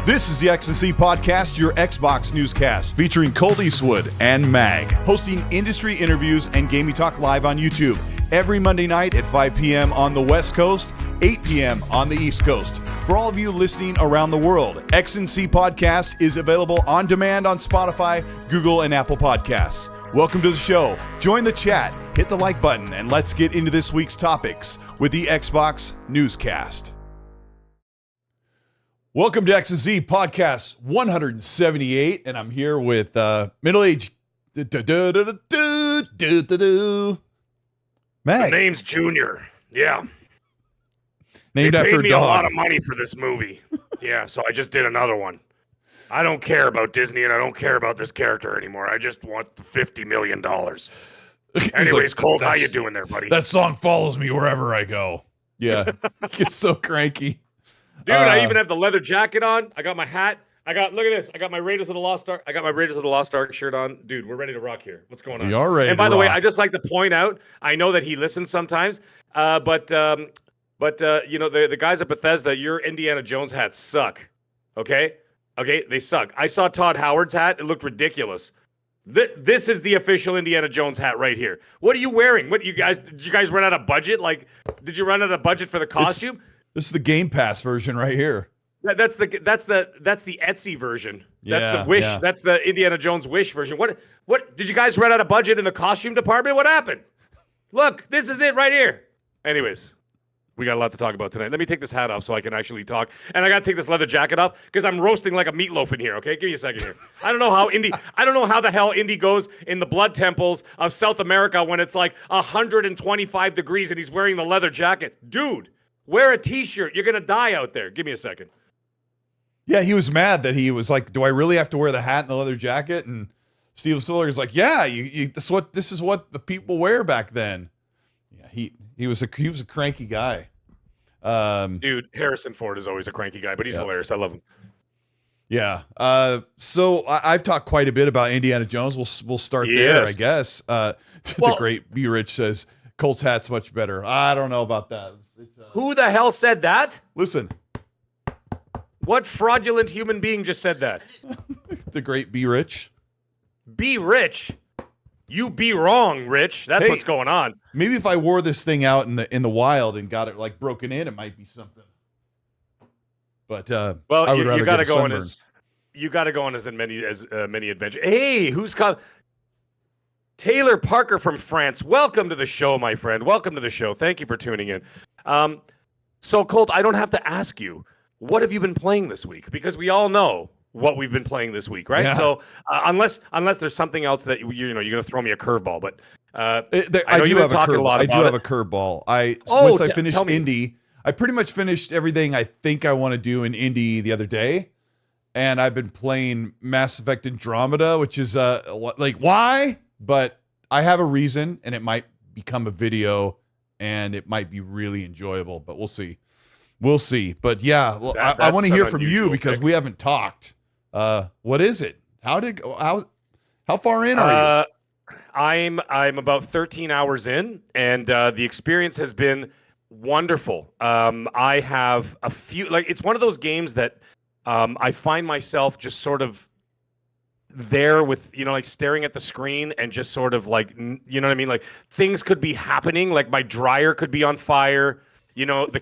This is the X&C Podcast, your Xbox newscast, featuring Colteastwood and Mag, hosting industry interviews and gaming talk live on YouTube every Monday night at 5 p.m. on the West Coast, 8 p.m. on the East Coast. For all of you listening around the world, X&C Podcast is available on demand on Spotify, Google, and Apple Podcasts. Welcome to the show. Join the chat, hit the like button, and let's get into this week's topics with the Xbox Newscast. Welcome to X&Z Podcast 178, and I'm here with middle-aged Mag. The name's Junior. Yeah. Named after a dog. They paid me a lot of money for this movie. Yeah, so I just did another one. I don't care about Disney, and I don't care about this character anymore. I just want the $50 million. Anyways, like, Colt, how you doing there, buddy? That song follows me wherever I go. Yeah, it's so cranky. Dude, I even have the leather jacket on. I got my hat. Look at this. I got my Raiders of the Lost Ark. I got my Raiders of the Lost Ark shirt on. Dude, we're ready to rock here. What's going on? We are ready. And by the way, I just like to point out, I know that he listens sometimes, but you know, the guys at Bethesda, your Indiana Jones hats suck. Okay, they suck. I saw Todd Howard's hat. It looked ridiculous. This is the official Indiana Jones hat right here. What are you wearing? Did you guys run out of budget? Like, did you run out of budget for the costume? This is the Game Pass version right here. That's the Etsy version. That's Yeah, the Wish. yeah. That's the Indiana Jones Wish version. What did you guys run out of budget in the costume department? What happened? Look, this is it right here. Anyways, we got a lot to talk about tonight. Let me take this hat off so I can actually talk. And I got to take this leather jacket off because I'm roasting like a meatloaf in here, okay? Give me a second here. I don't know how the hell Indy goes in the blood temples of South America when it's like 125 degrees and he's wearing the leather jacket. Dude, wear a t-shirt. You're going to die out there. Give me a second. Yeah, he was mad that he was like, do I really have to wear the hat and the leather jacket? And Steve Spiller's like, yeah, this is what the people wear back then. Yeah, he was a cranky guy. Dude, Harrison Ford is always a cranky guy, but he's hilarious. I love him. Yeah. So I've talked quite a bit about Indiana Jones. We'll start there, I guess. The great B. Rich says Colt's hat's much better. I don't know about that. Who the hell said that? Listen. What fraudulent human being just said that? The great B. Rich. Be rich. You be wrong, Rich. That's what's going on. Maybe if I wore this thing out in the wild and got it like broken in, it might be something. But I would rather get a sunburn. You got to go on as many adventures. Hey, who's called? Taylor Parker from France. Welcome to the show, my friend. Welcome to the show. Thank you for tuning in. So Colt, I don't have to ask you, what have you been playing this week? Because we all know what we've been playing this week, right? Yeah. So unless there's something else that you're going to throw me a curveball, but I do have a curveball. Once I finished Indy, I pretty much finished everything I think I want to do in Indy the other day, and I've been playing Mass Effect Andromeda, which is like why? But I have a reason, and it might become a video, and it might be really enjoyable. But we'll see. But yeah, well, I want to hear from you because we haven't talked. What is it? How far in are you? I'm about 13 hours in, and the experience has been wonderful. I have a few, like, it's one of those games that I find myself just sort of there with, like staring at the screen and just sort of like, you know what I mean? Like things could be happening. Like my dryer could be on fire. The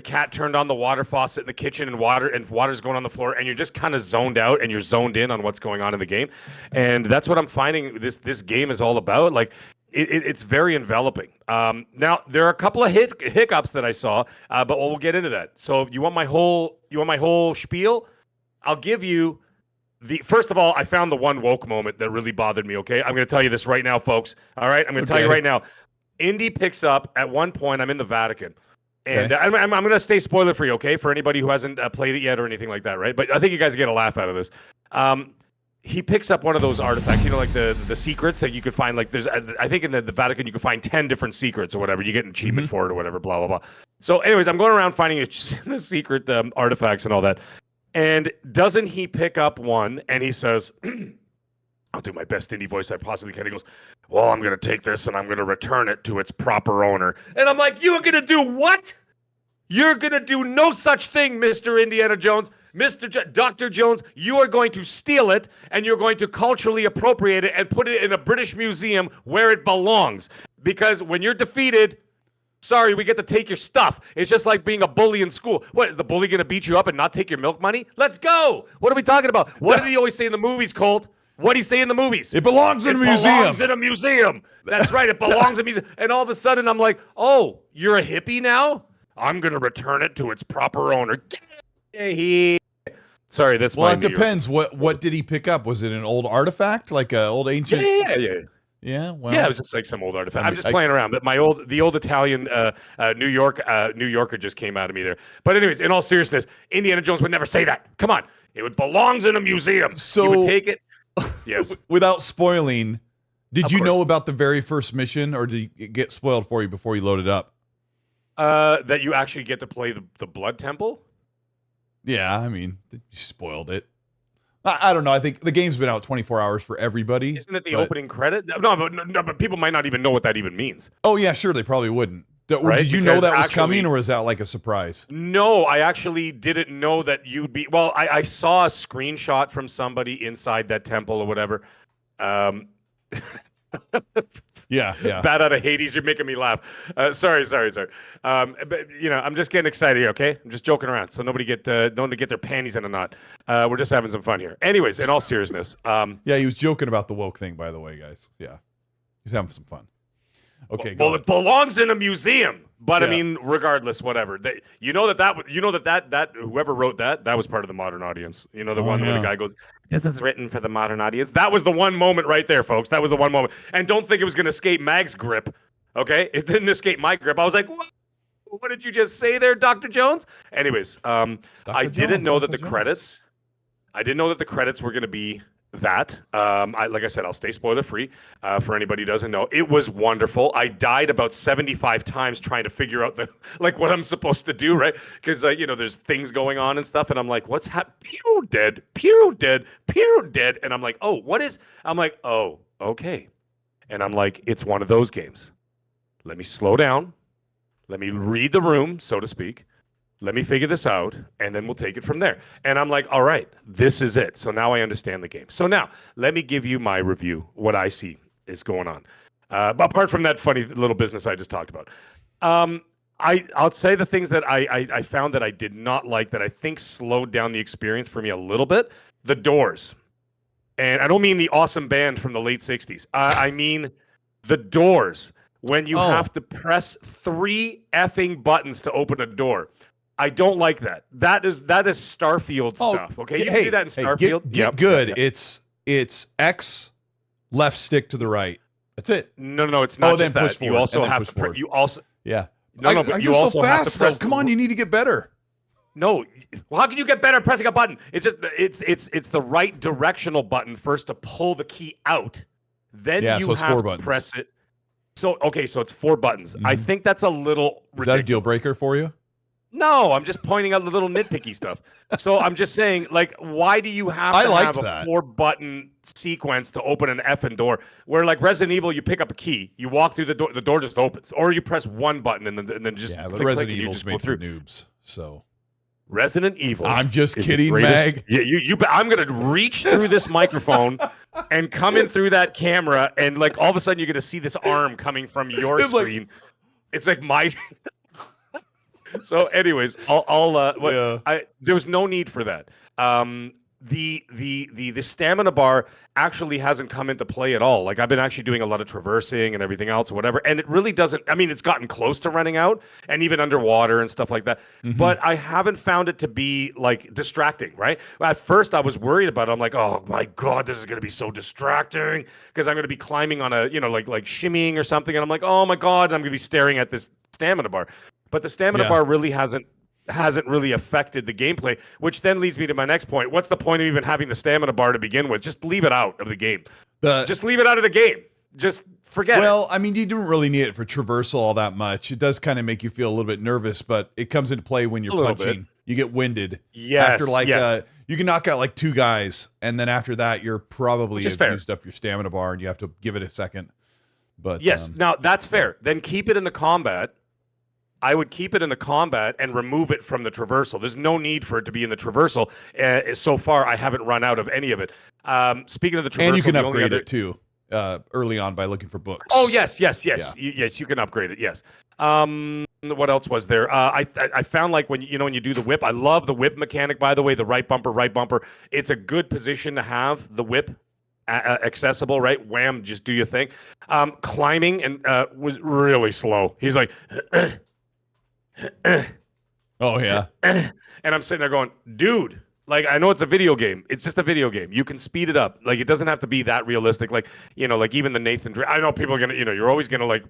cat turned on the water faucet in the kitchen and water's going on the floor, and you're just kind of zoned out and you're zoned in on what's going on in the game. And that's what I'm finding this game is all about. Like it's very enveloping. Now there are a couple of hiccups that I saw, but we'll get into that. So you want my whole spiel? I'll give you first of all, I found the one woke moment that really bothered me. Okay. I'm going to tell you this right now, folks. All right. I'm going to tell you right now. Indy picks up at one point. I'm in the Vatican, and I'm going to stay spoiler free, okay, for anybody who hasn't played it yet or anything like that, right? But I think you guys get a laugh out of this. He picks up one of those artifacts, like the secrets that you could find. Like I think in the Vatican you can find 10 different secrets or whatever. You get an achievement for it or whatever. Blah blah blah. So, anyways, I'm going around finding the secret artifacts and all that. And doesn't he pick up one and he says, I'll do my best Indy voice I possibly can. He goes, well, I'm going to take this and I'm going to return it to its proper owner. And I'm like, you're going to do what? You're going to do no such thing, Mr. Indiana Jones. Dr. Jones, you are going to steal it and you're going to culturally appropriate it and put it in a British museum where it belongs. Because when you're defeated, sorry, we get to take your stuff. It's just like being a bully in school. What, is the bully going to beat you up and not take your milk money? Let's go. What are we talking about? What did he always say in the movies, Colt? What did he say in the movies? It belongs in a museum. It belongs in a museum. That's right. It belongs in a museum. And all of a sudden, I'm like, oh, you're a hippie now? I'm going to return it to its proper owner. Sorry, that's well. It depends. What did he pick up? Was it an old artifact, like an old ancient? Yeah. Well, yeah, it was just like some old artifact. I'm just playing around. But the old Italian New Yorker just came out of me there. But anyways, in all seriousness, Indiana Jones would never say that. Come on, it belongs in a museum. So you would take it. Yes. Without spoiling, did you course. know about the very first mission, or did it get spoiled for you before you loaded up? That you actually get to play the Blood Temple. Yeah, I mean, you spoiled it. I don't know. I think the game's been out 24 hours for everybody. Isn't it the opening credit? No, but people might not even know what that even means. Oh, yeah, sure. They probably wouldn't. Right? Did you know that was coming, or was that like a surprise? No, I actually didn't know that you'd be... Well, I saw a screenshot from somebody inside that temple or whatever. Yeah. Bat out of Hades, you're making me laugh. Sorry. But I'm just getting excited here, okay? I'm just joking around, so nobody get their panties in a knot. We're just having some fun here. Anyways, in all seriousness, yeah, he was joking about the woke thing, by the way, guys. Yeah, he's having some fun. Okay. Well, it belongs in a museum. But yeah. I mean, regardless, whatever. That whoever wrote that was part of the modern audience. You know, where the guy goes, "This is written for the modern audience." That was the one moment right there, folks. That was the one moment. And don't think it was going to escape Mag's grip. Okay, it didn't escape my grip. I was like, what did you just say there, Dr. Jones? Anyways, I didn't know that the credits. I didn't know that the credits were going to be that. Like I said, I'll stay spoiler free for anybody who doesn't know. It was wonderful. I died about 75 times trying to figure out what I'm supposed to do, right? Because there's things going on and stuff, and I'm like, what's happening? Pew dead, pew dead, pew dead, and I'm like, oh, what is? I'm like, oh, okay, and I'm like, it's one of those games. Let me slow down. Let me read the room, so to speak. Let me figure this out, and then we'll take it from there. And I'm like, all right, this is it. So now I understand the game. So now, let me give you my review, what I see is going on. Apart from that funny little business I just talked about. I'll say the things that I found that I did not like, that I think slowed down the experience for me a little bit. The doors. And I don't mean the awesome band from the late 60s. I mean the doors. When you have to press 3 effing buttons to open a door. I don't like that. That is Starfield stuff. Okay, you can do that in Starfield. Get good. Yeah. It's X, left stick to the right. That's it. No, it's not. Then just push that. forward. You also have to. Forward. You also. Yeah. But you also have to press. Come on, you need to get better. No. Well, how can you get better at pressing a button? It's just it's the right directional button first to pull the key out. Then you so it's have 4 to buttons. press it. So it's 4 buttons. Mm-hmm. I think that's a little ridiculous. Is that a deal breaker for you? No, I'm just pointing out the little nitpicky stuff. So I'm just saying, like, why do you have to have a 4-button sequence to open an effing door? Where, like, Resident Evil, you pick up a key, you walk through the door just opens. Or you press 1 button and then just the Resident Evil's made for noobs, so... Resident Evil. I'm just kidding, Mag. Yeah, I'm going to reach through this microphone and come in through that camera, and, like, all of a sudden you're going to see this arm coming from your screen. It's like my... So, anyways, there was no need for that. The stamina bar actually hasn't come into play at all. Like, I've been actually doing a lot of traversing and everything else or whatever, and it really doesn't. I mean, it's gotten close to running out, and even underwater and stuff like that. Mm-hmm. But I haven't found it to be like distracting. Right? At first, I was worried about it. I'm like, oh my god, this is going to be so distracting because I'm going to be climbing on a like shimmying or something, and I'm like, oh my god, I'm going to be staring at this stamina bar. But the stamina bar really hasn't really affected the gameplay, which then leads me to my next point. What's the point of even having the stamina bar to begin with? Just leave it out of the game. Just leave it out of the game. Just forget it. Well, I mean, you don't really need it for traversal all that much. It does kind of make you feel a little bit nervous, but it comes into play when you're punching. You get winded. Yes. After you can knock out like 2 guys, and then after that, you're probably used up your stamina bar, and you have to give it a second. But yes, now that's fair. Then keep it in the combat. I would keep it in the combat and remove it from the traversal. There's no need for it to be in the traversal. So far, I haven't run out of any of it. Speaking of the traversal, and you can upgrade it too early on by looking for books. Oh yes. Yeah. Yes, you can upgrade it. Yes. What else was there? I found like when you do the whip. I love the whip mechanic. By the way, the right bumper. It's a good position to have the whip accessible. Right, wham, just do your thing. Climbing and was really slow. He's like. Oh yeah. And I'm sitting there going, dude, like I know it's a video game. It's just a video game. You can speed it up. Like it doesn't have to be that realistic. Like, like even the Nathan Drake. I know people are gonna, you're always gonna like,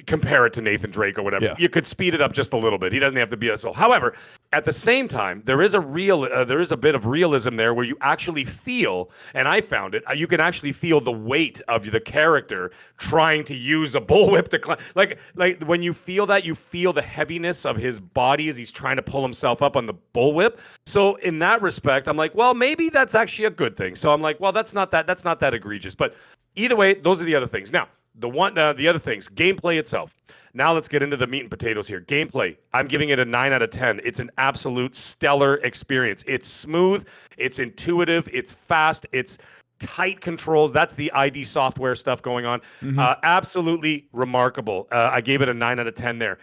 compare it to Nathan Drake or whatever. Yeah. You could speed it up just a little bit. He doesn't have to be a soul. However, at the same time, there is a bit of realism there where you actually feel, and I found it, you can actually feel the weight of the character trying to use a bullwhip to climb. Like when you feel that, you feel the heaviness of his body as he's trying to pull himself up on the bullwhip. So in that respect, I'm like, well, maybe that's actually a good thing. So I'm like, well, that's not that egregious. But either way, those are the other things. Now, the other things, gameplay itself. Now let's get into the meat and potatoes here. Gameplay, I'm giving it a 9 out of 10. It's an absolute stellar experience. It's smooth, it's intuitive, it's fast, it's tight controls. That's the ID Software stuff going on. Mm-hmm. Absolutely remarkable. I gave it a 9 out of 10 there.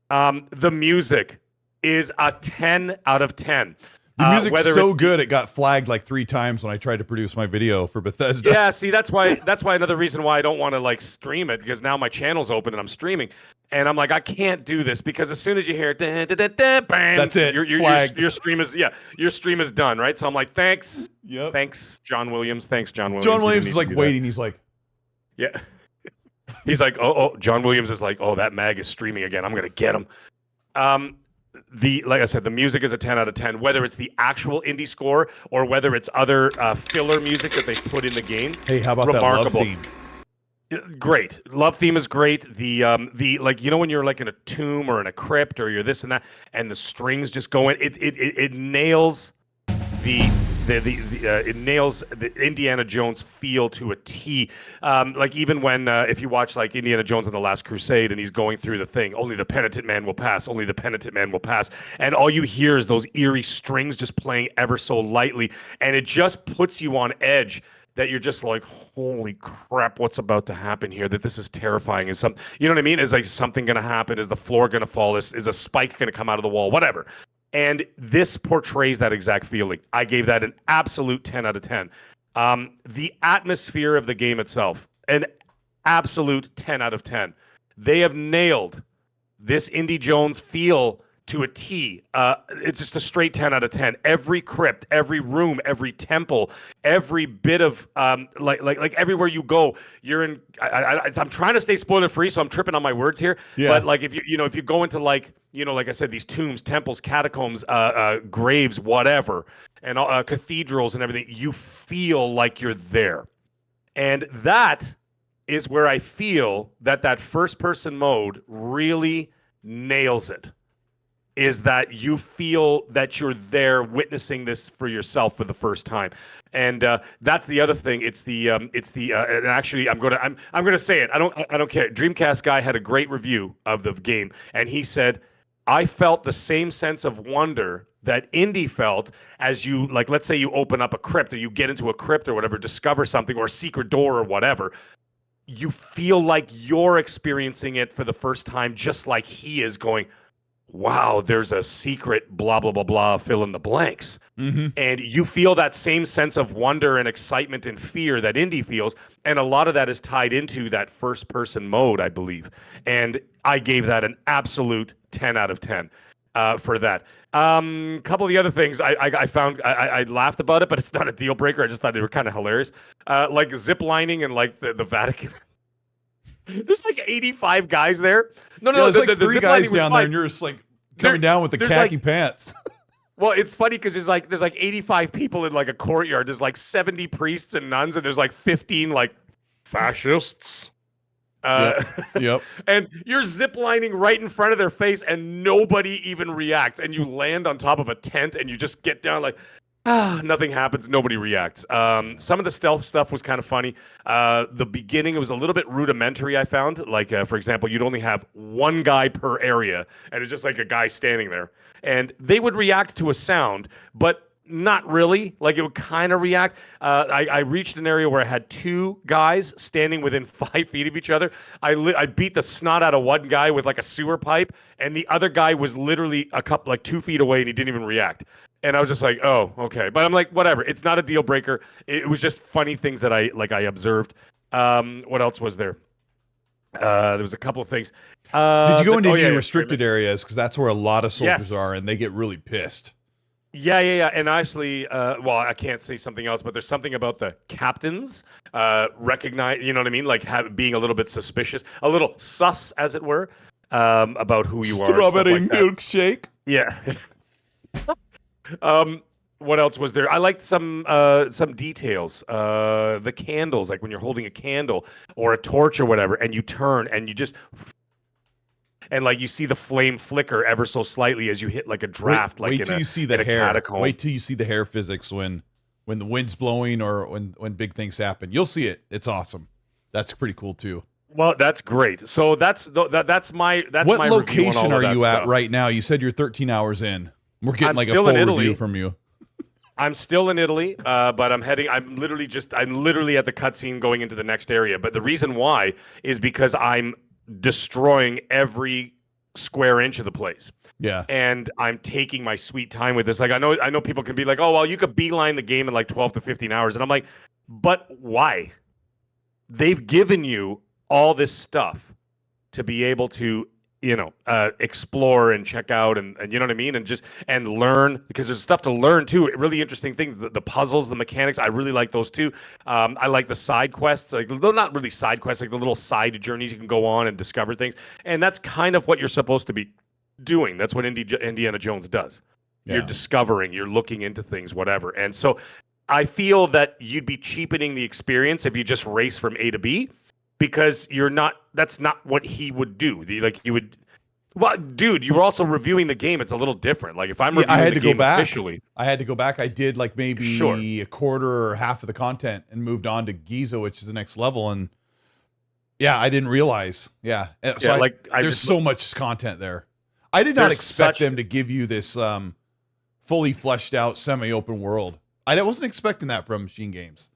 The music is a 10 out of 10. The music's so good it got flagged like 3 times when I tried to produce my video for Bethesda. Yeah, see, that's why another reason why I don't want to like stream it, because now my channel's open and I'm streaming, and I'm like, I can't do this because as soon as you hear it, bang, that's it. Your stream is done, right? So I'm like, thanks, yep. Thanks, John Williams. John Williams is like waiting. He's like, yeah, he's like, oh, John Williams is like, oh, that mag is streaming again. I'm gonna get him. Like I said, the music is a 10 out of 10, whether it's the actual indie score or whether it's other filler music that they put in the game. Hey, how about remarkable. that love theme? Great. Love theme is great. The like, when you're like in a tomb or in a crypt or you're this and that, and the strings just go in, it nails it nails the Indiana Jones feel to a T. Like even when if you watch like Indiana Jones and the Last Crusade and he's going through the thing, only the penitent man will pass, only the penitent man will pass. And all you hear is those eerie strings just playing ever so lightly. And it just puts you on edge that you're just like, holy crap, what's about to happen here? That this is terrifying. Is some, you know what I mean? Is like something going to happen? Is the floor going to fall? Is a spike going to come out of the wall? Whatever. And this portrays that exact feeling. I gave that an absolute 10 out of 10. The atmosphere of the game itself, an absolute 10 out of 10. They have nailed this Indy Jones feel to a T. It's just a straight 10 out of 10. Every crypt, every room, every temple, every bit of like everywhere you go, you're in. I'm trying to stay spoiler free, so I'm tripping on my words here. Yeah. But like if you go into like like I said, these tombs, temples, catacombs, graves, whatever, and cathedrals and everything, you feel like you're there, and that is where I feel that first person mode really nails it. Is that you feel that you're there witnessing this for yourself for the first time, and that's the other thing. It's the and actually I'm gonna say it. I don't care. Dreamcast guy had a great review of the game, and he said, I felt the same sense of wonder that Indy felt as you, like, let's say you open up a crypt or you get into a crypt or whatever, discover something or a secret door or whatever. You feel like you're experiencing it for the first time, just like he is going, wow, there's a secret, blah, blah, blah, blah, fill in the blanks. Mm-hmm. And you feel that same sense of wonder and excitement and fear that Indy feels. And a lot of that is tied into that first person mode, I believe. And I gave that an absolute 10 out of 10 for that. Couple of the other things I found, I laughed about it, but it's not a deal breaker. I just thought they were kind of hilarious. Like zip lining and like the Vatican. There's like 85 guys there. No, there's like 3 guys down there, and you're just like coming down with the khaki pants. Well, it's funny because there's like 85 people in like a courtyard. There's like 70 priests and nuns, and there's like 15 like fascists. Yep. And you're ziplining right in front of their face, and nobody even reacts. And you land on top of a tent, and you just get down like, Nothing happens. Nobody reacts. Some of the stealth stuff was kind of funny. The beginning, it was a little bit rudimentary, I found. Like, for example, you'd only have one guy per area, and it's just like a guy standing there. And they would react to a sound, but not really. Like, it would kind of react. I reached an area where I had two guys standing within 5 feet of each other. I beat the snot out of one guy with like a sewer pipe, and the other guy was literally like 2 feet away, and he didn't even react. And I was just like, oh, okay. But I'm like, whatever. It's not a deal breaker. It was just funny things that I observed. What else was there? There was a couple of things. Did you go into any restricted areas? Because that's where a lot of soldiers are, and they get really pissed. Yeah. And actually, well, I can't say something else, but there's something about the captains recognize, you know what I mean? Like being a little bit suspicious, a little sus, as it were, about who you are. Strawberry milkshake. Yeah. What else was there? I liked some details. The candles, like when you're holding a candle or a torch or whatever, and you turn and you just like you see the flame flicker ever so slightly as you hit like a draft. Wait till you see the hair. Wait till you see the hair physics when the wind's blowing or when big things happen. You'll see it. It's awesome. That's pretty cool too. Well, that's great. So that's my what location are you at right now? You said you're 13 hours in. We're getting like a full review from you. I'm still in Italy, but I'm literally at the cutscene going into the next area. But the reason why is because I'm destroying every square inch of the place. Yeah. And I'm taking my sweet time with this. Like I know people can be like, oh well, you could beeline the game in like 12 to 15 hours. And I'm like, but why? They've given you all this stuff to be able to explore and check out and you know what I mean? And learn, because there's stuff to learn too. Really interesting things. The puzzles, the mechanics, I really like those too. I like the side quests, like they're not really side quests, like the little side journeys you can go on and discover things. And that's kind of what you're supposed to be doing. That's what Indiana Jones does. Yeah. You're discovering, you're looking into things, whatever. And so I feel that you'd be cheapening the experience if you just race from A to B. Because that's not what he would do. Well, dude, you were also reviewing the game. It's a little different. Like if I'm reviewing the game officially. I had to go back. I did like maybe a quarter or half of the content and moved on to Giza, which is the next level. And yeah, I didn't realize. Yeah. So there's so much content there. I did not expect them to give you this fully fleshed out semi-open world. I wasn't expecting that from MachineGames.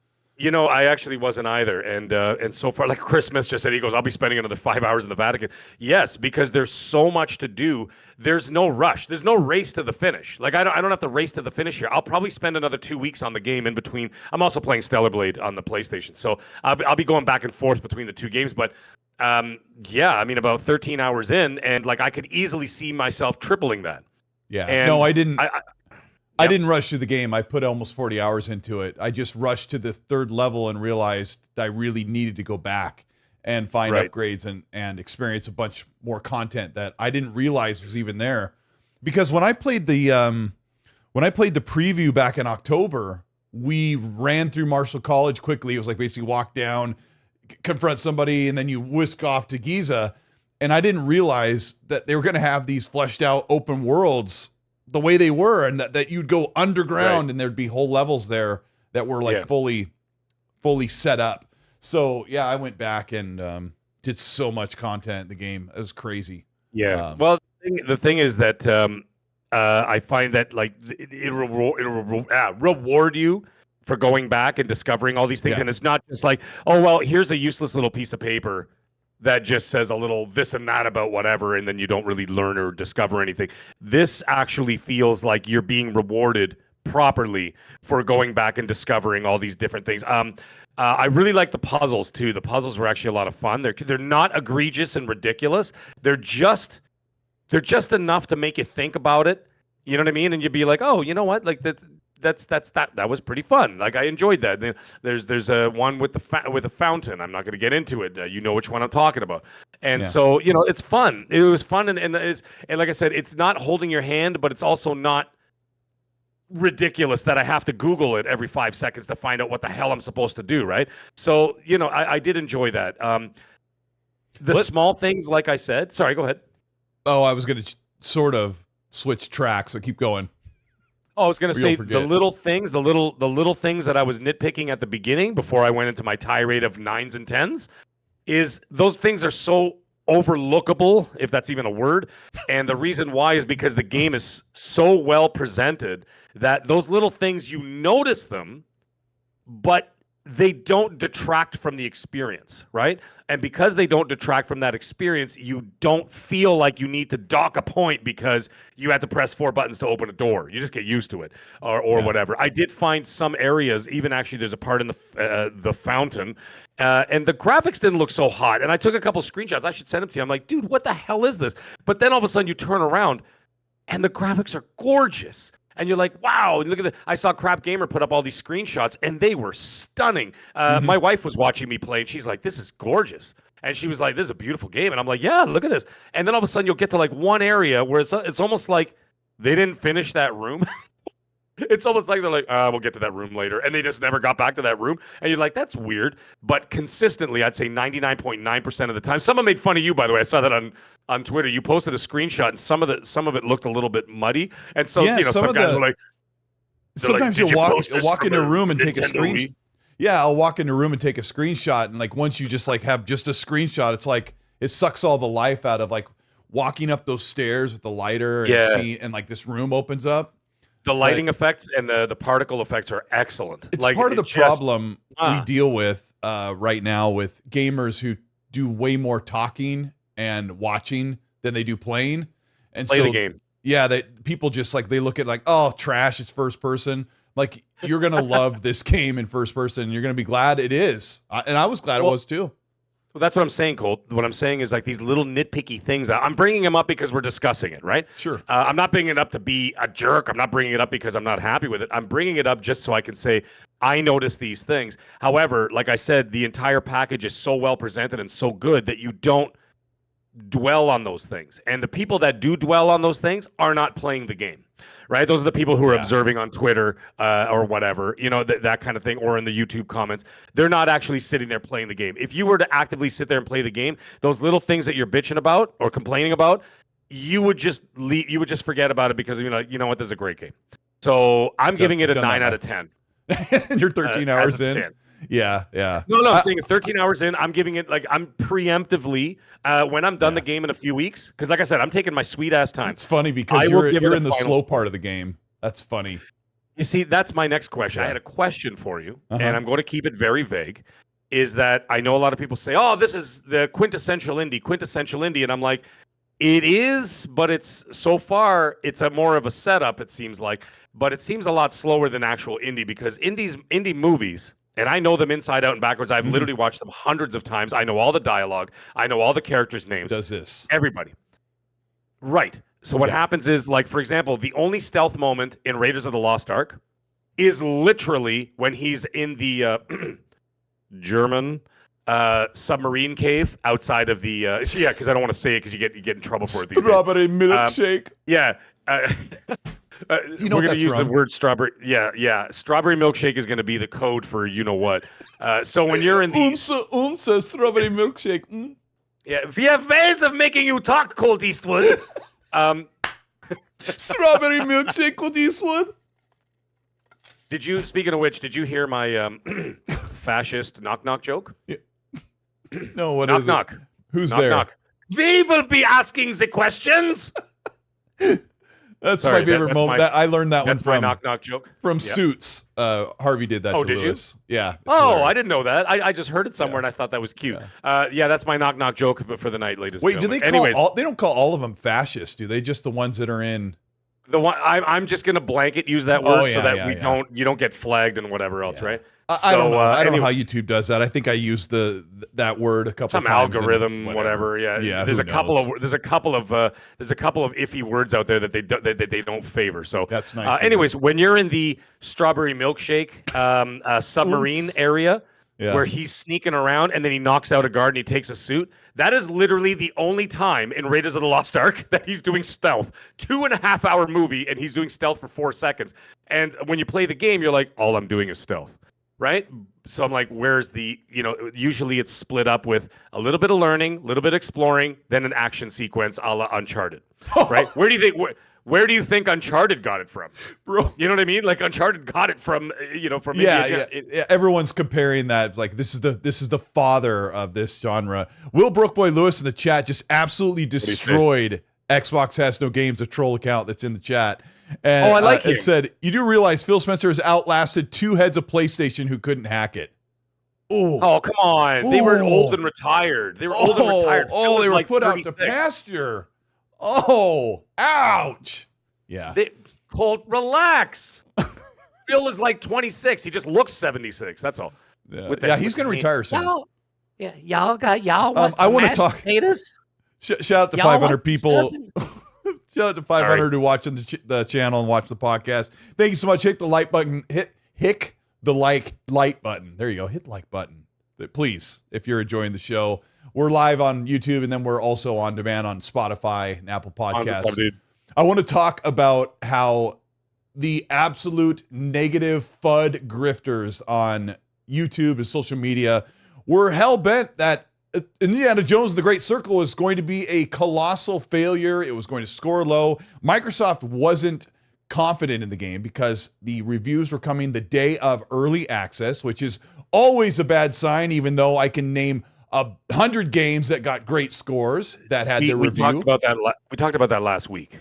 You know, I actually wasn't either. And so far, like Chris Smith just said, he goes, I'll be spending another 5 hours in the Vatican. Yes, because there's so much to do. There's no rush. There's no race to the finish. Like, I don't have to race to the finish here. I'll probably spend another 2 weeks on the game in between. I'm also playing Stellar Blade on the PlayStation. So I'll be going back and forth between the two games. But yeah, I mean, about 13 hours in, and like I could easily see myself tripling that. Yeah. And no, I didn't. I didn't rush through the game. I put almost 40 hours into it. I just rushed to the third level and realized I really needed to go back and find upgrades and experience a bunch more content that I didn't realize was even there. Because when I played the preview back in October, we ran through Marshall College quickly. It was like basically walk down, confront somebody, and then you whisk off to Giza. And I didn't realize that they were going to have these fleshed out open worlds the way they were, and that you'd go underground and there'd be whole levels there that were like fully set up. So yeah, I went back and did so much content in the game. It was crazy. Yeah. Well, the thing is that I find that like it'll reward you for going back and discovering all these things. Yeah. And it's not just like, oh, well, here's a useless little piece of paper that just says a little this and that about whatever, and then you don't really learn or discover anything. This actually feels like you're being rewarded properly for going back and discovering all these different things. I really like the puzzles too. The puzzles were actually a lot of fun. They're not egregious and ridiculous. They're just enough to make you think about it. You know what I mean? And you'd be like, oh, you know what? Like that was pretty fun. Like I enjoyed that. There's a one with a fountain. I'm not going to get into it. You know which one I'm talking about. And so it's fun. It was fun, and like I said, it's not holding your hand, but it's also not ridiculous that I have to Google it every 5 seconds to find out what the hell I'm supposed to do. Right. So I did enjoy that. Small things, like I said. Sorry, go ahead. Oh, I was going to sort of switch tracks, so keep going. Oh, I was going to say the little things that I was nitpicking at the beginning before I went into my tirade of 9s and 10s is those things are so overlookable, if that's even a word. And the reason why is because the game is so well presented that those little things, you notice them, but they don't detract from the experience, right? And because they don't detract from that experience, you don't feel like you need to dock a point because you had to press 4 buttons to open a door. You just get used to it, or whatever. I did find some areas, even actually there's a part in the fountain, and the graphics didn't look so hot. And I took a couple screenshots. I should send them to you. I'm like, dude, what the hell is this? But then all of a sudden you turn around, and the graphics are gorgeous. And you're like, wow, look at that. I saw Crap Gamer put up all these screenshots, and they were stunning. My wife was watching me play, and she's like, this is gorgeous. And she was like, this is a beautiful game. And I'm like, yeah, look at this. And then all of a sudden, you'll get to like one area where it's almost like they didn't finish that room. It's almost like they're like, we'll get to that room later. And they just never got back to that room. And you're like, that's weird. But consistently, I'd say 99.9% of the time. Someone made fun of you, by the way. I saw that on Twitter. You posted a screenshot, and some of it looked a little bit muddy. And so, some guys are like, sometimes you'll walk into a room and take a screenshot. Yeah, I'll walk into a room and take a screenshot. And like once you just like have just a screenshot, it's like it sucks all the life out of like walking up those stairs with the lighter and like this room opens up. The lighting effects and the particle effects are excellent. It's like, part of the problem we deal with right now with gamers who do way more talking and watching than they do playing. And play the game. Yeah, people just like they look at like, oh, trash, it's first person. Like you're gonna love this game in first person. You're gonna be glad it is, and I was glad it was too. Well, that's what I'm saying, Colt. What I'm saying is like these little nitpicky things. I'm bringing them up because we're discussing it, right? Sure. I'm not bringing it up to be a jerk. I'm not bringing it up because I'm not happy with it. I'm bringing it up just so I can say I noticed these things. However, like I said, the entire package is so well presented and so good that you don't dwell on those things. And the people that do dwell on those things are not playing the game. Right, those are the people who are observing on Twitter or whatever, that kind of thing, or in the YouTube comments. They're not actually sitting there playing the game. If you were to actively sit there and play the game, those little things that you're bitching about or complaining about, you would just leave. You would just forget about it because you know what, this is a great game. So I'm giving it a 9 out of 10. And you're 13 hours in. Stands. Yeah. No, I'm saying 13 hours in, I'm giving it, like, I'm preemptively, when I'm done the game in a few weeks, because like I said, I'm taking my sweet ass time. It's funny because you're in the slow part of the game. That's funny. You see, that's my next question. I had a question for you, and I'm going to keep it very vague, is that I know a lot of people say, oh, this is the quintessential indie, and I'm like, it is, but it's so far, it's a more of a setup, it seems like, but it seems a lot slower than actual indie, because indie movies, and I know them inside out and backwards. I've literally watched them hundreds of times. I know all the dialogue. I know all the characters' names. Who does this? Everybody. Right. So what happens is, like, for example, the only stealth moment in Raiders of the Lost Ark is literally when he's in the German submarine cave outside of the because I don't want to say it because you get in trouble for it. Strawberry milkshake. We're going to use the word strawberry. Yeah. Strawberry milkshake is going to be the code for you know what. So when you're in the unse strawberry milkshake. Mm. Yeah, we have ways of making you talk, Colteastwood. Strawberry milkshake, Colteastwood. Speaking of which, did you hear my fascist knock joke? Yeah. No, what is knock? It? Who's there? Knock. We will be asking the questions. That's my favorite moment. I learned that one from my knock joke from Suits. Harvey did that to Lewis. Yeah. Oh, I didn't know that. I just heard it somewhere and I thought that was cute. That's my knock joke for the night, ladies. Wait, do they call they don't call all of them fascists? Do they? Just the ones that are in the one? I'm just gonna blanket use that word so that you don't get flagged and whatever else, right? I don't know. I don't know how YouTube does that. I think I used that word a couple times. Some algorithm, whatever. Yeah. There's a couple of iffy words out there that they don't favor. So that's nice. Anyways, when you're in the strawberry milkshake submarine area where he's sneaking around and then he knocks out a guard and he takes a suit, that is literally the only time in Raiders of the Lost Ark that he's doing stealth. 2.5 hour movie and he's doing stealth for 4 seconds. And when you play the game, you're like, all I'm doing is stealth. Right? So I'm like, where's usually it's split up with a little bit of learning, a little bit of exploring, then an action sequence a la Uncharted. Right? Where do you think Where do you think Uncharted got it from? Bro, you know what I mean? Like Uncharted got it from, from yeah. Everyone's comparing that. Like this is the father of this genre. Will Brookboy Lewis in the chat just absolutely destroyed Xbox Has No Games, a troll account that's in the chat. And I like it said, you do realize Phil Spencer has outlasted 2 heads of PlayStation who couldn't hack it. Oh, come on. They were old and retired. They were old and retired. Oh, they were put out to pasture. Oh, ouch. Yeah. Colt, relax. Phil is like 26. He just looks 76. That's all. Yeah, he's going to retire soon. Y'all I want to talk. Potatoes? Shout out to 500 people. Shout out to 500 who watch the channel and watch the podcast. Thank you so much. Hit the like button. Hit the like button. There you go. Hit the like button. Please, if you're enjoying the show. We're live on YouTube, and then we're also on demand on Spotify and Apple Podcasts. I want to talk about how the absolute negative FUD grifters on YouTube and social media were hell-bent that Indiana Jones and the Great Circle was going to be a colossal failure. It was going to score low. Microsoft wasn't confident in the game because the reviews were coming the day of early access, which is always a bad sign, even though I can name 100 games that got great scores that had their review. We talked about that last week.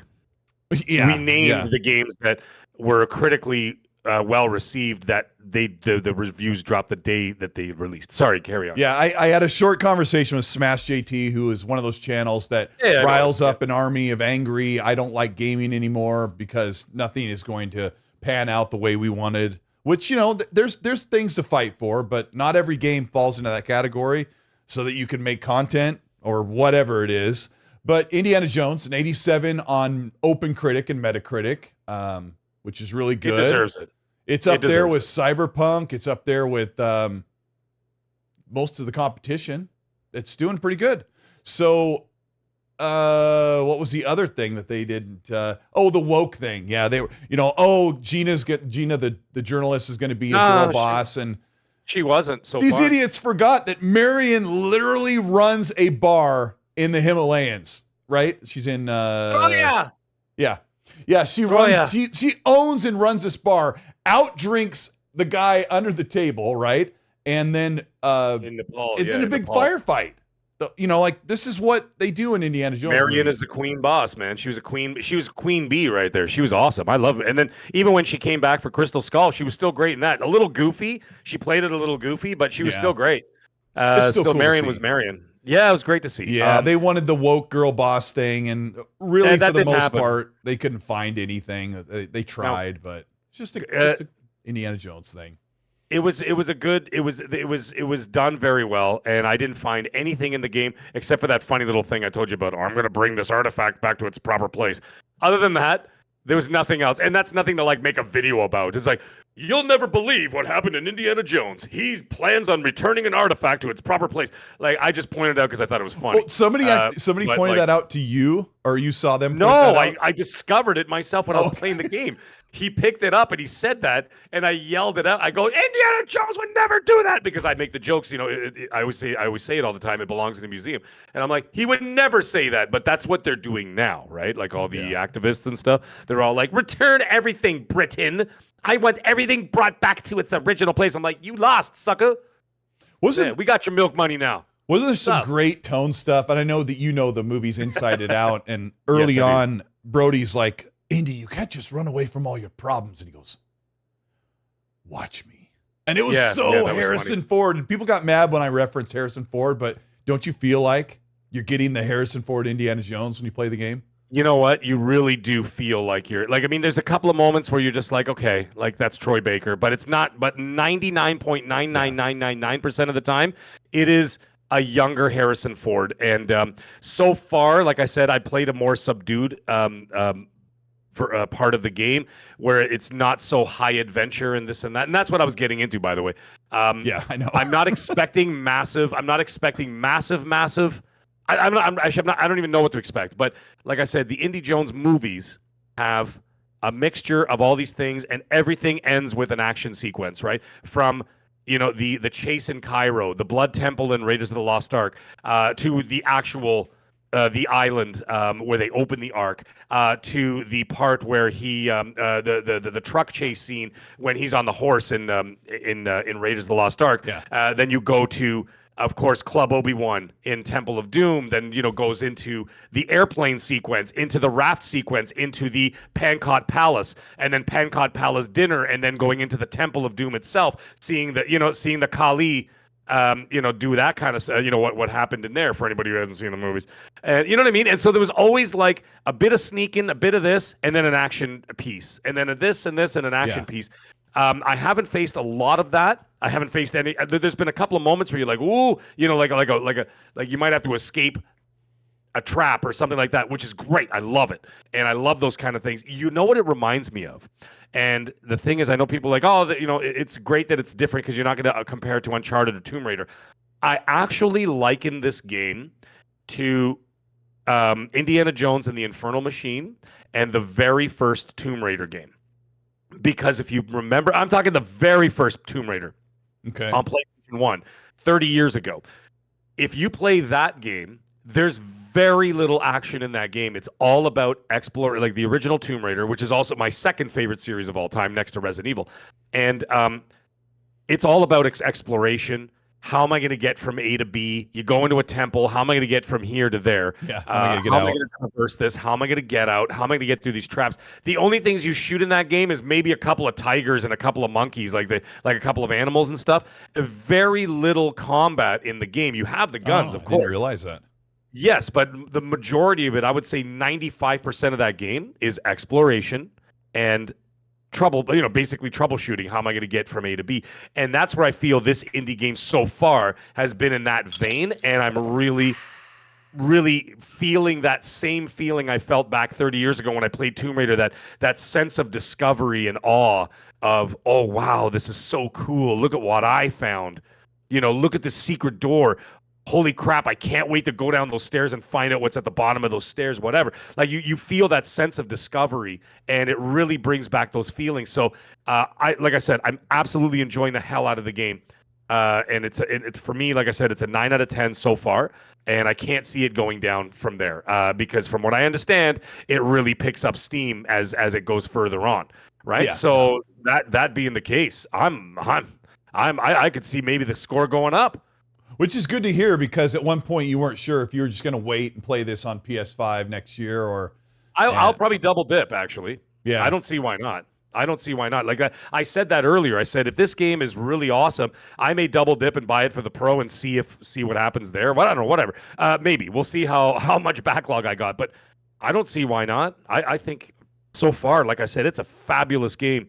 Yeah, we named the games that were critically well received that the reviews dropped the day that they released. Sorry, carry on. Yeah, I had a short conversation with Smash JT, who is one of those channels that riles up an army of angry, I don't like gaming anymore because nothing is going to pan out the way we wanted. Which, there's things to fight for, but not every game falls into that category so that you can make content or whatever it is. But Indiana Jones, an 87 on OpenCritic and Metacritic, which is really good. It deserves it. It's up there with Cyberpunk. It's up there with most of the competition. It's doing pretty good. So, what was the other thing that they didn't? The woke thing. Yeah, they were. Gina, the journalist, is going to be a girl boss, and she wasn't. So these idiots forgot that Marion literally runs a bar in the Himalayas. Right? She's in. Yeah. She runs. She owns and runs this bar. Outdrinks the guy under the table, right? And then in Nepal, it's in a big firefight. This is what they do in Indiana Jones. Marion is the queen boss, man. She was a queen. She was queen bee right there. She was awesome. I love it. And then even when she came back for Crystal Skull, she was still great in that. A little goofy. She played it a little goofy, but she was still great. Still cool Marion was Marion. Yeah, it was great to see. Yeah, they wanted the woke girl boss thing, and really for the most part, they couldn't find anything. They tried, but just a Indiana Jones thing. It was done very well, and I didn't find anything in the game except for that funny little thing I told you about. I'm going to bring this artifact back to its proper place. Other than that, there was nothing else, and that's nothing to make a video about. It's like, you'll never believe what happened in Indiana Jones. He plans on returning an artifact to its proper place. I just pointed it out because I thought it was funny. Well, somebody pointed that out to you, or you saw them? I discovered it myself when I was playing the game. He picked it up and he said that, and I yelled it out. I go, Indiana Jones would never do that, because I make the jokes. I always say it all the time. It belongs in the museum, and I'm like, he would never say that, but that's what they're doing now, right? Like all the activists and stuff. They're all like, return everything, Britain. I want everything brought back to its original place. I'm like, you lost, sucker. We got your milk money now. Wasn't there some great tone stuff? And I know that the movies inside and out. And early on, Brody's like, Indy, you can't just run away from all your problems. And he goes, watch me. And it was Harrison Ford. And people got mad when I referenced Harrison Ford, but don't you feel like you're getting the Harrison Ford Indiana Jones when you play the game? You know what? You really do feel like you're there's a couple of moments where you're just like, okay, that's Troy Baker, but it's not. But 99.99999% of the time, it is a younger Harrison Ford. And so far, like I said, I played a more subdued for a part of the game where it's not so high adventure and this and that. And that's what I was getting into, by the way. I know. I'm not expecting massive. I don't even know what to expect. But like I said, the Indy Jones movies have a mixture of all these things, and everything ends with an action sequence, right? From the chase in Cairo, the Blood Temple in Raiders of the Lost Ark, to the actual the island where they open the ark, to the part where he the truck chase scene when he's on the horse in Raiders of the Lost Ark. Yeah. Then you go to, of course, Club Obi-Wan in Temple of Doom. Then goes into the airplane sequence, into the raft sequence, into the Pancot Palace, and then Pancot Palace dinner, and then going into the Temple of Doom itself, seeing the Kali. Do that kind of stuff, what happened in there for anybody who hasn't seen the movies. And you know what I mean? And so there was always like a bit of sneaking, a bit of this, and then an action piece, and then a this and this and an action piece. I haven't faced a lot of that. I haven't faced any. There's been a couple of moments where you're like, ooh, like you might have to escape a trap or something like that, which is great. I love it. And I love those kind of things. You know what it reminds me of? And the thing is, I know people are like, oh, it's great that it's different because you're not going to compare it to Uncharted or Tomb Raider. I actually liken this game to Indiana Jones and the Infernal Machine and the very first Tomb Raider game. Because if you remember, I'm talking the very first Tomb Raider on PlayStation 1, 30 years ago. If you play that game, there's very little action in that game. It's all about explore, like the original Tomb Raider, which is also my second favorite series of all time, next to Resident Evil. And it's all about exploration. How am I going to get from A to B? You go into a temple. How am I going to get from here to there? Yeah. How am I going to traverse this? How am I going to get out? How am I going to get through these traps? The only things you shoot in that game is maybe a couple of tigers and a couple of monkeys, like a couple of animals and stuff. Very little combat in the game. You have the guns, of course. I didn't realize that. Yes, but the majority of it, I would say 95% of that game is exploration and basically troubleshooting. How am I going to get from A to B? And that's where I feel this indie game so far has been in that vein. And I'm really, really feeling that same feeling I felt back 30 years ago when I played Tomb Raider, that sense of discovery and awe of, oh, wow, this is so cool. Look at what I found. Look at this secret door. Holy crap, I can't wait to go down those stairs and find out what's at the bottom of those stairs, whatever. Like you feel that sense of discovery, and it really brings back those feelings. So like I said, I'm absolutely enjoying the hell out of the game. And it's for me, like I said, it's a 9 out of 10 so far, and I can't see it going down from there. Because from what I understand, it really picks up steam as it goes further on. Right. Yeah. So that being the case, I could see maybe the score going up. Which is good to hear, because at one point you weren't sure if you were just going to wait and play this on PS5 next year, or I'll probably double dip, actually. Yeah. I don't see why not. Like I said that earlier. I said if this game is really awesome, I may double dip and buy it for the Pro and see what happens there. Well, I don't know, whatever. Maybe we'll see how much backlog I got, but I don't see why not. I think so far, like I said, it's a fabulous game.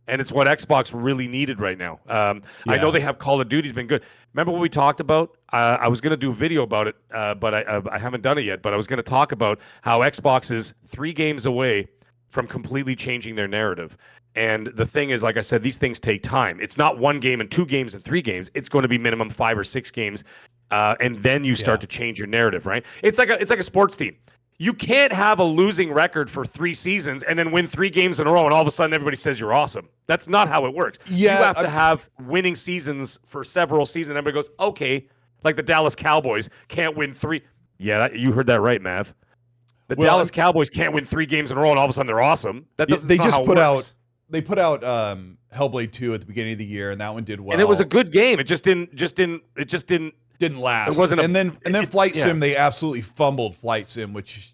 And it's what Xbox really needed right now. I know they have Call of Duty's been good. Remember what we talked about? I was going to do a video about it, but I haven't done it yet. But I was going to talk about how Xbox is 3 games away from completely changing their narrative. And the thing is, like I said, these things take time. It's not 1 game and 2 games and 3 games. It's going to be minimum 5 or 6 games, and then you start to change your narrative, right? It's like a sports team. You can't have a losing record for 3 seasons and then win 3 games in a row and all of a sudden everybody says you're awesome. That's not how it works. Yeah, you have to have winning seasons for several seasons. Everybody goes, okay, like the Dallas Cowboys can't win 3. Yeah, you heard that right, Mav. The Dallas Cowboys can't win 3 games in a row and all of a sudden they're awesome. That doesn't. They just put out Hellblade 2 at the beginning of the year, and that one did well. And it was a good game. It just didn't last. It wasn't and then Flight Sim, they absolutely fumbled Flight Sim, which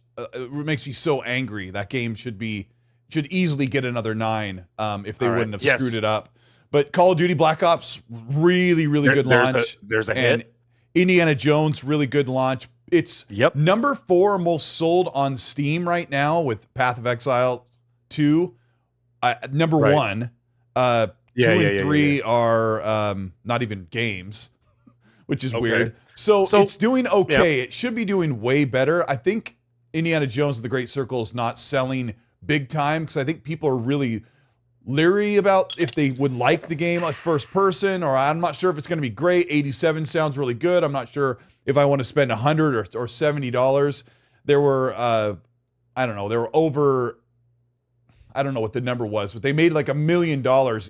makes me so angry. That game should easily get another 9 if they wouldn't have screwed it up. But Call of Duty Black Ops, really, really good launch. There's a and hit. Indiana Jones, really good launch. It's number 4 most sold on Steam right now, with Path of Exile 2. Number 1. 2 and 3 are not even games, which is weird. So it's doing okay. It should be doing way better. I think Indiana Jones and the Great Circle is not selling big time, because I think people are really leery about if they would like the game as first person, or I'm not sure if it's going to be great. 87 sounds really good. I'm not sure if I want to spend $100 or $70. There were I don't know, there were over, I don't know what the number was, but they made like $1 million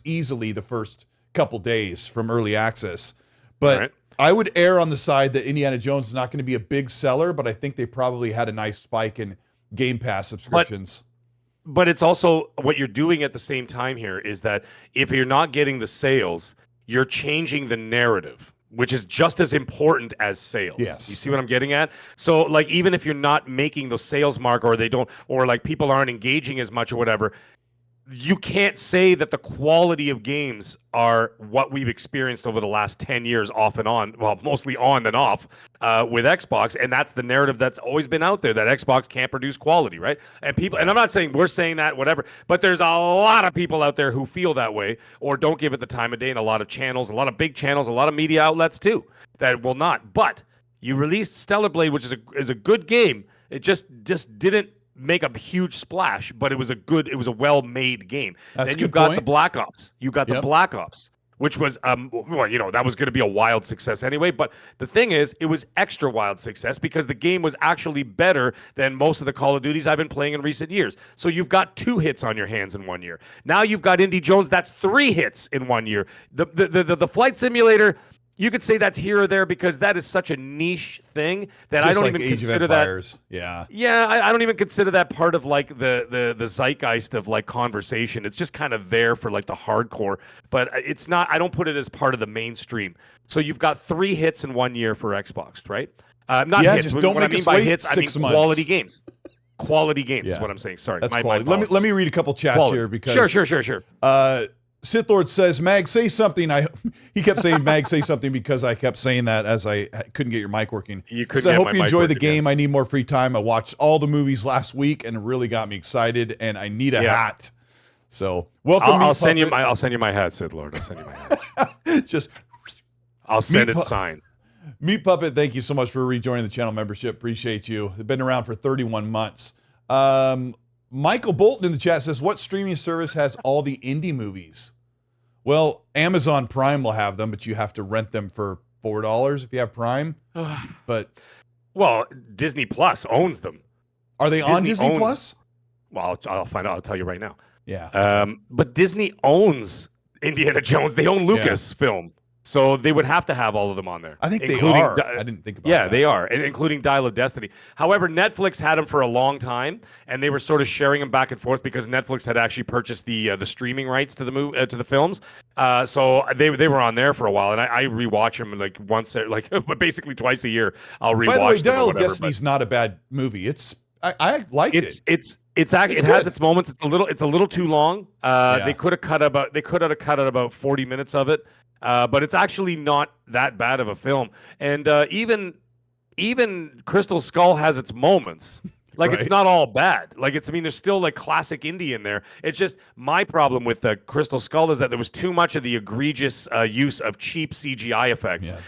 easily the first couple days from early access. But I would err on the side that Indiana Jones is not going to be a big seller, but I think they probably had a nice spike in Game Pass subscriptions. But it's also what you're doing at the same time here is that if you're not getting the sales, you're changing the narrative, which is just as important as sales. Yes. You see what I'm getting at? So like, even if you're not making those sales mark, or they don't, or like people aren't engaging as much or whatever, you can't say that the quality of games are what we've experienced over the last 10 years off and on, well, mostly on and off with Xbox. And that's the narrative that's always been out there, that Xbox can't produce quality, right? And people, and I'm not saying we're saying that, whatever, but there's a lot of people out there who feel that way or don't give it the time of day, and a lot of channels, a lot of big channels, a lot of media outlets too, that will not. But you released Stellar Blade, which is a good game. It just didn't make a huge splash, but it was a well-made game. That's then you got the Black Ops. You got the Black Ops, which was well, you know, that was going to be a wild success anyway. But the thing is, it was extra wild success because the game was actually better than most of the Call of Duties I've been playing in recent years. So you've got 2 hits on your hands in 1 year. Now you've got Indy Jones. That's 3 hits in 1 year. The Flight Simulator, you could say that's here or there because that is such a niche thing that I don't even consider that. Yeah, I don't even consider that part of like the zeitgeist of like conversation. It's just kind of there for like the hardcore, but it's not. I don't put it as part of the mainstream. So you've got 3 hits in 1 year for Xbox, right? Not hits. Just don't make us wait hits, 6 months. Quality games. Quality games is what I'm saying. Sorry, that's quality. Let me read a couple chats here because sure. Sith Lord says, Mag, say something. He kept saying, Mag, say something because I kept saying that as I couldn't get your mic working. I hope you enjoy the game. I need more free time. I watched all the movies last week and it really got me excited, and I need a hat. So welcome. I'll send you my hat, Sith Lord. I'll send you my hat. I'll send it signed. Meat Puppet, thank you so much for rejoining the channel membership. Appreciate you. They've been around for 31 months. Michael Bolton in the chat says, what streaming service has all the indie movies? Well, Amazon Prime will have them, but you have to rent them for $4 if you have Prime. Well, Disney Plus owns them. Are they on Disney Plus? Well, I'll find out. I'll tell you right now. Yeah. But Disney owns Indiana Jones. They own Lucasfilm. So they would have to have all of them on there. I think they are. I didn't think about that. Yeah, they are, including Dial of Destiny. However, Netflix had them for a long time, and they were sort of sharing them back and forth because Netflix had actually purchased the streaming rights to the to the films. So they were on there for a while, and I rewatch them like once, like basically twice a year. I'll rewatch. By the way, Dial of Destiny's not a bad movie. I liked it. It has its moments. It's a little too long. They could have cut out about 40 minutes of it. But it's actually not that bad of a film, and even Crystal Skull has its moments. Like it's not all bad. Like there's still like classic indie in there. It's just my problem with the Crystal Skull is that there was too much of the egregious use of cheap CGI effects. Yeah,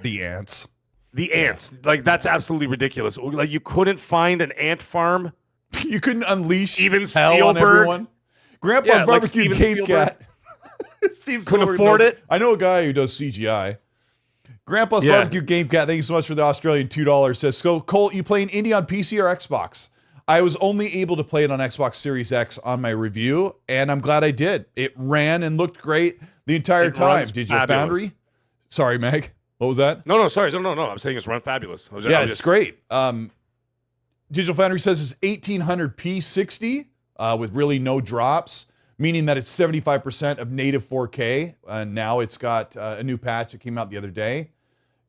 the ants. The ants, like that's absolutely ridiculous. Like you couldn't find an ant farm. You couldn't unleash even hell on everyone. Grandpa's Barbecue Cape Cat. Steve couldn't afford it. I know a guy who does CGI. Grandpa's Barbecue Game Cat, thank you so much for the Australian $2. Says, so Colt, you playing indie on PC or Xbox? I was only able to play it on Xbox Series X on my review, and I'm glad I did. It ran and looked great the entire time. Digital Foundry. Sorry, Meg. What was that? No, sorry. No. I'm saying it's run fabulous. It's great. Digital Foundry says it's 1800p 60 with really no drops, meaning that it's 75% of native 4K. Now it's got a new patch that came out the other day.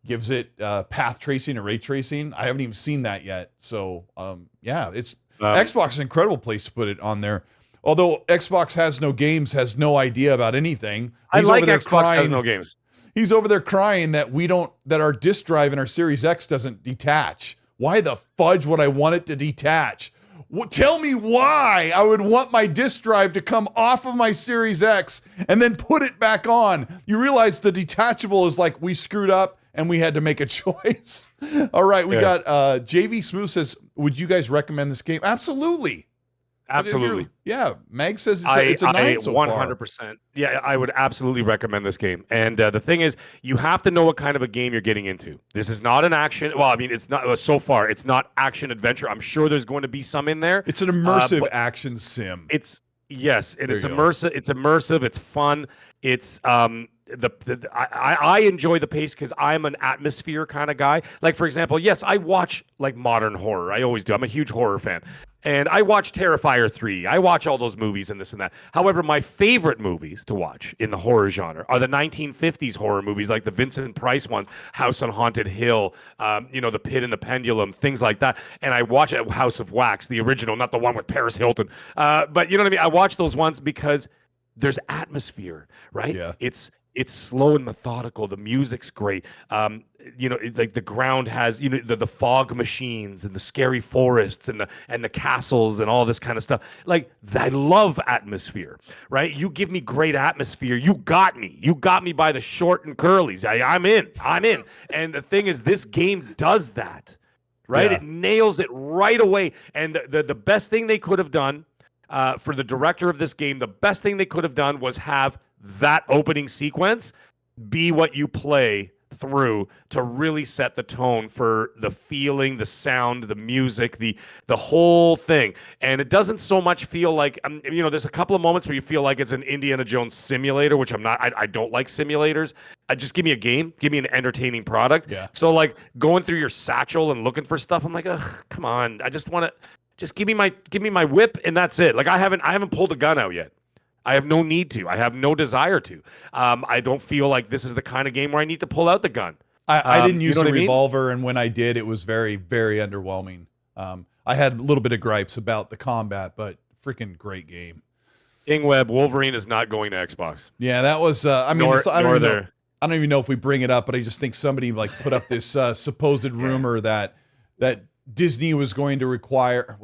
Gives it path tracing and ray tracing. I haven't even seen that yet. So, it's Xbox is an incredible place to put it on there. Although Xbox has no games, has no idea about anything. I like Xbox has no games. He's over there crying that that our disk drive in our Series X doesn't detach. Why the fudge would I want it to detach? Tell me why I would want my disk drive to come off of my Series X and then put it back on. You realize the detachable is like we screwed up and we had to make a choice. All right, we got JV Smooth says, would you guys recommend this game? Absolutely. Absolutely. Yeah, Meg says it's a 9 so far. 100%. Yeah, I would absolutely recommend this game. And the thing is, you have to know what kind of a game you're getting into. This is not an action. Well, I mean, it's not so far. It's not action adventure. I'm sure there's going to be some in there. It's an immersive action sim. It's immersive. It's immersive. It's fun. It's I enjoy the pace because I'm an atmosphere kind of guy. Like, for example, yes, I watch like modern horror. I always do. I'm a huge horror fan. And I watch Terrifier 3. I watch all those movies and this and that. However, my favorite movies to watch in the horror genre are the 1950s horror movies, like the Vincent Price ones, House on Haunted Hill, The Pit and the Pendulum, things like that. And I watch House of Wax, the original, not the one with Paris Hilton. But you know what I mean? I watch those ones because there's atmosphere, right? Yeah. It's slow and methodical. The music's great. Like the ground has, the fog machines and the scary forests and the castles and all this kind of stuff. Like, I love atmosphere, right? You give me great atmosphere. You got me. You got me by the short and curlies. I'm in. And the thing is, this game does that, right? Yeah. It nails it right away. And the best thing they could have done for the director of this game, the best thing they could have done was have that opening sequence be what you play through to really set the tone for the feeling, the sound, the music, the whole thing. And it doesn't so much feel like, there's a couple of moments where you feel like it's an Indiana Jones simulator, which I'm not. I don't like simulators. Just give me a game, give me an entertaining product. Yeah. So like going through your satchel and looking for stuff, I'm like, ugh, come on. I just want to just give me my whip and that's it. Like I haven't pulled a gun out yet. I have no need to. I have no desire to. I don't feel like this is the kind of game where I need to pull out the gun. I didn't use a revolver, and when I did, it was very, very underwhelming. I had a little bit of gripes about the combat, but freaking great game. Ingweb, Wolverine is not going to Xbox. Yeah, that was. I don't even know if we bring it up, but I just think somebody like put up this supposed rumor that Disney was going to require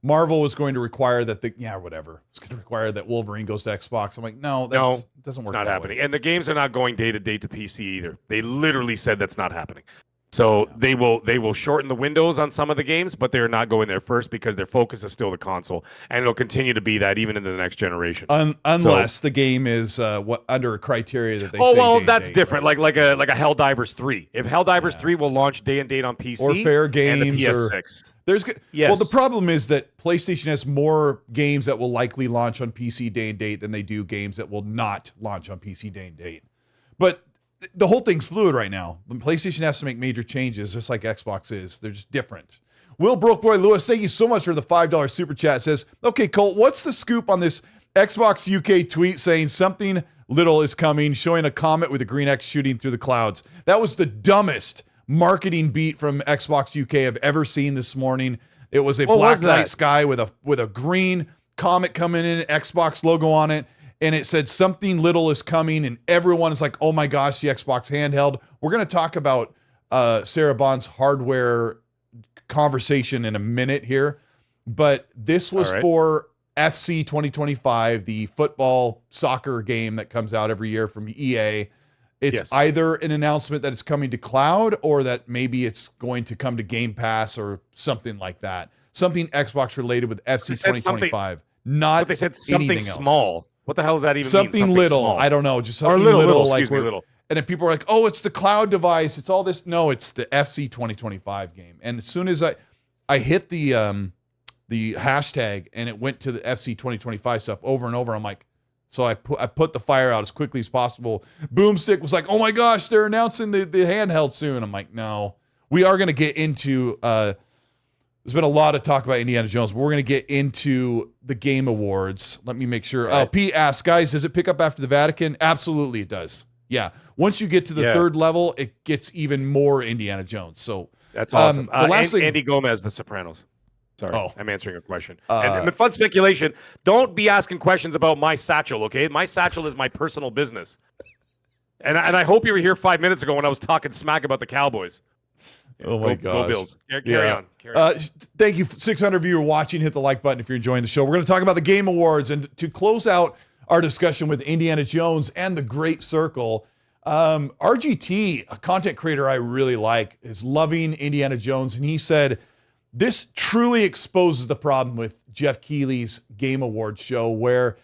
Marvel was going to require that it's going to require that Wolverine goes to Xbox. I'm like, no, it doesn't work. It's not happening. And the games are not going day to day to PC either. They literally said that's not happening. So they will shorten the windows on some of the games, but they're not going there first because their focus is still the console, and it'll continue to be that even into the next generation. Unless the game is under a criteria that they say. Oh well, that's different. Right? Like a Helldivers 3. If Helldivers 3 will launch day and date on PC or Fair Games and the PS6. Yes. Well, the problem is that PlayStation has more games that will likely launch on PC day and date than they do games that will not launch on PC day and date. But the whole thing's fluid right now. PlayStation has to make major changes, just like Xbox is. They're just different. Will Broke Boy Lewis, thank you so much for the $5 super chat. Says, okay, Colt, what's the scoop on this Xbox UK tweet saying something little is coming, showing a comet with a green X shooting through the clouds? That was the dumbest marketing beat from Xbox UK I've ever seen this morning. It was a black night sky with a green comet coming in, Xbox logo on it, and it said something little is coming, and everyone is like, oh my gosh, the Xbox handheld. We're going to talk about Sarah Bond's hardware conversation in a minute here, but this was for FC 2025, the football soccer game that comes out every year from EA. It's either an announcement that it's coming to cloud or that maybe it's going to come to Game Pass or something like that. Something Xbox related with FC 2025. But they said something small. What the hell does that even mean? Something little. Small. I don't know. Just something little. Like little. And then people are like, oh, it's the cloud device. It's all this. No, it's the FC 2025 game. And as soon as I hit the hashtag and it went to the FC 2025 stuff over and over, I'm like, so I put the fire out as quickly as possible. Boomstick was like, oh my gosh, they're announcing the handheld soon. I'm like, no. We are going to get into, there's been a lot of talk about Indiana Jones, but we're going to get into the Game Awards. Let me make sure. Right. P asks, guys, does it pick up after the Vatican? Absolutely it does. Yeah. Once you get to the third level, it gets even more Indiana Jones. So that's awesome. The last thing, Andy Gomez, The Sopranos. Sorry, I'm answering a question. And fun speculation. Don't be asking questions about my satchel, okay? My satchel is my personal business. And I hope you were here 5 minutes ago when I was talking smack about the Cowboys. Oh my gosh. Go Bills. Carry on. Thank you, 600 of you are watching. Hit the like button if you're enjoying the show. We're going to talk about the Game Awards. And to close out our discussion with Indiana Jones and the Great Circle, RGT, a content creator I really like, is loving Indiana Jones. And he said, this truly exposes the problem with Jeff Keighley's Game Awards show, where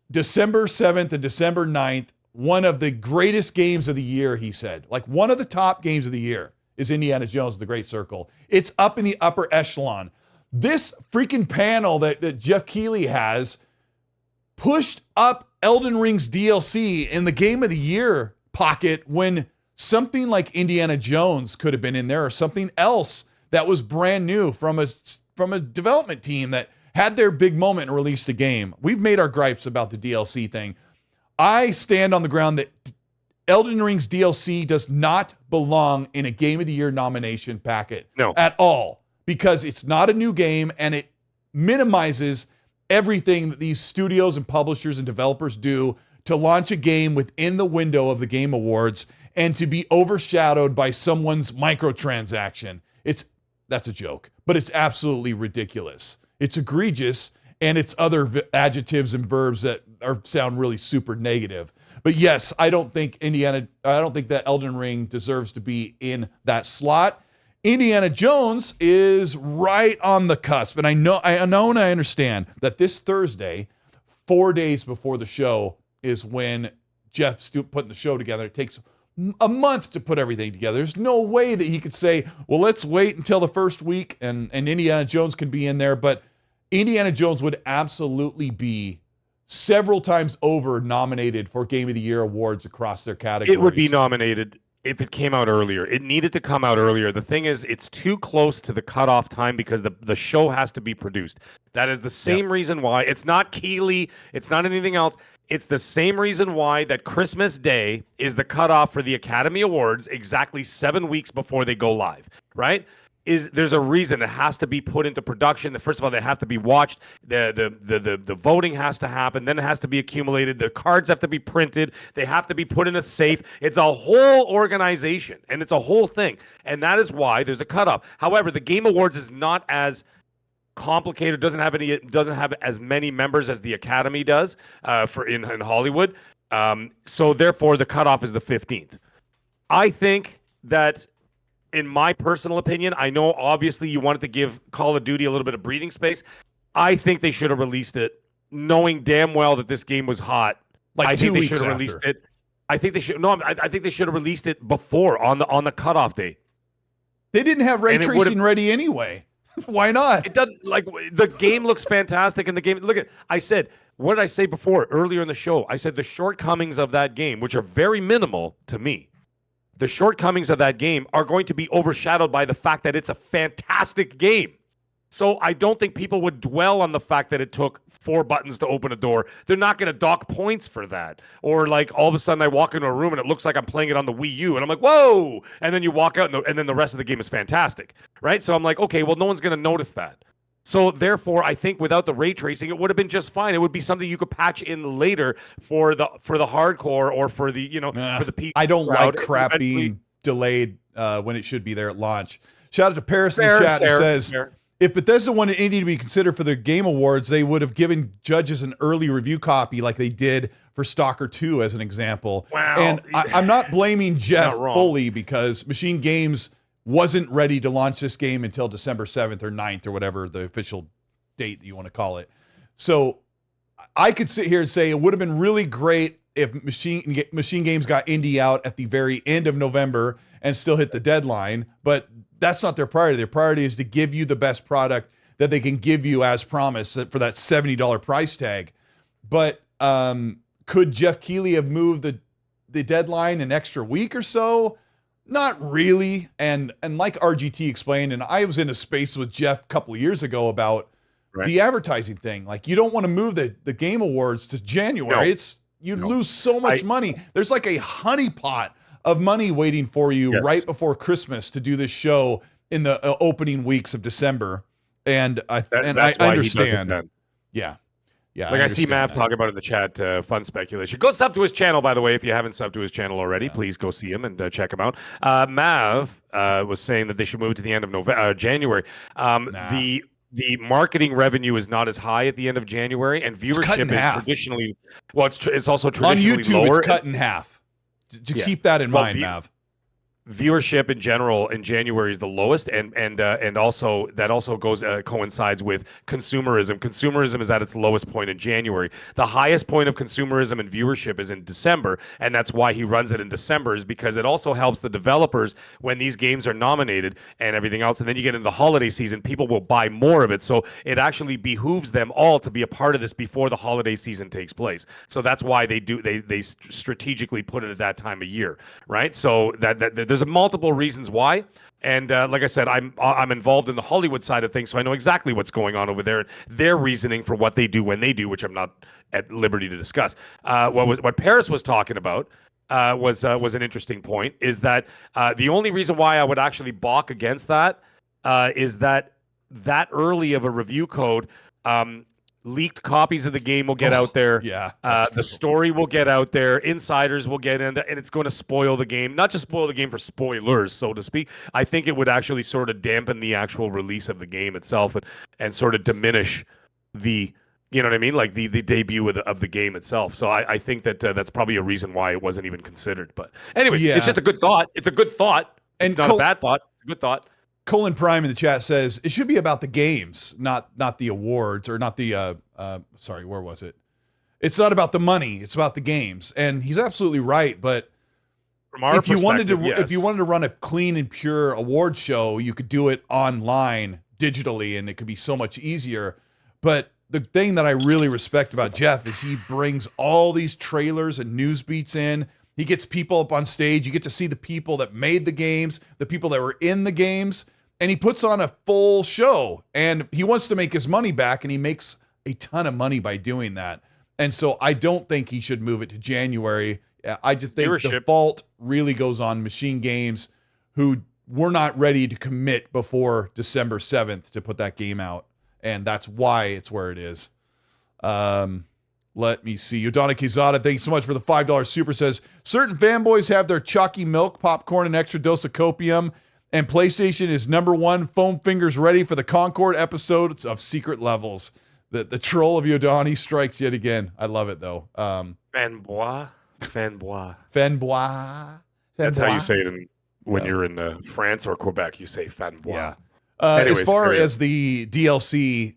December 7th and December 9th, one of the greatest games of the year, he said, like one of the top games of the year is Indiana Jones, The Great Circle. It's up in the upper echelon. This freaking panel that Jeff Keighley has pushed up Elden Ring's DLC in the Game of the Year pocket when something like Indiana Jones could have been in there, or something else that was brand new from a development team that had their big moment and released a game. We've made our gripes about the DLC thing. I stand on the ground that Elden Ring's DLC does not belong in a Game of the Year nomination packet at all, because it's not a new game and it minimizes everything that these studios and publishers and developers do to launch a game within the window of the Game Awards and to be overshadowed by someone's microtransaction. That's a joke, but it's absolutely ridiculous. It's egregious, and it's other adjectives and verbs that sound really super negative. But yes, I don't think that Elden Ring deserves to be in that slot. Indiana Jones is right on the cusp, and I know and I understand that this Thursday, 4 days before the show, is when Jeff's putting the show together. It takes a month to put everything together. There's no way that he could say, well, let's wait until the first week and Indiana Jones can be in there. But Indiana Jones would absolutely be several times over nominated for Game of the Year awards across their categories. It would be nominated if it came out earlier. It needed to come out earlier. The thing is, it's too close to the cutoff time because the show has to be produced. That is the same reason why. It's not Keeley. It's not anything else. It's the same reason why that Christmas Day is the cutoff for the Academy Awards exactly 7 weeks before they go live, right? There's a reason it has to be put into production. First of all, they have to be watched. The voting has to happen. Then it has to be accumulated. The cards have to be printed. They have to be put in a safe. It's a whole organization, and it's a whole thing. And that is why there's a cutoff. However, the Game Awards is not as complicated. Doesn't have as many members as the Academy does in Hollywood. So therefore, the cutoff is the 15th. I think that, in my personal opinion, I know obviously you wanted to give Call of Duty a little bit of breathing space. I think they should have released it knowing damn well that this game was hot. I think they should have released it. I think they should. No, I think they should have released it before on the cutoff date. They didn't have ray tracing ready anyway. Why not? It doesn't. Like, the game looks fantastic, and the game. Look at. What did I say before earlier in the show? I said the shortcomings of that game, which are very minimal to me. The shortcomings of that game are going to be overshadowed by the fact that it's a fantastic game. So I don't think people would dwell on the fact that it took 4 buttons to open a door. They're not going to dock points for that. Or like all of a sudden I walk into a room and it looks like I'm playing it on the Wii U and I'm like, whoa! And then you walk out and then the rest of the game is fantastic, right? So I'm like, okay, well, no one's going to notice that. So therefore, I think without the ray tracing, it would have been just fine. It would be something you could patch in later for the hardcore or for the for the PC. I don't like crap being delayed when it should be there at launch. Shout out to Paris in the chat who says, if Bethesda wanted indie to be considered for the Game Awards, they would have given judges an early review copy like they did for Stalker 2 as an example. Wow. And I'm not blaming Jeff fully because MachineGames wasn't ready to launch this game until December 7th or 9th or whatever the official date that you want to call it. So I could sit here and say it would have been really great if MachineGames got indie out at the very end of November and still hit the deadline, but that's not their priority. Their priority is to give you the best product that they can give you as promised for that $70 price tag. But could Jeff Keighley have moved the deadline an extra week or so? Not really. And like RGT explained, and I was in a space with Jeff a couple of years ago about the advertising thing. Like, you don't want to move the Game Awards to January. You'd lose so much money. There's like a honeypot of money waiting for you right before Christmas to do this show in the opening weeks of December. And I understand. Yeah. Yeah. Like I see Mav talking about it in the chat, fun speculation. Go sub to his channel, by the way. If you haven't subbed to his channel already, please go see him and check him out. Mav was saying that they should move to the end of January. The marketing revenue is not as high at the end of January, and viewership is traditionally it's also traditionally on YouTube. Lower. It's cut in half. To keep that in mind, Mav. viewership in general in January is the lowest, and also that also goes coincides with consumerism. Consumerism is at its lowest point in January. The highest point of consumerism and viewership is in December, and that's why he runs it in December, is because it also helps the developers when these games are nominated and everything else. And then you get into the holiday season, people will buy more of it. So it actually behooves them all to be a part of this before the holiday season takes place. So that's why they strategically put it at that time of year, right? So that there's multiple reasons why. And like I said, I'm involved in the Hollywood side of things, so I know exactly what's going on over there, their reasoning for what they do when they do, which I'm not at liberty to discuss. What Paris was talking about was an interesting point. Is that the only reason why I would actually balk against that is that early of a review code. Leaked copies of the game will get out there. Yeah. The story will get out there. Insiders will get into, and it's going to spoil the game. Not just spoil the game for spoilers, so to speak. I think it would actually sort of dampen the actual release of the game itself, and sort of diminish the, you know what I mean, like the debut of the game itself. So I think that that's probably a reason why it wasn't even considered. But anyway, It's just a good thought. It's a good thought. It's not a bad thought. It's a good thought. Colin Prime in the chat says it should be about the games, not the awards, or not the sorry, where was it? It's not about the money, it's about the games. And he's absolutely right, but from our if you wanted to run a clean and pure award show, you could do it online digitally and it could be so much easier. But the thing that I really respect about Jeff is he brings all these trailers and news beats in. He gets people up on stage. You get to see the people that made the games, the people that were in the games, and he puts on a full show. And he wants to make his money back, and he makes a ton of money by doing that. And so I don't think he should move it to January. I just think the fault really goes on MachineGames, who were not ready to commit before December 7th to put that game out. And that's why it's where it is. Let me see. Udana Kizada, thanks so much for the $5 super, says, certain fanboys have their chalky milk, popcorn, and extra dose of copium, and PlayStation is #1, foam fingers ready for the Concord episodes of Secret Levels. The troll of Udani strikes yet again. I love it, though. Fanbois. That's how you say it when you're in France or Quebec. You say fanbois. Yeah. Anyways, as far as the DLC,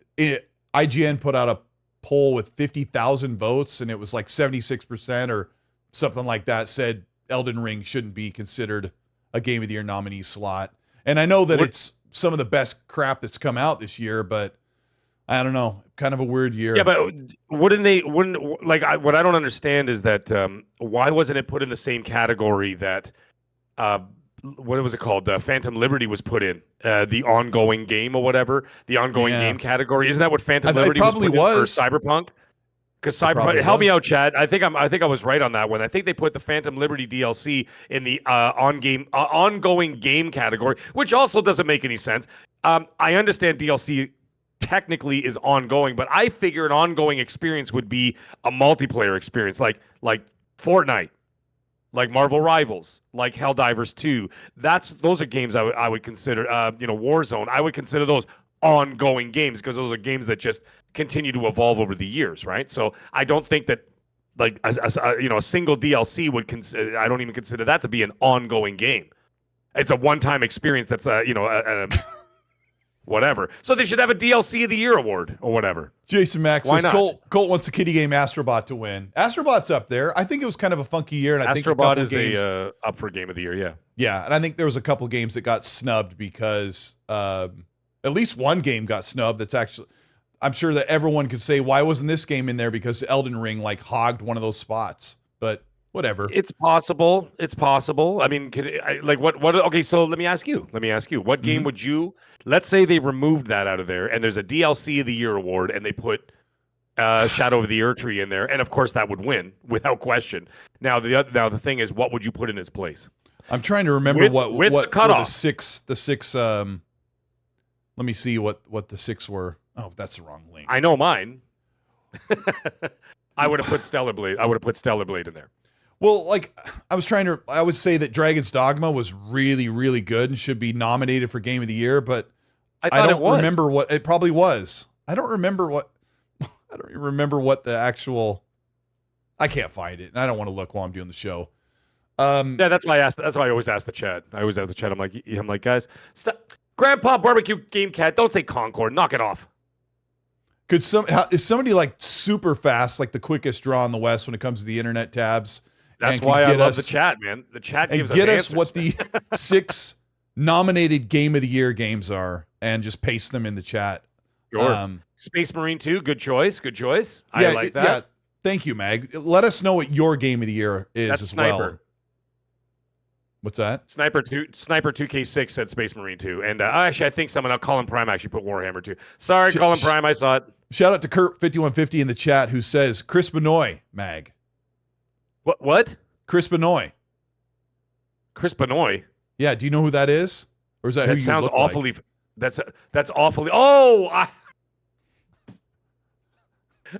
IGN put out a poll with 50,000 votes, and it was like 76% or something like that said Elden Ring shouldn't be considered a Game of the Year nominee slot. And I know that it's some of the best crap that's come out this year, but I don't know, kind of a weird year. Yeah, but what I don't understand is that why wasn't it put in the same category that what was it called? Phantom Liberty was put in the ongoing game or whatever, the ongoing game category. Isn't that what Phantom Liberty was put in for Cyberpunk? Because Cyberpunk, help me out, Chad. I think I was right on that one. I think they put the Phantom Liberty DLC in the ongoing game category, which also doesn't make any sense. I understand DLC technically is ongoing, but I figure an ongoing experience would be a multiplayer experience, like Fortnite, like Marvel Rivals, like Helldivers 2. Those are games I would consider. Warzone. I would consider those ongoing games because those are games that just continue to evolve over the years, right? So I don't think that like a single DLC would I don't even consider that to be an ongoing game. It's a one-time experience. That's whatever. So they should have a DLC of the Year award or whatever. Jason Max says Colt wants the kiddie game Astrobot to win. Astrobot's up there. I think it was kind of a funky year, and I think Astrobot is up for Game of the Year. Yeah. Yeah, and I think there was a couple games that got snubbed because at least one game got snubbed. That's actually, I'm sure that everyone could say, why wasn't this game in there? Because Elden Ring hogged one of those spots. But whatever. It's possible. I mean, what? Okay, so let me ask you. What game would you? Let's say they removed that out of there, and there's a DLC of the Year award, and they put Shadow of the Erdtree in there, and of course that would win without question. Now the thing is, what would you put in its place? I'm trying to remember what the six. Let me see what the 6 were. Oh, that's the wrong link. I know mine. I would have put Stellar Blade. I would have put Stellar Blade in there. Well, I would say that Dragon's Dogma was really, really good and should be nominated for Game of the Year, but I don't remember what it probably was. I don't remember what the actual. I can't find it, and I don't want to look while I'm doing the show. Yeah, that's why I asked. That's why I always ask the chat. I always ask the chat. I'm like, guys, stop. Grandpa Barbecue Game Cat, don't say Concord. Knock it off. Is somebody like super fast, like the quickest draw in the West when it comes to the internet tabs? That's why I love the chat, man. The chat gives us get answers, us what the 6 nominated Game of the Year games are, and just paste them in the chat. Sure. Space Marine 2, good choice. Good choice. I like that. Yeah, thank you, Mag. Let us know what your Game of the Year is. That's as Sniper. Well. What's that? Sniper 2K6 said Space Marine 2. And actually, I think someone else, Colin Prime, actually put Warhammer 2. Sorry, Colin Prime, I saw it. Shout out to Kurt5150 in the chat who says Chris Benoit, Mag. What? Chris Benoit. Chris Benoit? Yeah, do you know who that is? Or is that who you sounds look awfully like? That's awfully. Oh,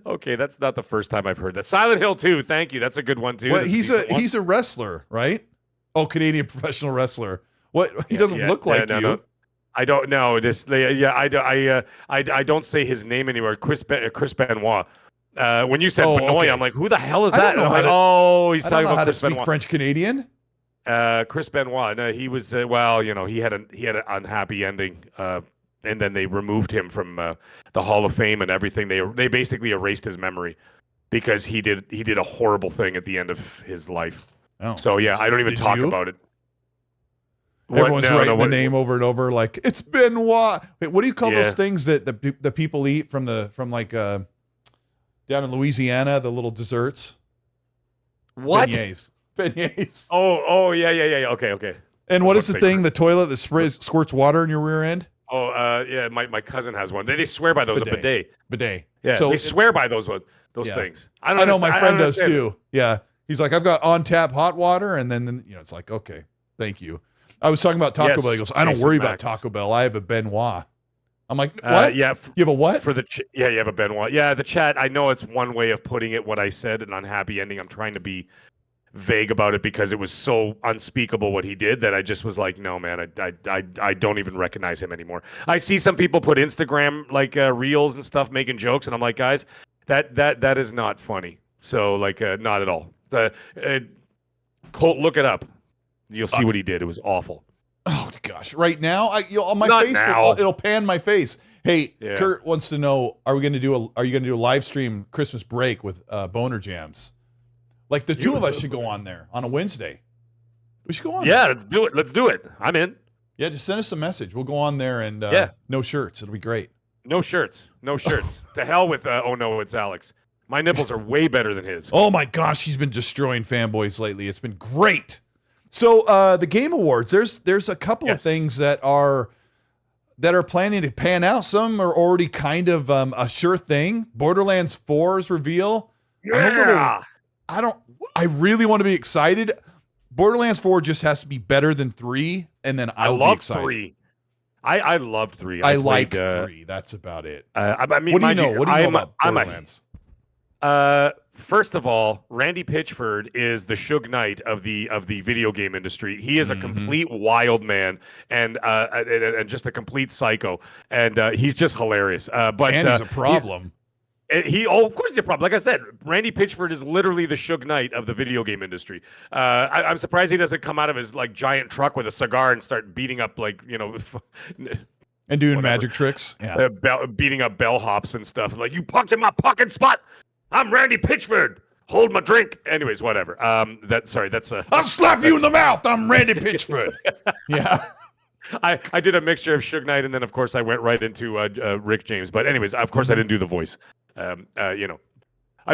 okay, that's not the first time I've heard that. Silent Hill 2, thank you. That's a good one too. Well, he's a wrestler, right? Oh, Canadian professional wrestler. What? He doesn't look like you. No. I don't know. I don't say his name anymore. Chris Benoit. When you said Benoit, okay. I'm like, who the hell is that? I'm like, he's talking about Chris Benoit. French Canadian. Chris Benoit. No, he was. He had an unhappy ending. And then they removed him from the Hall of Fame and everything. They basically erased his memory because he did a horrible thing at the end of his life. Oh, so yeah, I don't even talk about it. Everyone's writing the name over and over, like it's Benoit. Wait, what do you call those things that the people eat from down in Louisiana? The little desserts. What? Beignets. Oh yeah. Okay. And what is the thing? The toilet that squirts water in your rear end? Oh yeah, my cousin has one. They swear by those. Bidet. Yeah, so they swear by those things. I know my friend does too. Yeah, he's like, I've got on tap hot water, and then it's like, okay, thank you. I was talking about Taco Bell. He goes, I don't worry about Taco Bell. I have a Benoit. I'm like, what? Yeah. You have a what? You have a Benoit. Yeah, the chat. I know it's one way of putting it. What I said, an unhappy ending. I'm trying to be vague about it because it was so unspeakable what he did that I just was like, no, man, I don't even recognize him anymore. I see some people put Instagram reels and stuff making jokes, and I'm like, guys, that is not funny. So not at all. Colt, look it up. You'll see what he did. It was awful. Oh gosh! Right now, on my not face, now. It'll pan my face. Hey, yeah. Kurt wants to know: Are you going to do a live stream Christmas break with Boner Jams? Like the two of us should go on there on a Wednesday. We should go on. Yeah, there. Let's do it. I'm in. Yeah, just send us a message. We'll go on there and no shirts. It'll be great. No shirts. To hell with oh no, it's Alex. My nipples are way better than his. Oh my gosh, he's been destroying fanboys lately. It's been great. So the Game Awards, there's a couple of things that are planning to pan out. Some are already kind of a sure thing. Borderlands 4's reveal. Yeah. I really want to be excited. Borderlands 4 just has to be better than 3, and then I'll be excited. 3. I loved 3. I like 3. That's about it. I mean, what do you know? What do you know about Borderlands? First of all, Randy Pitchford is the Suge Knight of the video game industry. He is a complete wild man and just a complete psycho, and he's just hilarious. But he's a problem. Of course he's a problem. Like I said, Randy Pitchford is literally the Suge Knight of the video game industry. I'm surprised he doesn't come out of his giant truck with a cigar and start beating up and doing magic tricks. Yeah, beating up bellhops and stuff. Like, you pucked in my pocket spot. I'm Randy Pitchford. Hold my drink. Anyways, whatever. That's I'll slap you in the mouth. I'm Randy Pitchford. Yeah. I did a mixture of Suge Knight, and then of course I went right into Rick James. But anyways, of course I didn't do the voice. I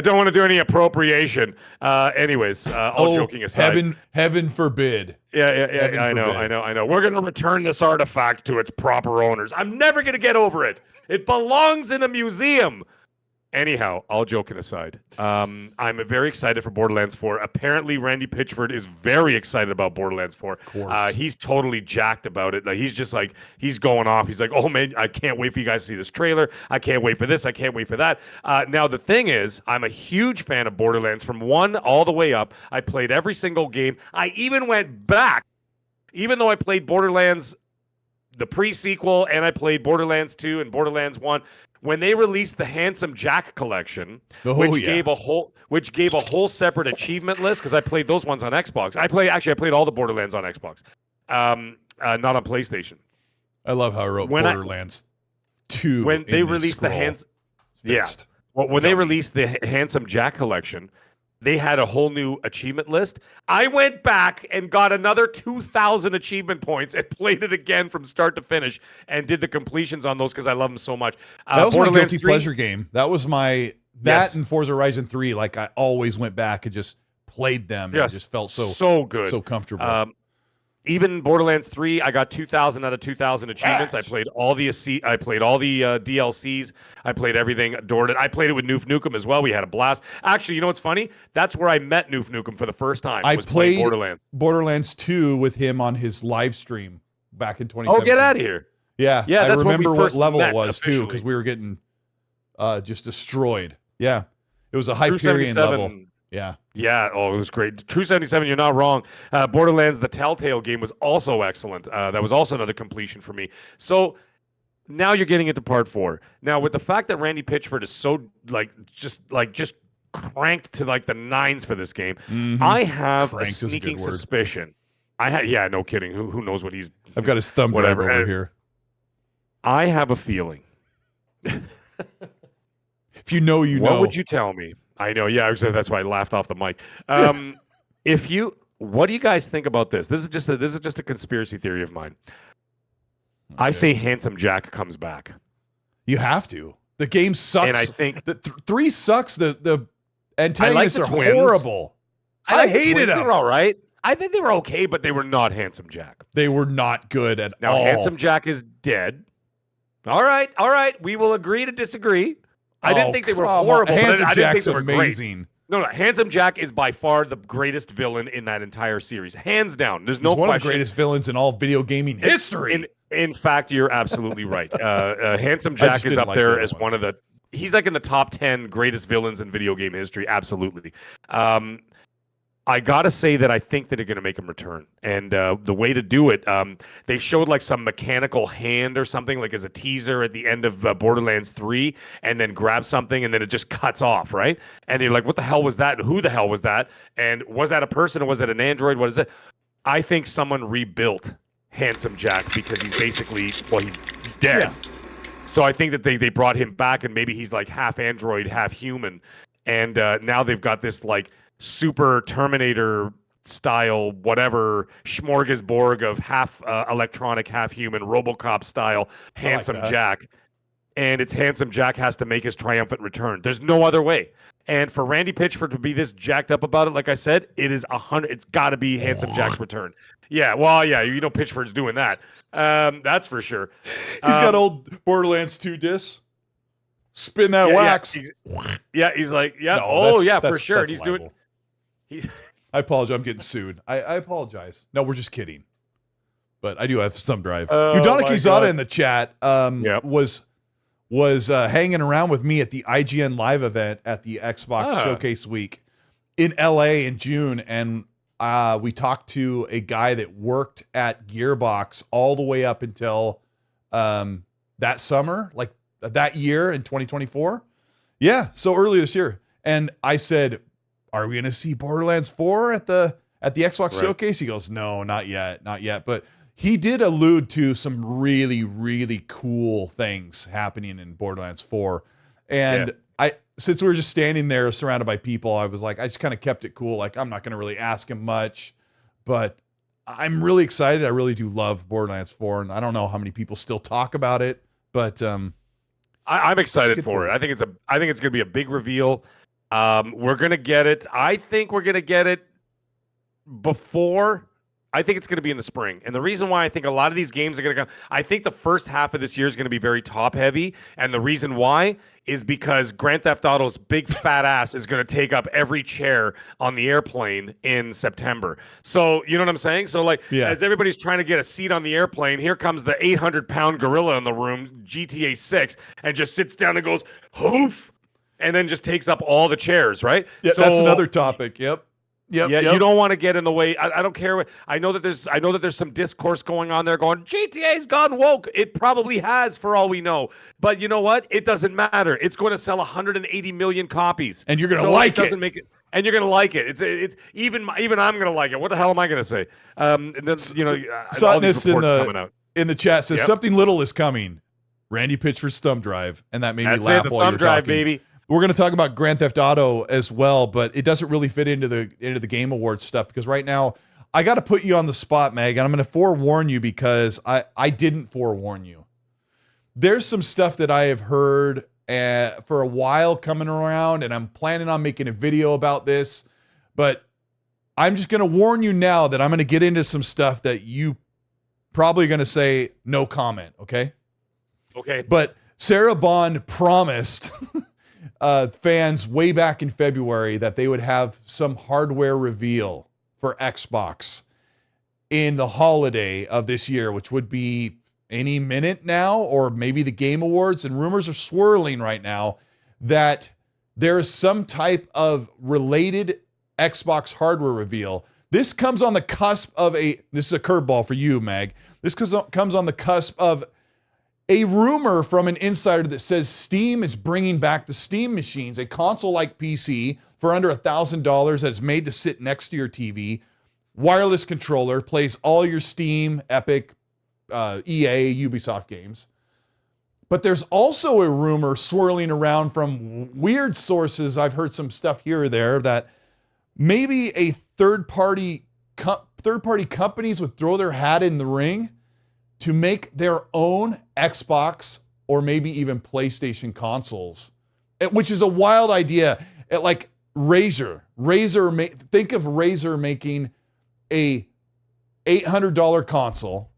don't want to do any appropriation. Anyways, all joking aside. Heaven forbid. Yeah. I know. We're gonna return this artifact to its proper owners. I'm never gonna get over it. It belongs in a museum. Anyhow, all joking aside, I'm very excited for Borderlands 4. Apparently, Randy Pitchford is very excited about Borderlands 4. Of course. He's totally jacked about it. He's just he's going off. He's like, oh man, I can't wait for you guys to see this trailer. I can't wait for this. I can't wait for that. Now, the thing is, I'm a huge fan of Borderlands from 1 all the way up. I played every single game. I even went back, even though I played Borderlands the pre-sequel, and I played Borderlands 2 and Borderlands 1. When they released the Handsome Jack collection, which gave a whole separate achievement list, because I played those ones on Xbox. I played all the Borderlands on Xbox, not on PlayStation. I love how I wrote Borderlands 2 when they released the they released the Handsome Jack collection. They had a whole new achievement list. I went back and got another 2,000 achievement points and played it again from start to finish and did the completions on those because I love them so much. That was my guilty pleasure game. That was and Forza Horizon 3. Like, I always went back and just played them and just felt so good, so comfortable. Even Borderlands 3, I got 2,000 out of 2,000 achievements. I played all the DLCs. I played everything, adored it. I played it with Noof Nukem as well. We had a blast. Actually, you know what's funny? That's where I met Noof Nukem for the first time. I played Borderlands 2 with him on his live stream back in 2017. Oh, get out of here. Yeah, I remember what level it was, too, because we were getting just destroyed. Yeah, it was a Hyperion level. Yeah. Yeah. Oh, it was great. True 77, you're not wrong. Borderlands, the Telltale game, was also excellent. That was also another completion for me. So now you're getting into part 4. Now, with the fact that Randy Pitchford is so just cranked to like the 9s for this game, I have a sneaking suspicion. No kidding. Who knows what he's? I've got his thumb drive over here. I have a feeling. If you know, you know. What would you tell me? I know, yeah, that's why I laughed off the mic. What do you guys think about this? This is just a conspiracy theory of mine. Okay. I say Handsome Jack comes back. You have to. The game sucks. And I think the 3 sucks. The antagonists are horrible. I hated them. They were all right. I think they were okay, but they were not Handsome Jack. They were not good at all. Now, Handsome Jack is dead. All right. We will agree to disagree. I didn't think they were horrible. Handsome Jack's they were amazing. Great. No, Handsome Jack is by far the greatest villain in that entire series. Hands down. There's no question. He's one of the greatest villains in all video gaming history. In fact, you're absolutely right. Handsome Jack is up there as one of the... He's like in the top 10 greatest villains in video game history. Absolutely. I gotta say that I think that they're gonna make him return, and the way to do it, they showed like some mechanical hand or something, like as a teaser at the end of Borderlands 3, and then grab something, and then it just cuts off, right? And you're like, what the hell was that? Who the hell was that? And was that a person or was it an android? What is it? I think someone rebuilt Handsome Jack because he's basically, he's dead. Yeah. So I think that they brought him back, and maybe he's like half android, half human, and now they've got this like super Terminator style, whatever smorgasbord of half electronic, half human, RoboCop style Handsome Jack. And it's Handsome Jack has to make his triumphant return. There's no other way. And for Randy Pitchford to be this jacked up about it, like I said, it's got to be Handsome Jack's return. Yeah, Pitchford's doing that. That's for sure. He's got old Borderlands 2 discs. Spin that wax. He's like, for sure. And he's doing. I apologize. I'm getting sued. I apologize. No, we're just kidding. But I do have some drive. Udana Kizada in the chat was hanging around with me at the IGN Live event at the Xbox Showcase Week in LA in June, and we talked to a guy that worked at Gearbox all the way up until that summer, like that year in 2024. Yeah, so early this year. And I said, are we going to see Borderlands 4 at the Xbox Showcase? He goes, no, not yet. But he did allude to some really, really cool things happening in Borderlands 4. And since we were just standing there surrounded by people, I was like, I just kind of kept it cool. Like, I'm not going to really ask him much, but I'm really excited. I really do love Borderlands 4. And I don't know how many people still talk about it, but I'm excited for it. I think it's going to be a big reveal. We're going to get it. I think we're going to get it before. I think it's going to be in the spring. And the reason why I think a lot of these games are going to come, I think the first half of this year is going to be very top heavy. And the reason why is because Grand Theft Auto's big fat ass is going to take up every chair on the airplane in September. So, you know what I'm saying? So as everybody's trying to get a seat on the airplane, here comes the 800-pound gorilla in the room, GTA 6, and just sits down and goes, hoof, and then just takes up all the chairs, right? Yeah, that's another topic. Yep. You don't want to get in the way. I don't care. I know that there's some discourse going on there going, GTA's gone woke. It probably has for all we know. But you know what? It doesn't matter. It's going to sell 180 million copies. And you're going to like it. Doesn't make it. And you're going to like it. It's even I'm going to like it. What the hell am I going to say? And then, all these reports coming out. In the chat says something little is coming. Randy Pitchford's thumb drive, and that made me laugh while you were talking. Baby. We're going to talk about Grand Theft Auto as well, but it doesn't really fit into the Game Awards stuff because right now I got to put you on the spot, Meg, and I'm going to forewarn you because I didn't forewarn you. There's some stuff that I have heard for a while coming around, and I'm planning on making a video about this, but I'm just going to warn you now that I'm going to get into some stuff that you probably going to say no comment, okay? Okay. But Sarah Bond promised fans way back in February that they would have some hardware reveal for Xbox in the holiday of this year, which would be any minute now, or maybe the Game Awards. And rumors are swirling right now that there is some type of related Xbox hardware reveal. This comes on the cusp of this is a curveball for you, Mag. This comes on the cusp of a rumor from an insider that says Steam is bringing back the Steam machines, a console-like PC for under $1,000 that is made to sit next to your TV, wireless controller, plays all your Steam, Epic, EA, Ubisoft games. But there's also a rumor swirling around from weird sources. I've heard some stuff here or there that maybe a third-party companies would throw their hat in the ring to make their own Xbox or maybe even PlayStation consoles, which is a wild idea. Like Razer, think of Razer making a $800 console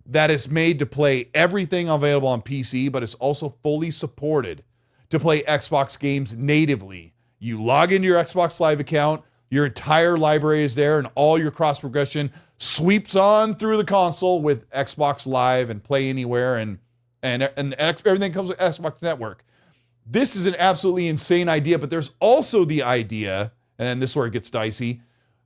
that is made to play everything available on PC, but it's also fully supported to play Xbox games natively. You log into your Xbox Live account, your entire library is there, and all your cross progression sweeps on through the console with Xbox Live and Play Anywhere, and everything comes with Xbox Network. This is an absolutely insane idea, but there's also the idea, and this is where it gets dicey,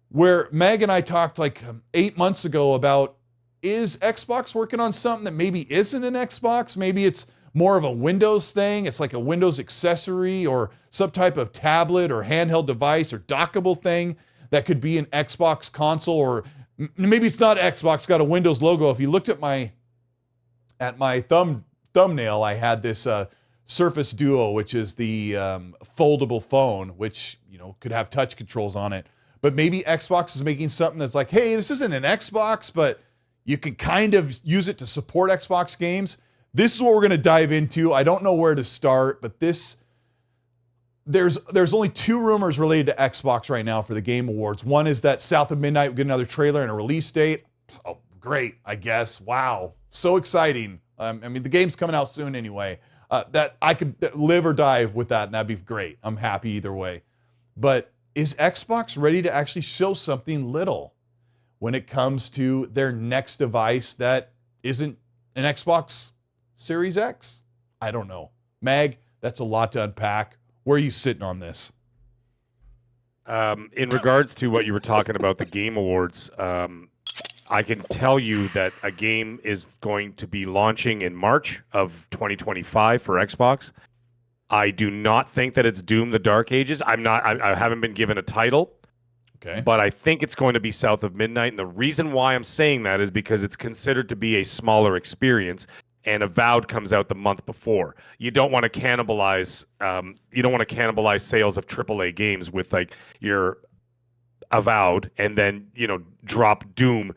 where Meg and I talked like 8 months ago about, is Xbox working on something that maybe isn't an Xbox? Maybe it's more of a Windows thing. It's like a Windows accessory or some type of tablet or handheld device or dockable thing that could be an Xbox console, or maybe it's not Xbox, it's got a Windows logo. If you looked at my thumbnail, I had this Surface Duo, which is the foldable phone, which could have touch controls on it. But maybe Xbox is making something that's like, hey, this isn't an Xbox, but you can kind of use it to support Xbox games. This is what we're going to dive into. I don't know where to start, but there's only two rumors related to Xbox right now for the Game Awards. One is that South of Midnight will get another trailer and a release date. Oh, great, I guess. Wow, so exciting. I mean, the game's coming out soon anyway. That I could live or die with that, and that'd be great. I'm happy either way. But is Xbox ready to actually show something little when it comes to their next device that isn't an Xbox Series X? I don't know. Mag, that's a lot to unpack. Where are you sitting on this? In regards to what you were talking about, the Game Awards, I can tell you that a game is going to be launching in March of 2025 for Xbox. I do not think that it's Doom: The Dark Ages. I haven't been given a title. Okay. But I think it's going to be South of Midnight. And the reason why I'm saying that is because it's considered to be a smaller experience, and Avowed comes out the month before. You don't want to cannibalize sales of AAA games with like your Avowed and then, drop Doom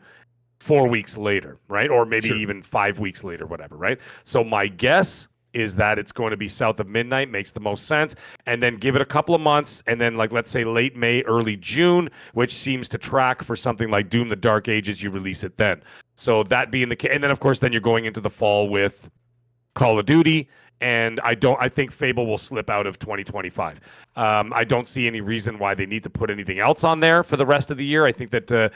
4 weeks later, right? Or maybe even 5 weeks later, whatever, right? So my guess is that it's going to be South of Midnight, makes the most sense, and then give it a couple of months, and then like let's say late May, early June, which seems to track for something like Doom: The Dark Ages, you release it then. So that being the case, and then of course then you're going into the fall with Call of Duty, and I think Fable will slip out of 2025. I don't see any reason why they need to put anything else on there for the rest of the year. I think that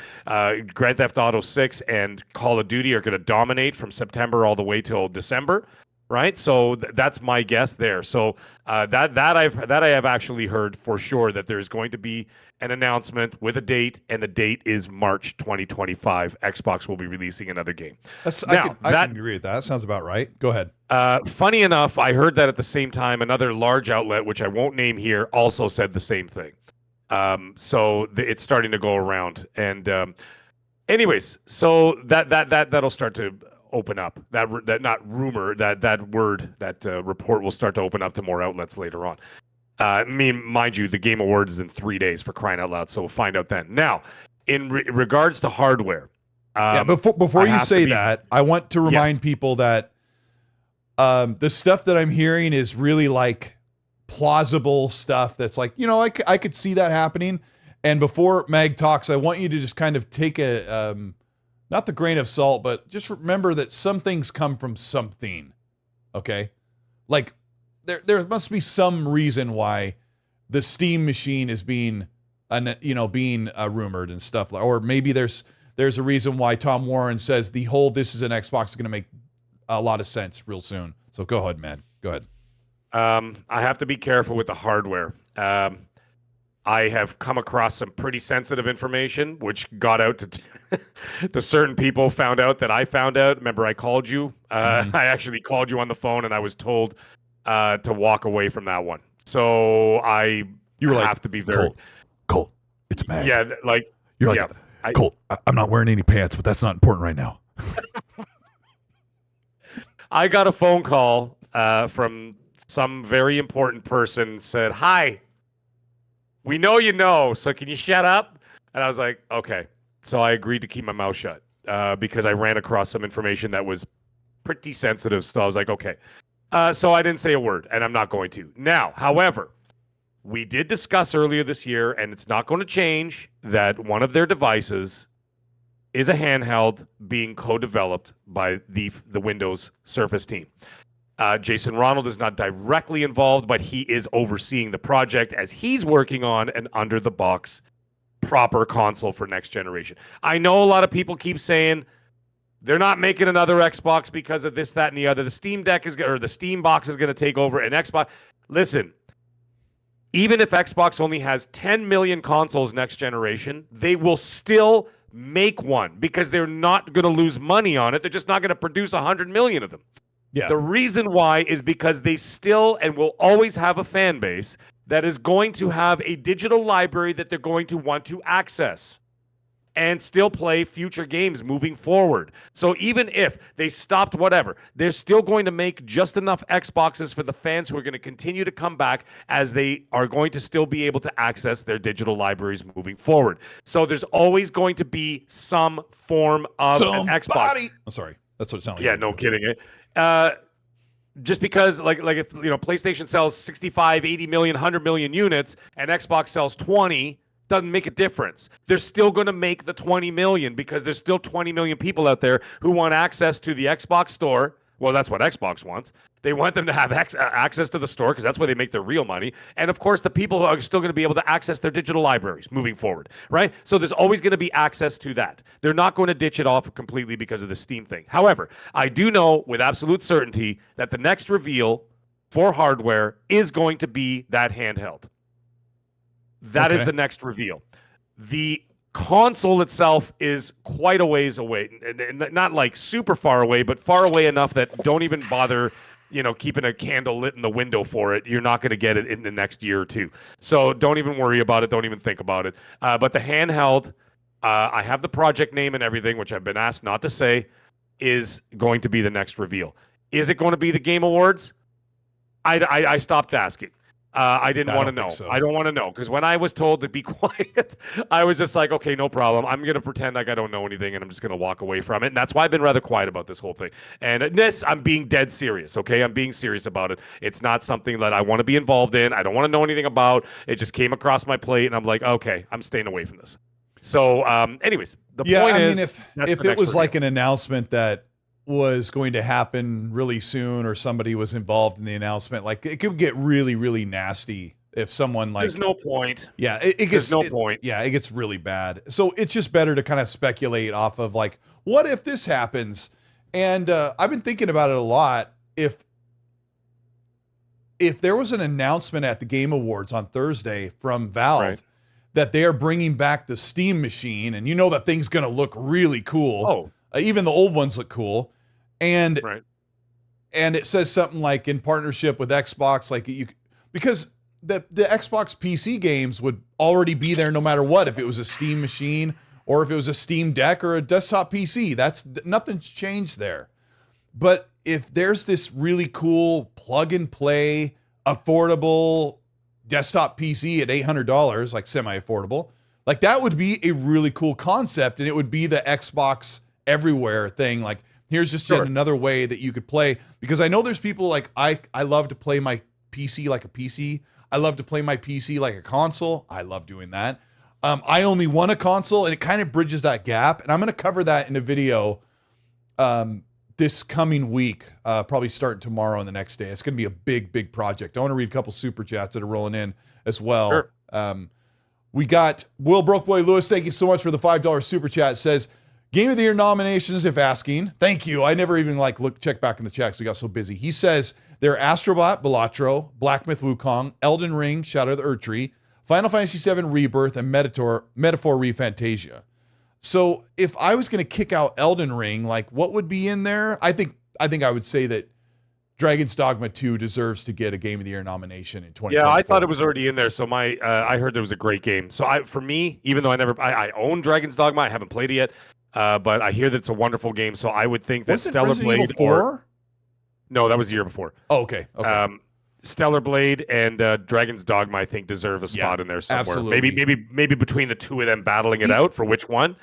Grand Theft Auto 6 and Call of Duty are going to dominate from September all the way till December. right? So that's my guess there. So that I have actually heard for sure that there's going to be an announcement with a date, and the date is March 2025. Xbox will be releasing another game. I can agree with that. That sounds about right. Go ahead. Funny enough, I heard that at the same time, another large outlet, which I won't name here, also said the same thing. So it's starting to go around. And anyways, so that'll start to open up. That not rumor, that word, that report will start to open up to more outlets later on. I mean, mind you, the Game Awards is in 3 days, for crying out loud. So we'll find out then. Now, in regards to hardware. Before you say that, I want to remind people that the stuff that I'm hearing is really like plausible stuff that's like, I could see that happening. And before Mag talks, I want you to just kind of take a, not the grain of salt, but just remember that some things come from something. Okay. Like there must be some reason why the Steam machine is being rumored and stuff, or maybe there's a reason why Tom Warren says this is an Xbox is going to make a lot of sense real soon. So go ahead, man. Go ahead. I have to be careful with the hardware. I have come across some pretty sensitive information, which got out to certain people, found out that I found out. Remember, I called you. I actually called you on the phone, and I was told to walk away from that one. So you were have to be very... Colt, it's Mag. Yeah, like... You're like, Colt, I'm not wearing any pants, but that's not important right now. I got a phone call from some very important person, said, "Hi, we know you know, so can you shut up?" And I was like, okay. So I agreed to keep my mouth shut because I ran across some information that was pretty sensitive. So I was like, okay. So I didn't say a word, and I'm not going to. Now, however, we did discuss earlier this year, and it's not going to change, that one of their devices is a handheld being co-developed by the Windows Surface team. Jason Ronald is not directly involved, but he is overseeing the project as he's working on an under-the-box proper console for next generation. I know a lot of people keep saying they're not making another Xbox because of this, that, and the other. The Steam Deck the Steam box is going to take over an Xbox. Listen, even if Xbox only has 10 million consoles next generation, they will still make one because they're not going to lose money on it. They're just not going to produce 100 million of them. Yeah. The reason why is because they still and will always have a fan base that is going to have a digital library that they're going to want to access and still play future games moving forward. So even if they stopped whatever, they're still going to make just enough Xboxes for the fans who are going to continue to come back, as they are going to still be able to access their digital libraries moving forward. So there's always going to be some form of an Xbox. I'm sorry. That's what it sounded like. Yeah, no kidding. Just because like if PlayStation sells 65, 80 million, 100 million units and Xbox sells 20, doesn't make a difference. They're still going to make the 20 million because there's still 20 million people out there who want access to the Xbox store. Well, that's what Xbox wants. They want them to have access to the store because that's where they make their real money. And of course, the people who are still going to be able to access their digital libraries moving forward, right? So there's always going to be access to that. They're not going to ditch it off completely because of the Steam thing. However, I do know with absolute certainty that the next reveal for hardware is going to be that handheld. That is the next reveal. The console itself is quite a ways away, not like super far away, but far away enough that don't even bother, keeping a candle lit in the window for it. You're not going to get it in the next year or two. So don't even worry about it. Don't even think about it. But the handheld, I have the project name and everything, which I've been asked not to say, is going to be the next reveal. Is it going to be the Game Awards? I stopped asking. I didn't want to know. So. I don't want to know because when I was told to be quiet, I was just like, okay, no problem. I'm going to pretend like I don't know anything and I'm just going to walk away from it. And that's why I've been rather quiet about this whole thing. And I'm being dead serious, okay? I'm being serious about it. It's not something that I want to be involved in. I don't want to know anything about. It just came across my plate and I'm like, okay, I'm staying away from this. So anyways, the point is... if it was like an announcement that was going to happen really soon or somebody was involved in the announcement, like it could get really, really nasty if someone like... There's no point. Yeah, it gets... There's no point. Yeah, it gets really bad. So it's just better to kind of speculate off of like, what if this happens? And I've been thinking about it a lot. If if there was an announcement at the Game Awards on Thursday from Valve that they are bringing back the Steam machine, and that thing's going to look really cool. Even the old ones look cool. And and it says something like in partnership with Xbox, like because the Xbox PC games would already be there no matter what, if it was a Steam machine or if it was a Steam Deck or a desktop PC. Nothing's changed there. But if there's this really cool plug and play, affordable desktop PC at $800, like semi-affordable, like that would be a really cool concept, and it would be the Xbox everywhere thing. Like, here's just yet another way that you could play, because I know there's people like, I love to play my PC like a PC. I love to play my PC like a console. I love doing that. I only want a console, and it kind of bridges that gap. And I'm going to cover that in a video this coming week, probably starting tomorrow and the next day. It's going to be a big, big project. I want to read a couple super chats that are rolling in as well. Sure. We got Will Brokeboy Lewis. Thank you so much for the $5 super chat. Says, Game of the Year nominations, if asking. Thank you. I never even check back in the checks. We got so busy. He says they're Astrobot, Balatro, Black Myth Wukong, Elden Ring, Shadow of the Erdtree, Final Fantasy VII Rebirth, and Metaphor ReFantasia. So if I was going to kick out Elden Ring, like what would be in there? I think I would say that Dragon's Dogma 2 deserves to get a Game of the Year nomination in 2024. Yeah, I thought it was already in there. So I heard there was a great game. So for me, even though I own Dragon's Dogma, I haven't played it yet, but I hear that it's a wonderful game. So I would think that Stellar Blade no, that was the year before. Oh, okay. Stellar Blade and Dragon's Dogma, I think, deserve a spot in there somewhere. Absolutely. Maybe between the two of them battling it out for which one.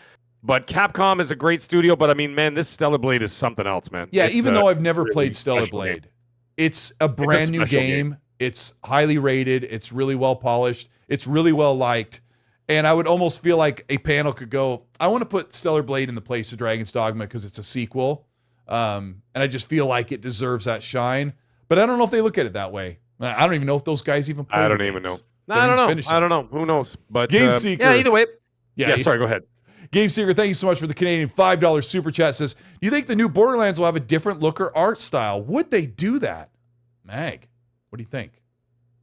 But Capcom is a great studio, but I mean, man, this Stellar Blade is something else, man. Yeah, even though I've never played Stellar Blade, it's a brand new game. It's highly rated. It's really well polished. It's really well liked. And I would almost feel like a panel could go, I want to put Stellar Blade in the place of Dragon's Dogma because it's a sequel. And I just feel like it deserves that shine. But I don't know if they look at it that way. I don't even know if those guys even play. I don't even know. I don't know. Who knows? But Game Seeker. Yeah, either way. Yeah, sorry, go ahead. Game Seeker, thank you so much for the Canadian $5 super chat. Says, do you think the new Borderlands will have a different look or art style? Would they do that? Mag, what do you think?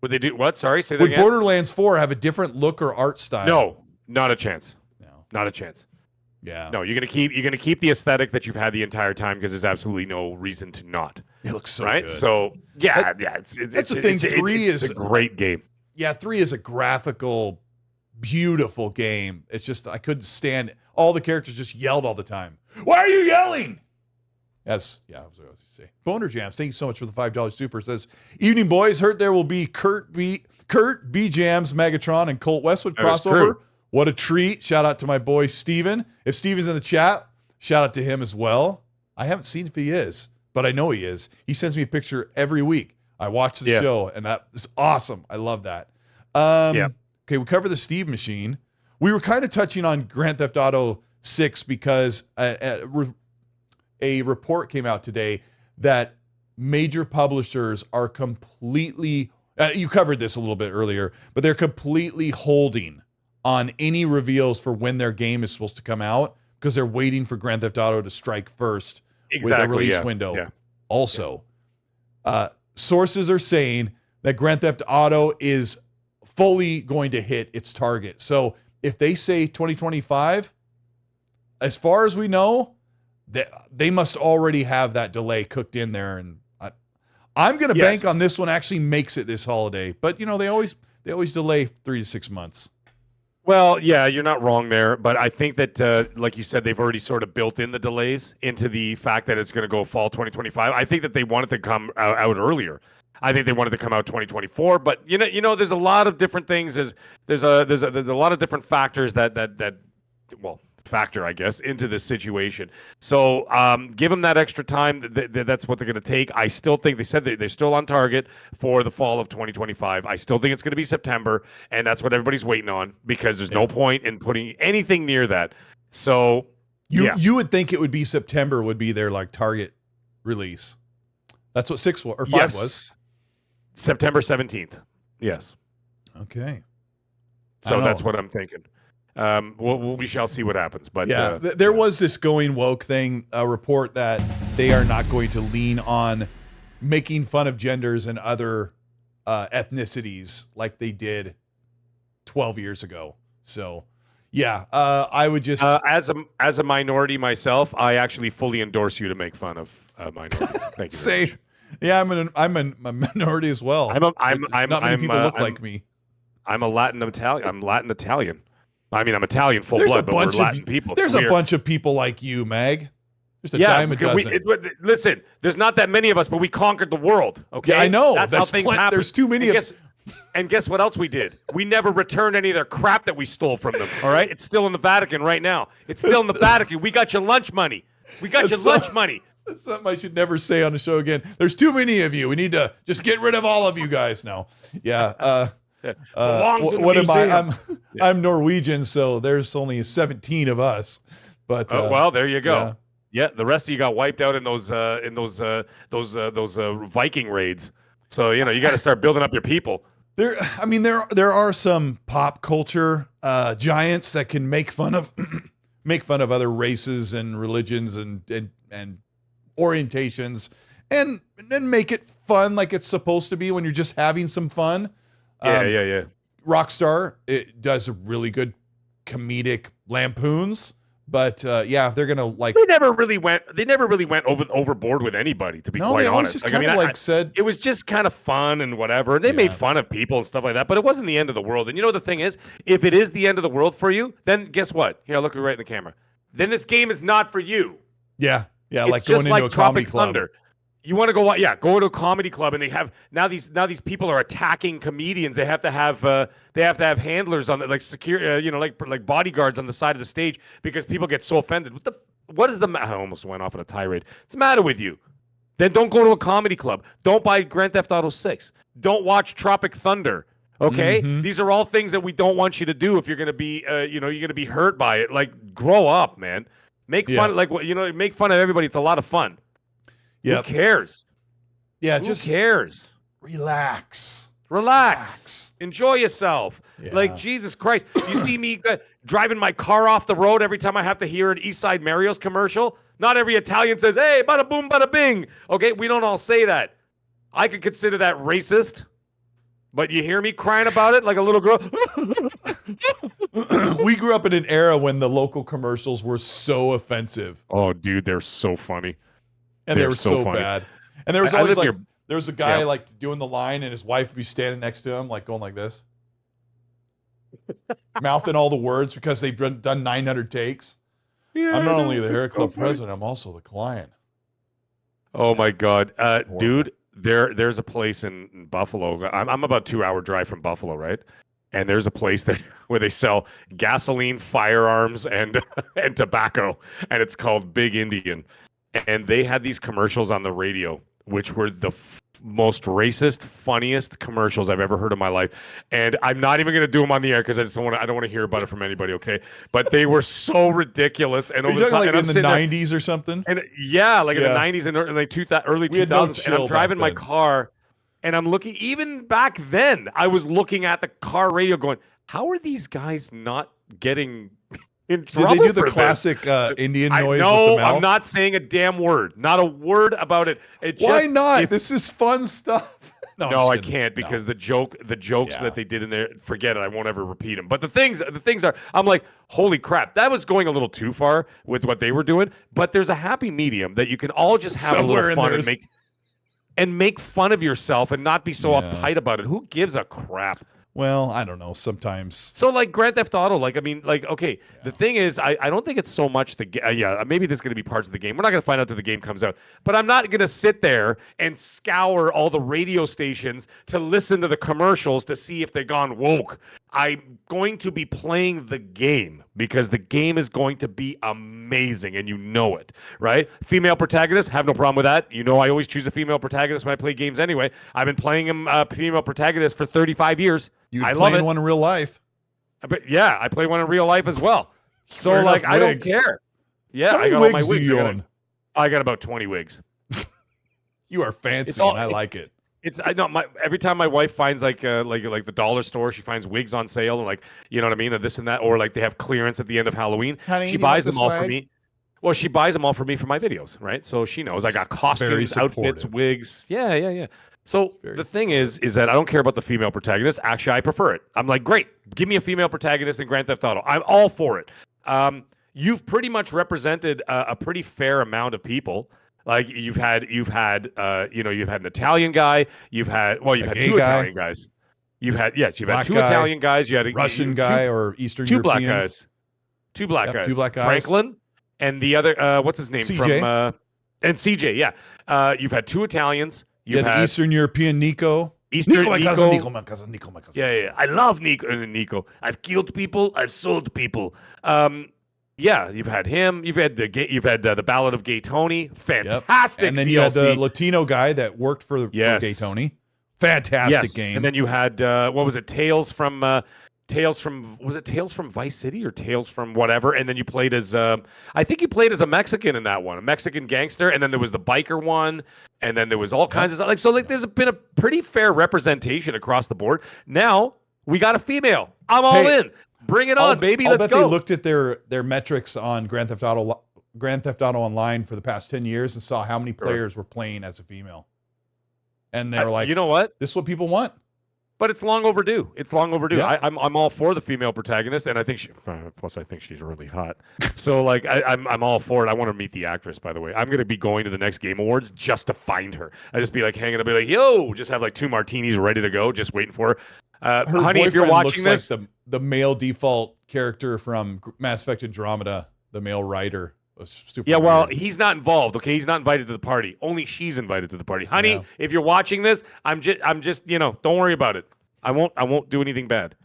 Would they do what? Sorry, say that again. Would Borderlands 4 have a different look or art style? No, not a chance. No, not a chance. Yeah. No, you're gonna keep the aesthetic that you've had the entire time because there's absolutely no reason to not. It looks so right. Good. So that's the thing. 3 is a great game. Yeah, 3 is a graphical, beautiful game. It's just I couldn't stand it. All the characters just yelled all the time. Why are you yelling? Yes, yeah, I was going to say. Boner Jams, thank you so much for the $5 super. Says, evening boys, heard there will be Kurt B Jams, Megatron, and Colt Westwood crossover. What a treat. Shout out to my boy Steven. If Steven's in the chat, shout out to him as well. I haven't seen if he is, but I know he is. He sends me a picture every week. I watch the show, and that is awesome. I love that. Okay, we cover the Steve machine. We were kind of touching on Grand Theft Auto 6 because a report came out today that major publishers are completely, you covered this a little bit earlier, but they're completely holding on any reveals for when their game is supposed to come out because they're waiting for Grand Theft Auto to strike first with the release window. Yeah. Also, sources are saying that Grand Theft Auto is fully going to hit its target. So if they say 2025, as far as we know, they must already have that delay cooked in there. And I'm going to bank on this one actually makes it this holiday. But, you know, they always delay 3 to 6 months. Well, yeah, you're not wrong there. But I think that, like you said, they've already sort of built in the delays into the fact that it's going to go fall 2025. I think that they wanted to come out earlier. I think they wanted to come out 2024, but you know, there's a lot of different things. There's a lot of different factors that factor, I guess, into this situation. So give them that extra time. That's what they're going to take. I still think they said they're still on target for the fall of 2025. I still think it's going to be September, and that's what everybody's waiting on because there's no point in putting anything near that. So you would think it would be September would be their like target release. That's what 6 or 5 was. September 17th. Yes. Okay. So that's what I'm thinking. We shall see what happens. But there was this Going Woke thing, a report that they are not going to lean on making fun of genders and other ethnicities like they did 12 years ago. So, yeah, I would just as a minority myself, I actually fully endorse you to make fun of minorities. Thank you. Very much. Yeah, I'm a minority as well. Not many people look like me. I'm a Latin Italian. I'm Latin Italian. I mean, I'm Italian full blood, but we're Latin people. There's a bunch of people like you, Mag. There's a dime a dozen. Listen, there's not that many of us, but we conquered the world. Okay, yeah, I know. That's how things happen. There's too many And guess what else we did? We never returned any of their crap that we stole from them. All right, it's still in the Vatican right now. It's still in the Vatican. We got your lunch money. Lunch money. That's something I should never say on the show again. There's too many of you. We need to just get rid of all of you guys now. Yeah. What am I? I'm Norwegian, so there's only 17 of us. But well, there you go. Yeah, the rest of you got wiped out in those Viking raids. So you got to start building up your people. There are some pop culture giants that can make fun of other races and religions and orientations and make it fun like it's supposed to be when you're just having some fun. Yeah. Rockstar, it does really good comedic lampoons, but if they're gonna they never really went overboard with anybody, to be quite honest. Just it was just kind of fun and whatever. They made fun of people and stuff like that, but it wasn't the end of the world. And the thing is, if it is the end of the world for you, then guess what? Here, look right in the camera. Then this game is not for you. Yeah, it's like going into a comedy club. Thunder. You want to go to a comedy club, and they have now these people are attacking comedians. They have to have handlers on the like bodyguards on the side of the stage because people get so offended. I almost went off on a tirade. What's the matter with you? Then don't go to a comedy club. Don't buy Grand Theft Auto 6. Don't watch Tropic Thunder. Okay, These are all things that we don't want you to do if you're going to be you're going to be hurt by it. Like, grow up, man. Make fun make fun of everybody. It's a lot of fun. Who cares? Yeah, Who cares? Relax. Enjoy yourself. Yeah. Like, Jesus Christ. You see me driving my car off the road every time I have to hear an Eastside Mario's commercial? Not every Italian says, hey, bada boom, bada bing. Okay, we don't all say that. I could consider that racist. But you hear me crying about it like a little girl? We grew up in an era when the local commercials were so offensive. Oh, dude, they're so funny. And they were so bad. And there was always there was a guy doing the line, and his wife would be standing next to him, like going like this, mouthing all the words because they've done 900 takes. Yeah, I'm not only the Hair Club president, I'm also the client. Oh my God, dude! There's a place in Buffalo. I'm about 2-hour drive from Buffalo, right? And there's a place where they sell gasoline, firearms, and tobacco, and it's called Big Indian. And they had these commercials on the radio, which were the most racist, funniest commercials I've ever heard in my life. And I'm not even going to do them on the air because I don't want to hear about it from anybody. Okay, but they were so ridiculous. And over like in the 90s or something. And in the 90s and early 2000s. And I'm driving my car, and I'm looking. Even back then, I was looking at the car radio, going, "How are these guys not getting?" Did they do the classic Indian noise with the mouth? I'm not saying a damn word. Not a word about it. Why not? This is fun stuff. No, I can't because the jokes that they did in there, forget it. I won't ever repeat them. But the things are, I'm like, holy crap, that was going a little too far with what they were doing. But there's a happy medium that you can all just have a little fun and make fun of yourself and not be so uptight about it. Who gives a crap? Well, I don't know. Sometimes. So, like Grand Theft Auto, okay. The thing is, I don't think it's so much maybe there's going to be parts of the game. We're not going to find out till the game comes out. But I'm not going to sit there and scour all the radio stations to listen to the commercials to see if they've gone woke. I'm going to be playing the game because the game is going to be amazing, and you know it, right? Female protagonist, have no problem with that. I always choose a female protagonist when I play games anyway. I've been playing female protagonist for 35 years. I love it. One in real life. But yeah, I play one in real life as well. So I don't care. Yeah, how many wigs do you own? I got about 20 wigs. You are fancy, and I like it. Every time my wife finds like the dollar store, she finds wigs on sale and you know what I mean, or this and that, or like they have clearance at the end of Halloween. Honey, she buys them all for me. Well, she buys them all for me for my videos, right? So she knows I got costumes, outfits, wigs. Yeah. So the thing is that I don't care about the female protagonist. Actually, I prefer it. I'm like, great, give me a female protagonist in Grand Theft Auto. I'm all for it. You've pretty much represented a pretty fair amount of people. Like you've had an Italian guy. You've had two Italian guys. You've had two Italian guys. You had a Russian guy or Eastern two European. Black guys. Two black guys. Two black guys. Franklin and the other what's his name CJ. from and CJ. Yeah. You've had two Italians. The Eastern European Nico. Nico. My cousin. Yeah. I love Nico. I've killed people. I've sold people. Yeah, you've had him. You've had the Ballad of Gay Tony. Fantastic. Yep. And then DLC. you had the Latino guy that worked for Gay Tony. Fantastic game. And then you had what was it? Tales from Vice City or Tales from whatever? And then you played as I think you played as a Mexican in that one, a Mexican gangster. And then there was the biker one, and then there was all kinds of stuff. There's been a pretty fair representation across the board. Now we got a female. I'm all in. Bring it on, baby. Let's go. They looked at their metrics on Grand Theft Auto Online for the past 10 years and saw how many players were playing as a female. And they were like, you know what? This is what people want. But it's long overdue. Yeah. I'm all for the female protagonist, and I think I think she's really hot. So like I'm all for it. I want to meet the actress, by the way. I'm gonna be going to the next Game Awards just to find her. I just be like hanging. I'll be like, yo, just have like 2 martinis ready to go, just waiting for her. Her honey, if you're watching this, like the male default character from Mass Effect Andromeda, the male writer. Yeah, well, he's not involved. Okay, he's not invited to the party. Only she's invited to the party. Honey, if you're watching this, I'm just don't worry about it. I won't do anything bad.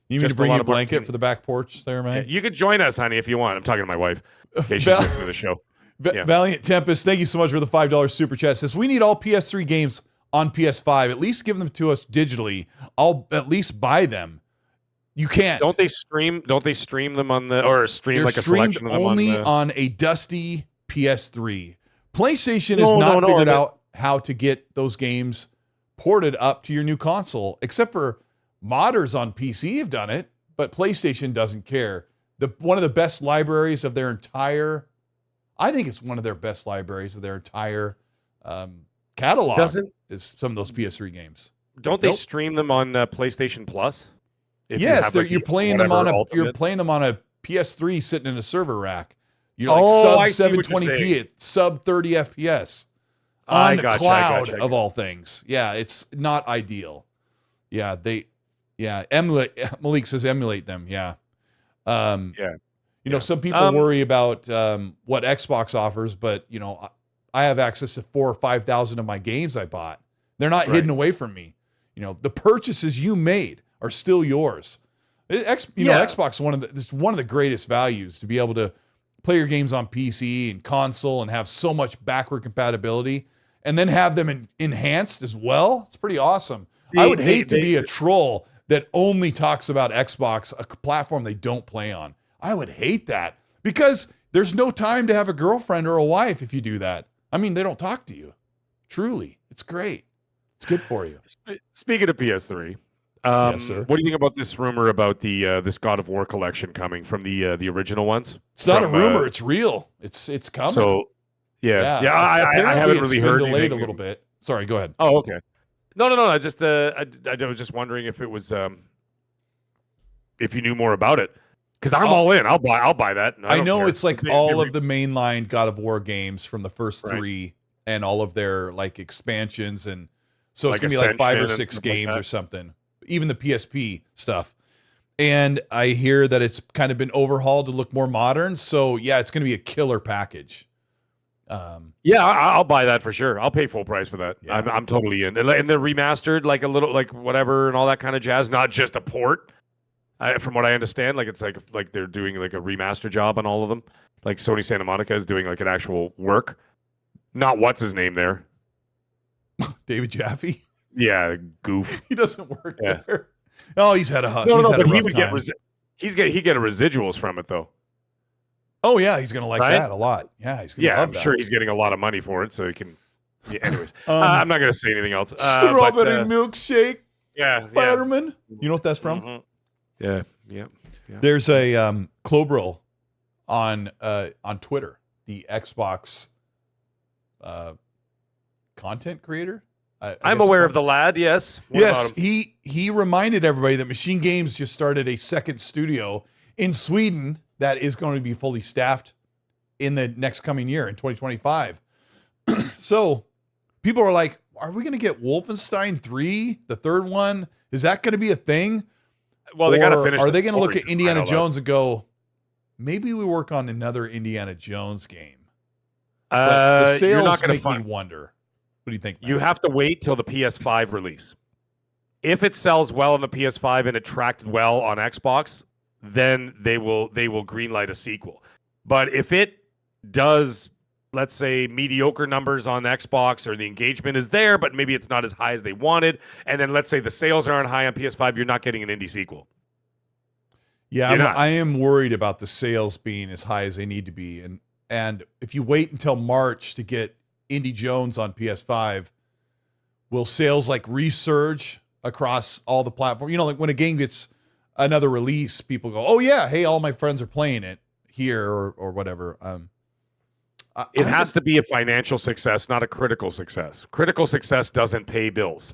You need to bring you a blanket for the back porch there, man? Yeah, you could join us, honey, if you want. I'm talking to my wife. In case she's listening to the show. Valiant Tempest, thank you so much for the $5 super chat. Says we need all PS3 games on PS5. At least give them to us digitally. I'll at least buy them. You can't. Don't they stream them on the a selection of them only on a dusty PS3. PlayStation has not figured out how to get those games ported up to your new console, except for modders on PC have done it, but PlayStation doesn't care. One of the best libraries of their entire, I think it's one of their best libraries of their entire catalog is some of those PS3 games. Don't they stream them on PlayStation Plus? Yes, you're playing them on a PS3 sitting in a server rack. You're like sub 720p at sub 30 FPS on cloud of all things. Yeah, it's not ideal. Yeah, Malik says emulate them. Yeah. Some people worry about what Xbox offers, but I have access to 4,000 or 5,000 of my games I bought. They're not hidden away from me. The purchases you made are still yours. Xbox is one of the greatest values to be able to play your games on PC and console and have so much backward compatibility and then have them enhanced as well. It's pretty awesome. I would hate to be a troll that only talks about Xbox, a platform they don't play on. I would hate that because there's no time to have a girlfriend or a wife if you do that. I mean, they don't talk to you. Truly, it's great. It's good for you. Speaking of PS3, yes, sir. What do you think about this rumor about this God of War collection coming from the original ones? It's not a rumor; it's real. It's coming. So, I haven't really heard delayed anything. A little bit. Sorry, go ahead. Oh, okay. No. I just I was just wondering if it was if you knew more about it, because I'm all in. I'll buy that. I know it's like all of the mainline God of War games from the first 3 and all of their like expansions, and so it's gonna be like 5 or 6 games or something. Even the PSP stuff. And I hear that it's kind of been overhauled to look more modern. So yeah, it's going to be a killer package. I'll buy that for sure. I'll pay full price for that. Yeah. I'm totally in. And they're remastered, like a little, like whatever, and all that kind of jazz. Not just a port. From what I understand, like it's like they're doing like a remaster job on all of them. Like Sony Santa Monica is doing like an actual work. Not what's his name there. David Jaffe. Yeah, goof. He doesn't work there. Oh, he's had a rough but he would time. He get a residuals from it though. Oh yeah, he's gonna like that a lot. Yeah, he's gonna love I'm sure he's getting a lot of money for it, so he can. Yeah, anyways, I'm not gonna say anything else. Strawberry milkshake. Yeah, fireman. You know what that's from? Mm-hmm. Yeah. There's a Clobril on Twitter, the Xbox content creator. I'm aware of the lad. Yes. Yes. He reminded everybody that MachineGames just started a second studio in Sweden that is going to be fully staffed in the next coming year in 2025. So people are like, are we going to get Wolfenstein 3, the third one? Is that going to be a thing? Well, they got to finish. Are they going to look at Indiana Jones and go, maybe we work on another Indiana Jones game? But the sales make me wonder. What do you think, Matt? You have to wait till the PS5 release. If it sells well on the PS5 and it tracked well on Xbox, then they will greenlight a sequel. But if it does, let's say, mediocre numbers on Xbox, or the engagement is there, but maybe it's not as high as they wanted, and then let's say the sales aren't high on PS5, you're not getting an indie sequel. Yeah, I am worried about the sales being as high as they need to be. And if you wait until March to get Indie Jones on PS5, will sales like resurge across all the platforms? You know, like when a game gets another release, people go, oh yeah, hey, all my friends are playing it here or whatever. It has to be a financial success, not a critical success. Critical success doesn't pay bills.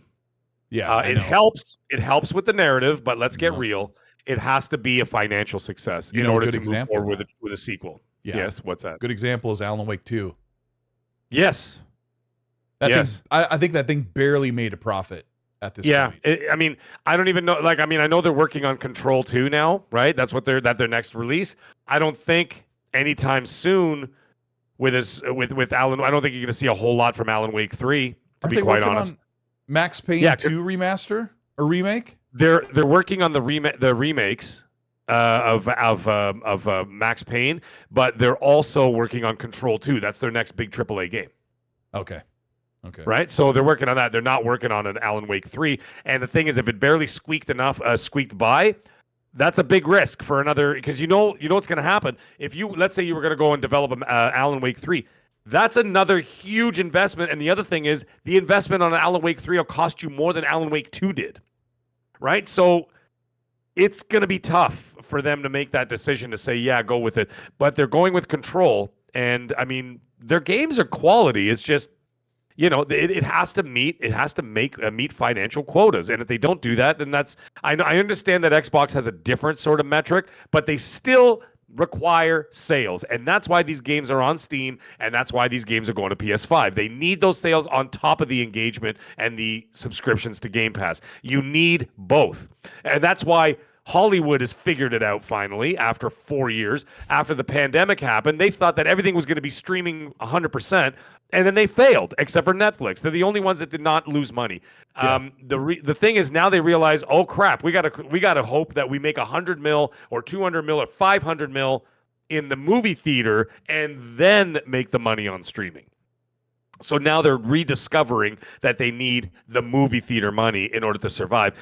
Yeah, it helps. It helps with the narrative, but let's get real. It has to be a financial success in order to move forward with a sequel. Yeah. Yes, what's that? Good example is Alan Wake 2. Yes. Thing, I think that thing barely made a profit at this point. I mean, I don't even know. Like, I mean, I know they're working on Control 2 now, right? That's what their next release. I don't think anytime soon with Alan. I don't think you're going to see a whole lot from Alan Wake 3. To be quite honest, on Max Payne 2 remaster or remake. They're working on the remakes of Max Payne, but they're also working on Control 2. That's their next big AAA game. Okay. Right? So they're working on that. They're not working on an Alan Wake 3. And the thing is, if it barely squeaked by, that's a big risk for another, because you know what's going to happen. If let's say you were going to go and develop an Alan Wake 3, that's another huge investment. And the other thing is, the investment on an Alan Wake 3 will cost you more than Alan Wake 2 did. Right? So it's going to be tough for them to make that decision to say, yeah, go with it. But they're going with Control. And I mean, their games are quality. It's just, it has to meet financial quotas. And if they don't do that, then I understand that Xbox has a different sort of metric, but they still require sales. And that's why these games are on Steam, and that's why these games are going to PS5. They need those sales on top of the engagement and the subscriptions to Game Pass. You need both. And that's why Hollywood has figured it out finally after 4 years. After the pandemic happened, they thought that everything was going to be streaming 100%, and then they failed, except for Netflix. They're the only ones that did not lose money. Yeah. The thing is, now they realize, oh crap, we gotta hope that we make $100 million or $200 million or $500 million in the movie theater, and then make the money on streaming. So now they're rediscovering that they need the movie theater money in order to survive.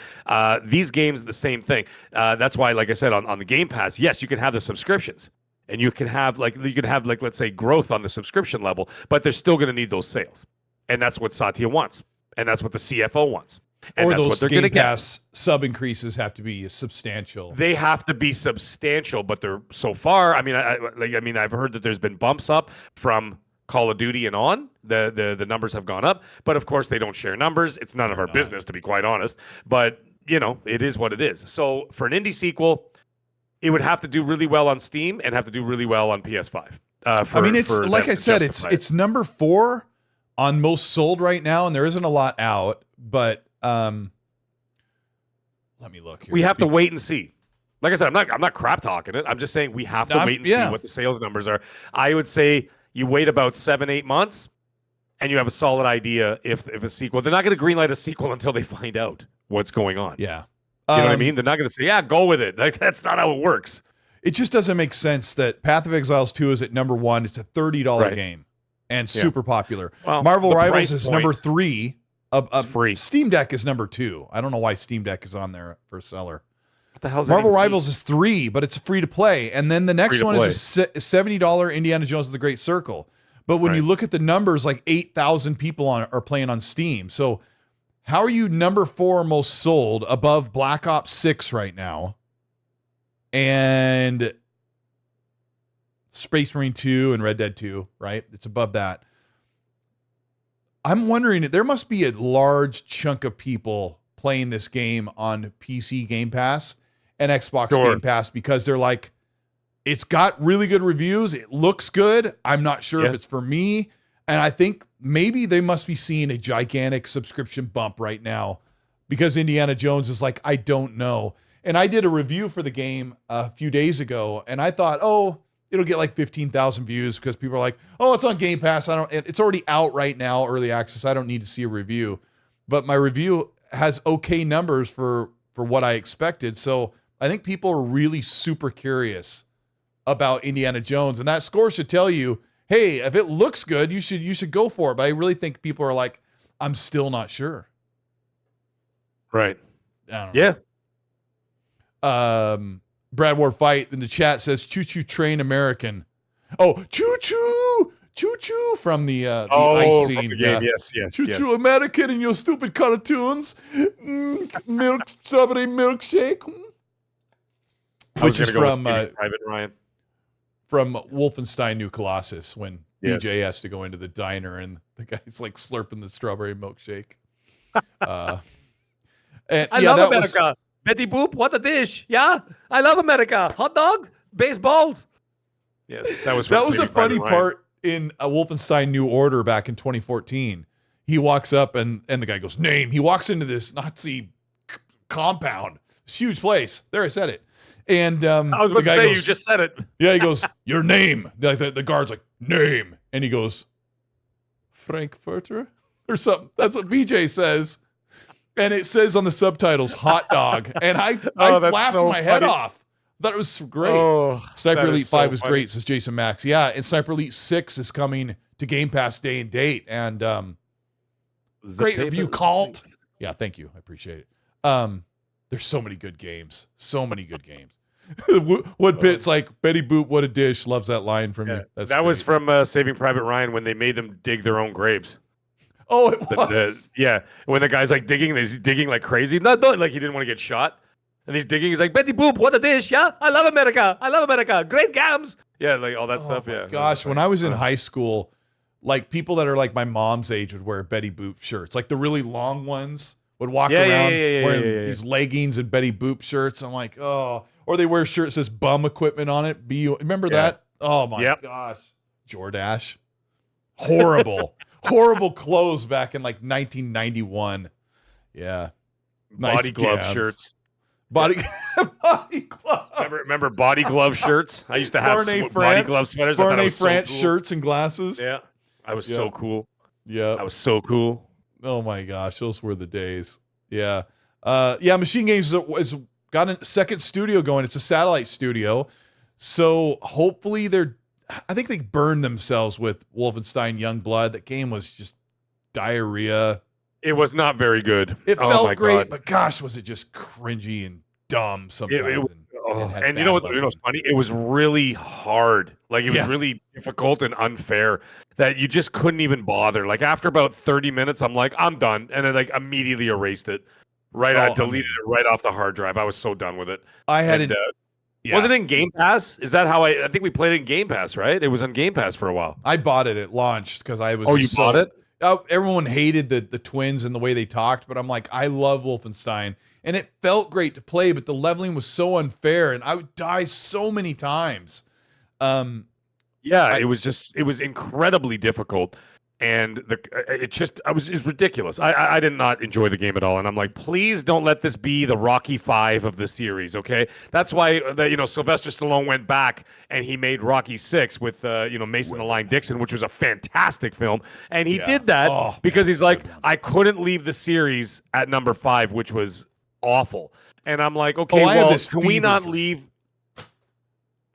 These games, the same thing. That's why, like I said, on the Game Pass, yes, you can have the subscriptions, and you can have let's say growth on the subscription level, but they're still going to need those sales, and that's what Satya wants, and that's what the CFO wants, and or that's those what they're Game going to Pass get. Sub increases have to be substantial. They have to be substantial, but they're so far. I mean, I've heard that there's been bumps up from Call of Duty and on. The numbers have gone up, but of course they don't share numbers. It's none of our business, to be quite honest. But it is what it is. So for an indie sequel, it would have to do really well on Steam and have to do really well on PS5. It's like I said, it's number 4 on most sold right now, and there isn't a lot out. But let me look here. We have to wait and see. Like I said, I'm not crap talking it. I'm just saying we have to wait and see what the sales numbers are. I would say you wait about 7-8 months, and you have a solid idea if a sequel. They're not going to greenlight a sequel until they find out what's going on. Yeah. You know what I mean? They're not going to say, yeah, go with it. Like, that's not how it works. It just doesn't make sense that Path of Exiles 2 is at number 1. It's a $30 game and super popular. Well, Marvel Rivals is number 3. Free. Steam Deck is number 2. I don't know why Steam Deck is on there for a seller. What the hell is Marvel Rivals is 3, but it's free to play. And then the next one is a $70 Indiana Jones and the Great Circle. But when you look at the numbers, like 8,000 people are playing on Steam. So how are you number 4 most sold above Black Ops 6 right now? And Space Marine 2 and Red Dead 2, right? It's above that. I'm wondering, there must be a large chunk of people playing this game on PC Game Pass and Xbox Game Pass because they're like, it's got really good reviews. It looks good. I'm not sure if it's for me. And I think maybe they must be seeing a gigantic subscription bump right now because Indiana Jones is like, I don't know. And I did a review for the game a few days ago, and I thought, it'll get like 15,000 views because people are like, it's on Game Pass. It's already out right now, early access. I don't need to see a review. But my review has okay numbers for what I expected. So I think people are really super curious about Indiana Jones, and that score should tell you, hey, if it looks good, you should go for it. But I really think people are like, I'm still not sure. Right. I don't know. Brad Ward Fight in the chat says Choo Choo Train American. Oh, Choo Choo! Choo Choo from the ice scene. Yes. Choo Choo American and your stupid cartoons. Strawberry milkshake. Which is from Private Ryan. From Wolfenstein New Colossus, when BJ has to go into the diner and the guy's like slurping the strawberry milkshake. I love America. Betty Boop, what a dish. Yeah, I love America. Hot dog, baseballs. Yes, that was a funny part in Wolfenstein New Order back in 2014. He walks up and the guy goes, name. He walks into this Nazi compound. It's a huge place. There, I said it. And I was about to say, you just said it. Yeah, he goes, your name. The guard's like, name. And he goes, Frankfurter or something. That's what BJ says. And it says on the subtitles, hot dog. And I laughed my head off. Thought it was great. Sniper Elite 5 is great, says Jason Max. Yeah, and Sniper Elite 6 is coming to Game Pass day and date. And great review, Cult. Yeah, thank you. I appreciate it. There's so many good games. So many good games. Woodpit's like, Betty Boop, what a dish. Loves that line from you. That was from Saving Private Ryan when they made them dig their own graves. Oh, it was? When the guy's like digging, he's digging like crazy. Not like he didn't want to get shot. And he's digging. He's like, Betty Boop, what a dish. Yeah, I love America. I love America. Great gams. Yeah, like all that stuff. Yeah. Gosh, when I was in high school, like people that are like my mom's age would wear Betty Boop shirts. Like the really long ones would walk around wearing these leggings and Betty Boop shirts. I'm like, or they wear shirts that says bum equipment on it. Remember that? Oh my gosh. Jordache. Horrible. Horrible clothes back in like 1991. Yeah. Body glove shirts. Body glove. Remember body glove shirts? I used to have body glove sweaters. Barney France shirts and glasses. Yeah. I was so cool. Yeah. I was so cool. Oh my gosh. Those were the days. Yeah. MachineGames has got a second studio going. It's a satellite studio. So hopefully I think they burned themselves with Wolfenstein Youngblood. That game was just diarrhea. It was not very good. It felt great, but gosh, was it just cringy and dumb sometimes. And you know what's funny? It was really hard. Like it was really difficult and unfair that you just couldn't even bother. Like after about 30 minutes, I'm like, I'm done. And then like immediately erased it. I deleted it right off the hard drive. I was so done with it. Was it in Game Pass? Is that how I think we played it in Game Pass, right? It was on Game Pass for a while. I bought it at launch because I was. Oh, you bought it? Everyone hated the twins and the way they talked, but I'm like, I love Wolfenstein, and it felt great to play, but the leveling was so unfair, and I would die so many times. It was incredibly difficult, and it's ridiculous. I did not enjoy the game at all, and I'm like, please don't let this be the Rocky V of the series, okay? That's why Sylvester Stallone went back and he made Rocky VI with Mason the Line Dixon, which was a fantastic film, and he did that because he's like, I couldn't leave the series at number 5, which was awful, and I'm like, okay, can we not leave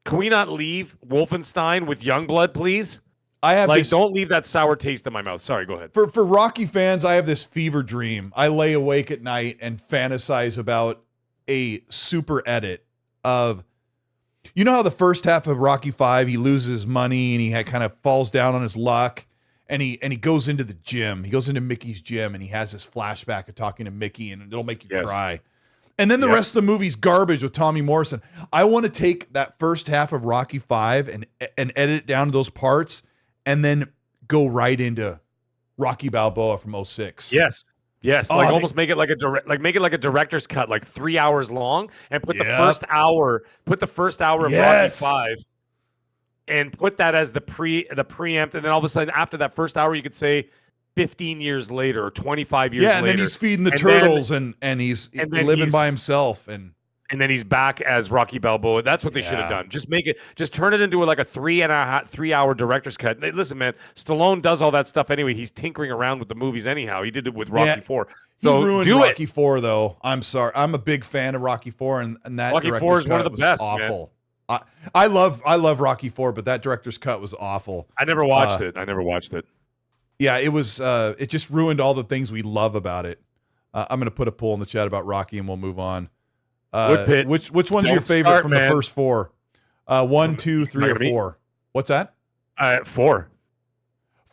Wolfenstein with Youngblood, please? Don't leave that sour taste in my mouth. Sorry, go ahead. For Rocky fans, I have this fever dream. I lay awake at night and fantasize about a super edit of, how the first half of Rocky V, he loses money and he kind of falls down on his luck, and he goes into the gym. He goes into Mickey's gym and he has this flashback of talking to Mickey, and it'll make you cry. And then the rest of the movie's garbage with Tommy Morrison. I want to take that first half of Rocky V and edit it down to those parts, and then go right into Rocky Balboa from 06. Yes. Yes, like almost make it like a director's cut, like 3 hours long, and put the first hour of Rocky 5, and put that as the preempt, and then all of a sudden after that first hour, you could say 15 years later or 25 years later. Yeah, and then he's feeding the turtles and he's living by himself and then he's back as Rocky Balboa. That's what they should have done. Just turn it into like a 3-hour director's cut. Listen, man, Stallone does all that stuff anyway. He's tinkering around with the movies anyhow. He did it with Rocky 4. So he ruined Rocky 4, though. I'm sorry. I'm a big fan of Rocky 4, and that Rocky director's 4 is cut one of the was best, awful. I love Rocky 4, but that director's cut was awful. I never watched it. Yeah, it was. It just ruined all the things we love about it. I'm going to put a poll in the chat about Rocky, and we'll move on. Which one's your favorite from the first 4? 1, 2, 3, or 4? What's that? 4.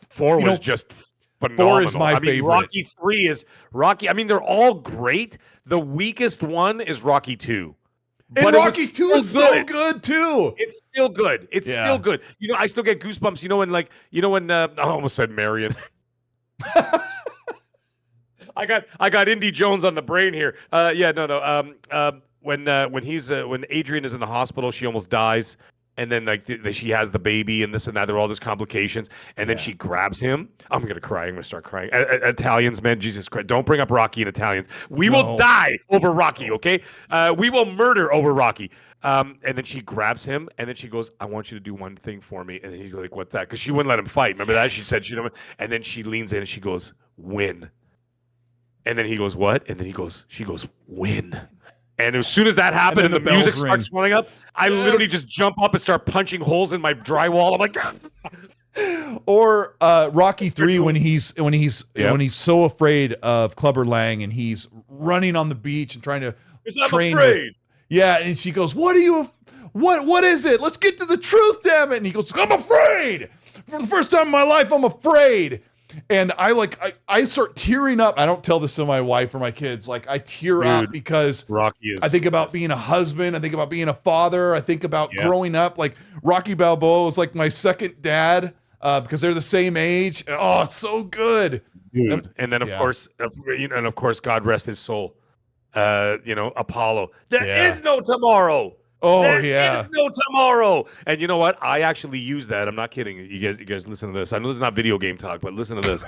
4 was just phenomenal. 4 is my favorite. Rocky 3 is Rocky. I mean, they're all great. The weakest one is Rocky 2. And Rocky 2 is so good too. It's still good. It's still good. You know, I still get goosebumps. You know when I almost said Marion. I got Indy Jones on the brain here. When Adrian is in the hospital, she almost dies, and then she has the baby and this and that. There are all these complications, and then she grabs him. I'm gonna cry. I'm gonna start crying. Italians, man, Jesus Christ! Don't bring up Rocky and Italians. We will die over Rocky. Okay, we will murder over Rocky. And then she grabs him, and then she goes, "I want you to do one thing for me." And he's like, "What's that?" Because she wouldn't let him fight. Remember that? She said she didn't. And then she leans in and she goes, "Win." And then he goes, "What?" And then she goes, "Win." And as soon as that happened and the music starts swelling up, I literally just jump up and start punching holes in my drywall. I'm like, or Rocky 3 when he's so afraid of Clubber Lang and he's running on the beach and trying to train. I'm afraid. And she goes, "What is it? Let's get to the truth, damn it!" And he goes, "I'm afraid. For the first time in my life, I'm afraid." And I start tearing up. I don't tell this to my wife or my kids. Like I tear up because I think about being a husband. I think about being a father. I think about growing up. Like Rocky Balboa was like my second dad because they're the same age. Oh, it's so good. Dude. And then of course, God rest his soul. Apollo. There is no tomorrow. There is no tomorrow. And you know what? I actually use that. I'm not kidding. You guys listen to this. I know this is not video game talk, but listen to this.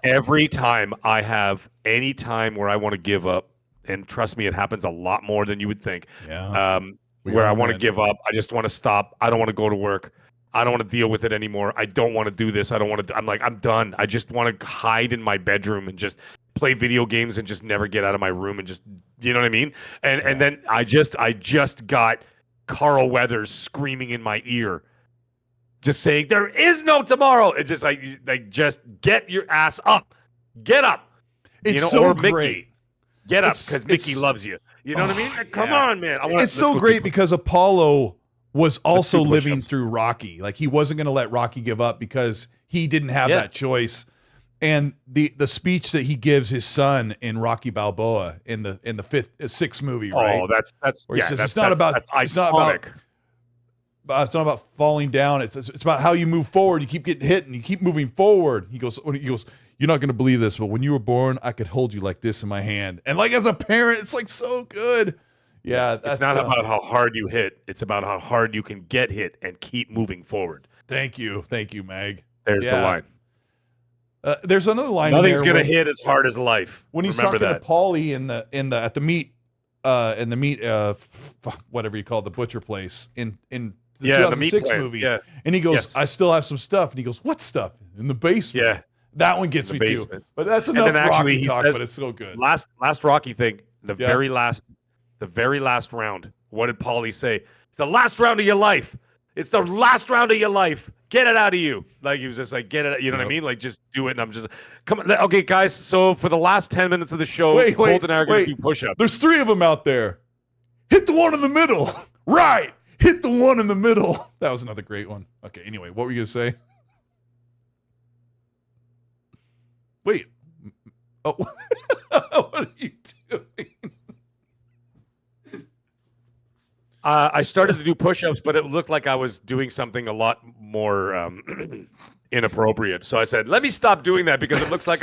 Every time I have any time where I want to give up, and trust me, it happens a lot more than you would think. Where I want to give up. I just want to stop. I don't want to go to work. I don't want to deal with it anymore. I don't want to do this. I don't want to. I'm like, I'm done. I just want to hide in my bedroom and just play video games and just never get out of my room and just, you know what I mean? And then I just got Carl Weathers screaming in my ear, just saying, "There is no tomorrow." It's just like just get your ass up, get up. It's so great. Mickey, get up because Mickey loves you. You know what I mean? Come on, man. It's so great because Apollo was also living through Rocky. Like he wasn't going to let Rocky give up because he didn't have that choice. And the speech that he gives his son in Rocky Balboa in the sixth movie, right? Oh, that's where he says it's not about falling down. It's about how you move forward. You keep getting hit and you keep moving forward. He goes, "You're not going to believe this, but when you were born, I could hold you like this in my hand." And like as a parent, it's like so good. Yeah, it's not about how hard you hit. It's about how hard you can get hit and keep moving forward. Thank you, Mag. There's the line. There's another line. Nothing's gonna hit as hard as life. When he's talking to Paulie at the meat, whatever you call it, the butcher place in the 2006 movie, and he goes, "I still have some stuff," and he goes, "What stuff?" "In the basement." Yeah, that one gets me too. But that's enough Rocky talk. But it's so good. Last Rocky thing, the very last round. What did Paulie say? It's the last round of your life. It's the last round of your life. Get it out of you. Like he was just like, get it. You know what I mean? Like just do it. And I'm just come on. Okay, guys. So for the last 10 minutes of the show, Colt and I are going to do push-ups. There's 3 of them out there. Hit the one in the middle. Right. Hit the one in the middle. That was another great one. Okay. Anyway, what were you going to say? Wait. Oh, what are you doing? I started to do push-ups, but it looked like I was doing something a lot more inappropriate. So I said, let me stop doing that because it looks like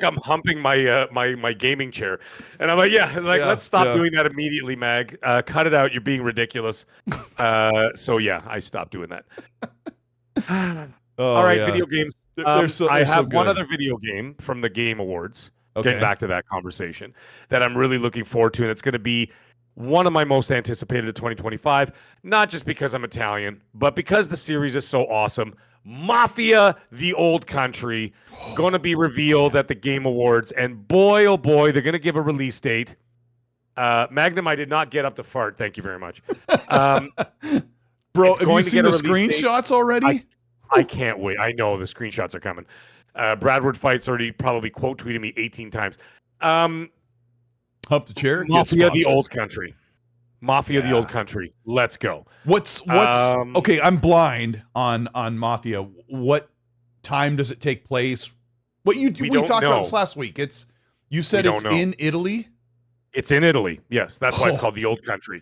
I'm humping my my gaming chair. And I'm like, let's stop doing that immediately, Mag. Cut it out. You're being ridiculous. So yeah, I stopped doing that. All right, video games. I have one other video game from the Game Awards. Okay. Getting back to that conversation that I'm really looking forward to, and it's going to be one of my most anticipated of 2025, not just because I'm Italian, but because the series is so awesome. Mafia: The Old Country, going to be revealed at the Game Awards, and boy, oh boy, they're going to give a release date. Magnum, I did not get up to fart. Thank you very much. Bro, have you seen the screenshots already? I can't wait. I know the screenshots are coming. Bradward Fight's already probably quote tweeted me 18 times. Hump the chair. Mafia: The Old Country. Mafia: The Old Country. Let's go. What's okay? I'm blind on Mafia. What time does it take place? We talked about this last week. You said it's in Italy. It's in Italy. Yes, that's why it's called The Old Country.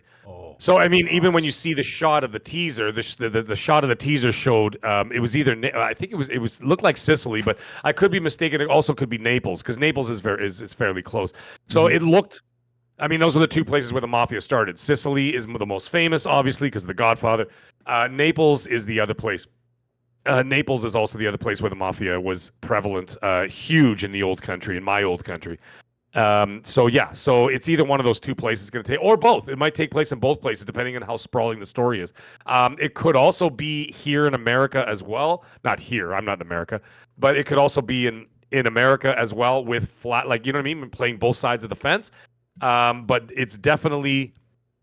So I mean, even when you see the shot of the teaser, the shot of the teaser showed it was either I think it was looked like Sicily, but I could be mistaken. It also could be Naples because Naples is fairly close. So it looked. I mean, those are the two places where the mafia started. Sicily is the most famous, obviously, because of The Godfather. Naples is the other place. Naples is also the other place where the mafia was prevalent, huge in the Old Country, in my old country. So it's either one of those two places going to take, or both. It might take place in both places, depending on how sprawling the story is. It could also be here in America as well. Not here. I'm not in America, but it could also be in America as well with flat, like, you know what I mean? Playing both sides of the fence. But it's definitely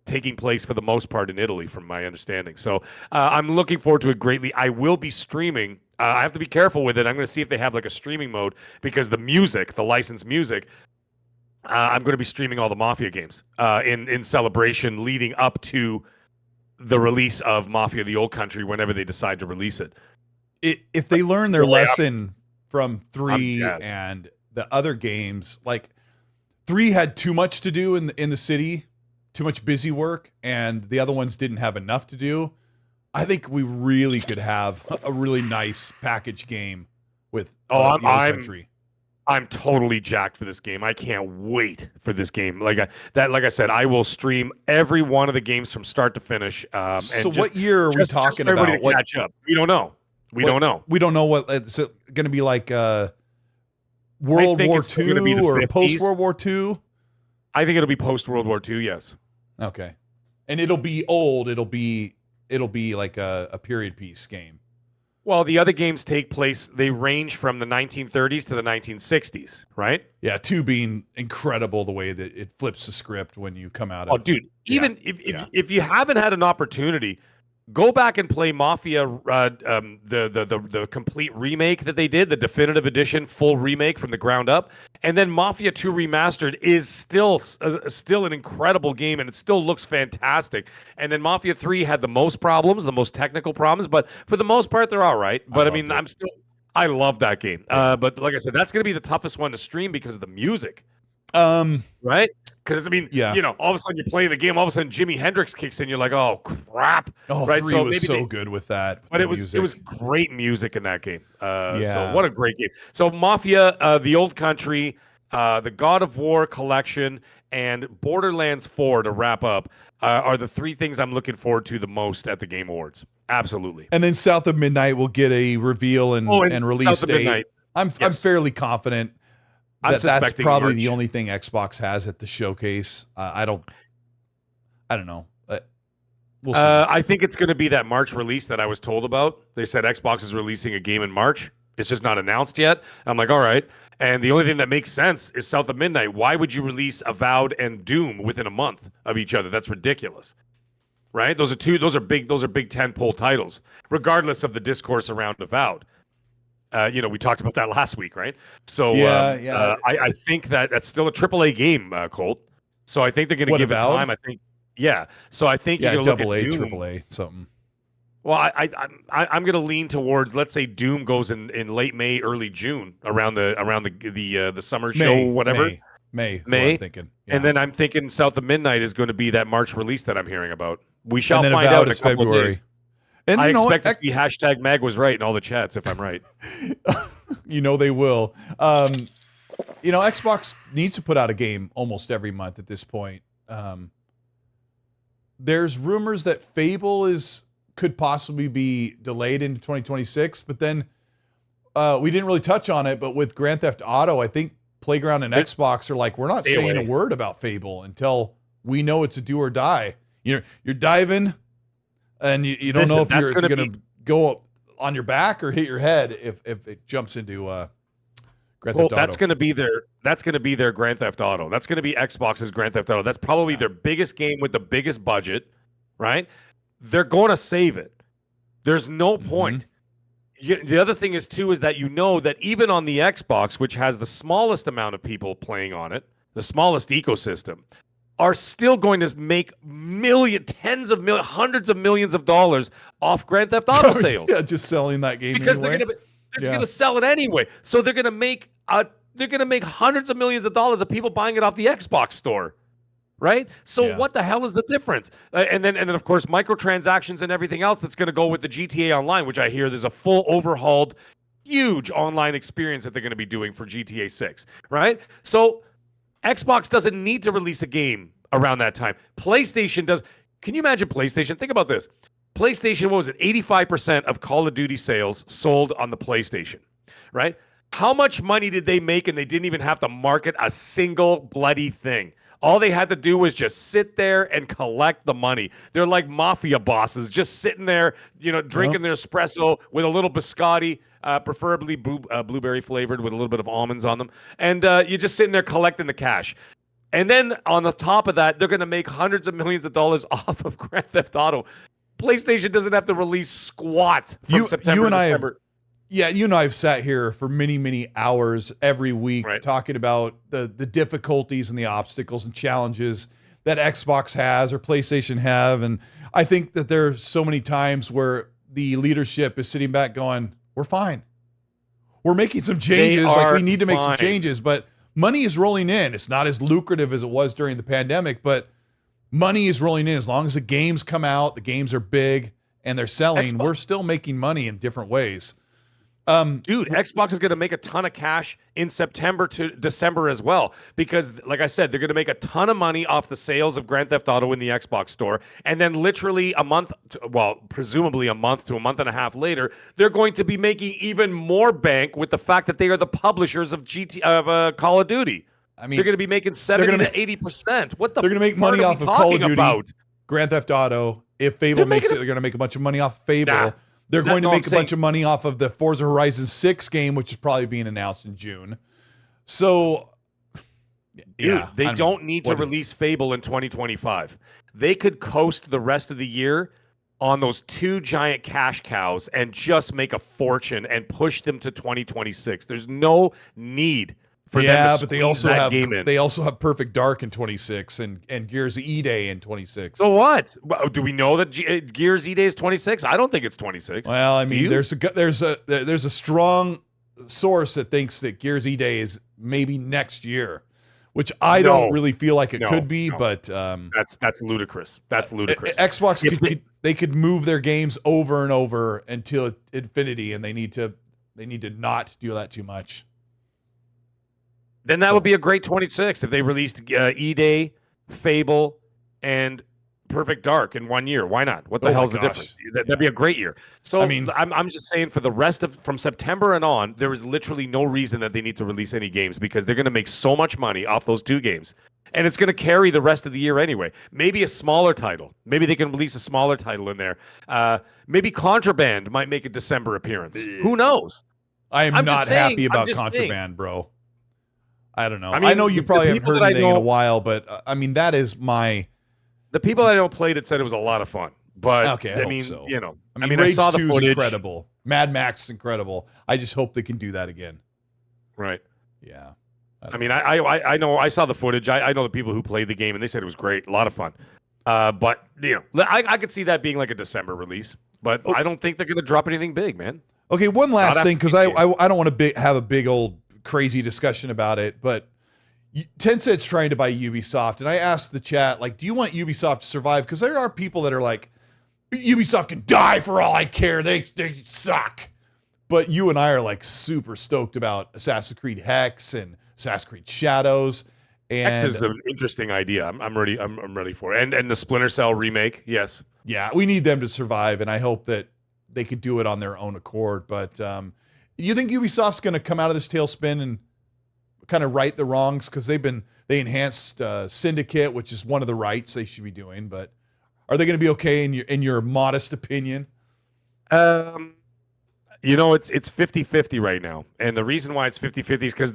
taking place for the most part in Italy, from my understanding. So I'm looking forward to it greatly. I will be streaming. I have to be careful with it. I'm going to see if they have like a streaming mode because the music, the licensed music, I'm going to be streaming all the Mafia games in celebration leading up to the release of Mafia: The Old Country whenever they decide to release it. If they learn their lesson from 3 and the other games, like 3 had too much to do in the city, too much busy work, and the other ones didn't have enough to do. I think we really could have a really nice package game with The Old Country. I'm totally jacked for this game. I can't wait for this game. Like I said, I will stream every one of the games from start to finish. So what year are we talking about? What catch up? We don't know. We don't know what it's going to be like. World War II or post World War II? I think it'll be post World War II. Yes. Okay, and it'll be old. It'll be like a period piece game. Well, the other games take place. They range from the 1930s to the 1960s, right? Yeah, 2 being incredible the way that it flips the script when you come out of. Oh, dude! Even if you haven't had an opportunity, go back and play Mafia, the complete remake that they did, the definitive edition, full remake from the ground up, and then Mafia 2 Remastered is still an incredible game, and it still looks fantastic. And then Mafia 3 had the most problems, the most technical problems, but for the most part, they're all right. But I love that game. But like I said, that's going to be the toughest one to stream because of the music. Right? Because all of a sudden you're playing the game, all of a sudden Jimi Hendrix kicks in, you're like, oh crap! Oh, right? 3 was so good with that, but it was great music in that game. So what a great game! So Mafia, The Old Country, the God of War collection, and Borderlands 4 to wrap up are the 3 things I'm looking forward to the most at the Game Awards. Absolutely. And then South of Midnight will get a reveal and release date. I'm fairly confident. That's probably the only thing Xbox has at the showcase. I don't know. We'll see. I think it's going to be that March release that I was told about. They said Xbox is releasing a game in March. It's just not announced yet. I'm like, all right. And the only thing that makes sense is South of Midnight. Why would you release Avowed and Doom within a month of each other? That's ridiculous. Right? Those are big tentpole titles, regardless of the discourse around Avowed. We talked about that last week, right? So I think that's still a AAA game, Colt. So I think they're going to give it time. I think, So I think you're going to look at Doom. AAA, something. Well, I'm going to lean towards, let's say Doom goes in late May, early June, around the summer show, whatever. May. I'm thinking. Yeah. And then I'm thinking South of Midnight is going to be that March release that I'm hearing about. We shall find out Avowed in a is couple February. of days. And I expect to see hashtag Mag was right in all the chats if I'm right. They will. Xbox needs to put out a game almost every month at this point. There's rumors that Fable could possibly be delayed into 2026, but then we didn't really touch on it. But with Grand Theft Auto, I think Playground and Xbox are like, we're not saying a word about Fable until we know it's a do or die. You're diving, and you don't know if you're going to go on your back or hit your head if it jumps into Grand Theft Auto. That's going to be their Grand Theft Auto. That's going to be Xbox's Grand Theft Auto. That's probably their biggest game with the biggest budget, right? They're going to save it. There's no point. The other thing is that that even on the Xbox, which has the smallest amount of people playing on it, the smallest ecosystem, are still going to make tens of millions, hundreds of millions of dollars off Grand Theft Auto sales. Yeah, just selling that game because anyway. they're going to sell it anyway. So they're going to make hundreds of millions of dollars of people buying it off the Xbox store. Right? So what the hell is the difference? And then of course microtransactions and everything else that's going to go with the GTA Online, which I hear there's a full overhauled huge online experience that they're going to be doing for GTA 6, right? So Xbox doesn't need to release a game around that time. PlayStation does. Can you imagine PlayStation? Think about this. PlayStation, what was it? 85% of Call of Duty sales sold on the PlayStation, right? How much money did they make and they didn't even have to market a single bloody thing? All they had to do was just sit there and collect the money. They're like mafia bosses, just sitting there, drinking their espresso with a little biscotti, preferably blueberry flavored with a little bit of almonds on them. And you're just sitting there collecting the cash. And then on the top of that, they're going to make hundreds of millions of dollars off of Grand Theft Auto. PlayStation doesn't have to release squat from September to December. You and I have sat here for many, many hours every week talking about the difficulties and the obstacles and challenges that Xbox has or PlayStation have. And I think that there's so many times where the leadership is sitting back going, we're fine. We're making some changes. We need to make some changes, but money is rolling in. It's not as lucrative as it was during the pandemic, but money is rolling in. As long as the games come out, the games are big and they're selling, we're still making money in different ways. Dude, Xbox is going to make a ton of cash in September to December as well, because like I said, they're going to make a ton of money off the sales of Grand Theft Auto in the Xbox store. And then literally presumably a month to a month and a half later, they're going to be making even more bank with the fact that they are the publishers of Call of Duty. I mean, they're going to be making 70 to 80%. What the? They're going to make money off of Call of Duty, Grand Theft Auto. If Fable makes it, they're going to make a bunch of money off Fable. Nah. They're going to make a bunch of money off of the Forza Horizon 6 game, which is probably being announced in June. So, they don't need to release Fable in 2025. They could coast the rest of the year on those two giant cash cows and just make a fortune and push them to 2026. There's no need for them to but they also have Perfect Dark in 26 and Gears E-Day in 26. So what? Do we know that Gears E-Day is 26? I don't think it's 26. Well, I mean, there's a strong source that thinks that Gears E-Day is maybe next year, which I don't really feel like it could be, but that's ludicrous. That's ludicrous. Xbox they could move their games over and over until infinity, and they need to not do that too much. Then that would be a great 26 if they released E-Day, Fable, and Perfect Dark in 1 year. Why not? What the hell's the difference? That'd be a great year. So I mean, I'm just saying for the rest of from September and on, there is literally no reason that they need to release any games because they're going to make so much money off those two games. And it's going to carry the rest of the year anyway. Maybe a smaller title. Maybe they can release a smaller title in there. Maybe Contraband might make a December appearance. Who knows? I'm not happy about Contraband, bro. I don't know. I know you probably haven't heard anything in a while, but I mean, that is my... The people that I know played it said it was a lot of fun. But, okay, I mean, so. I mean, Rage 2 is incredible. Mad Max is incredible. I just hope they can do that again. Right. Yeah. I know I saw the footage. I know the people who played the game, and they said it was great. A lot of fun. But, I could see that being like a December release. But I don't think they're going to drop anything big, man. Okay, one last thing, because I don't want to have a big old crazy discussion about it, but Tencent's trying to buy Ubisoft, and I asked the chat, like, do you want Ubisoft to survive? Because there are people that are like, Ubisoft can die for all I care. They suck. But you and I are like super stoked about Assassin's Creed Hex and Assassin's Creed Shadows. And Hex is an interesting idea. I'm ready. I'm ready for it. And the Splinter Cell remake. Yes. Yeah, we need them to survive, and I hope that they could do it on their own accord. But you think Ubisoft's going to come out of this tailspin and kind of right the wrongs? Because they enhanced Syndicate, which is one of the rights they should be doing. But are they going to be okay in your modest opinion? You know, it's 50-50 right now. And the reason why it's 50-50 is because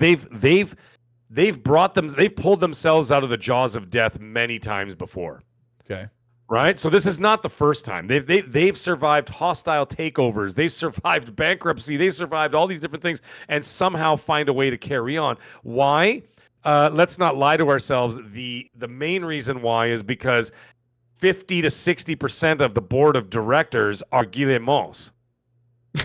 they've pulled themselves out of the jaws of death many times before. Okay. Right? So this is not the first time. They've survived hostile takeovers. They've survived bankruptcy. They survived all these different things and somehow find a way to carry on. Why? Let's not lie to ourselves. The main reason why is because 50 to 60% of the board of directors are Guillemots.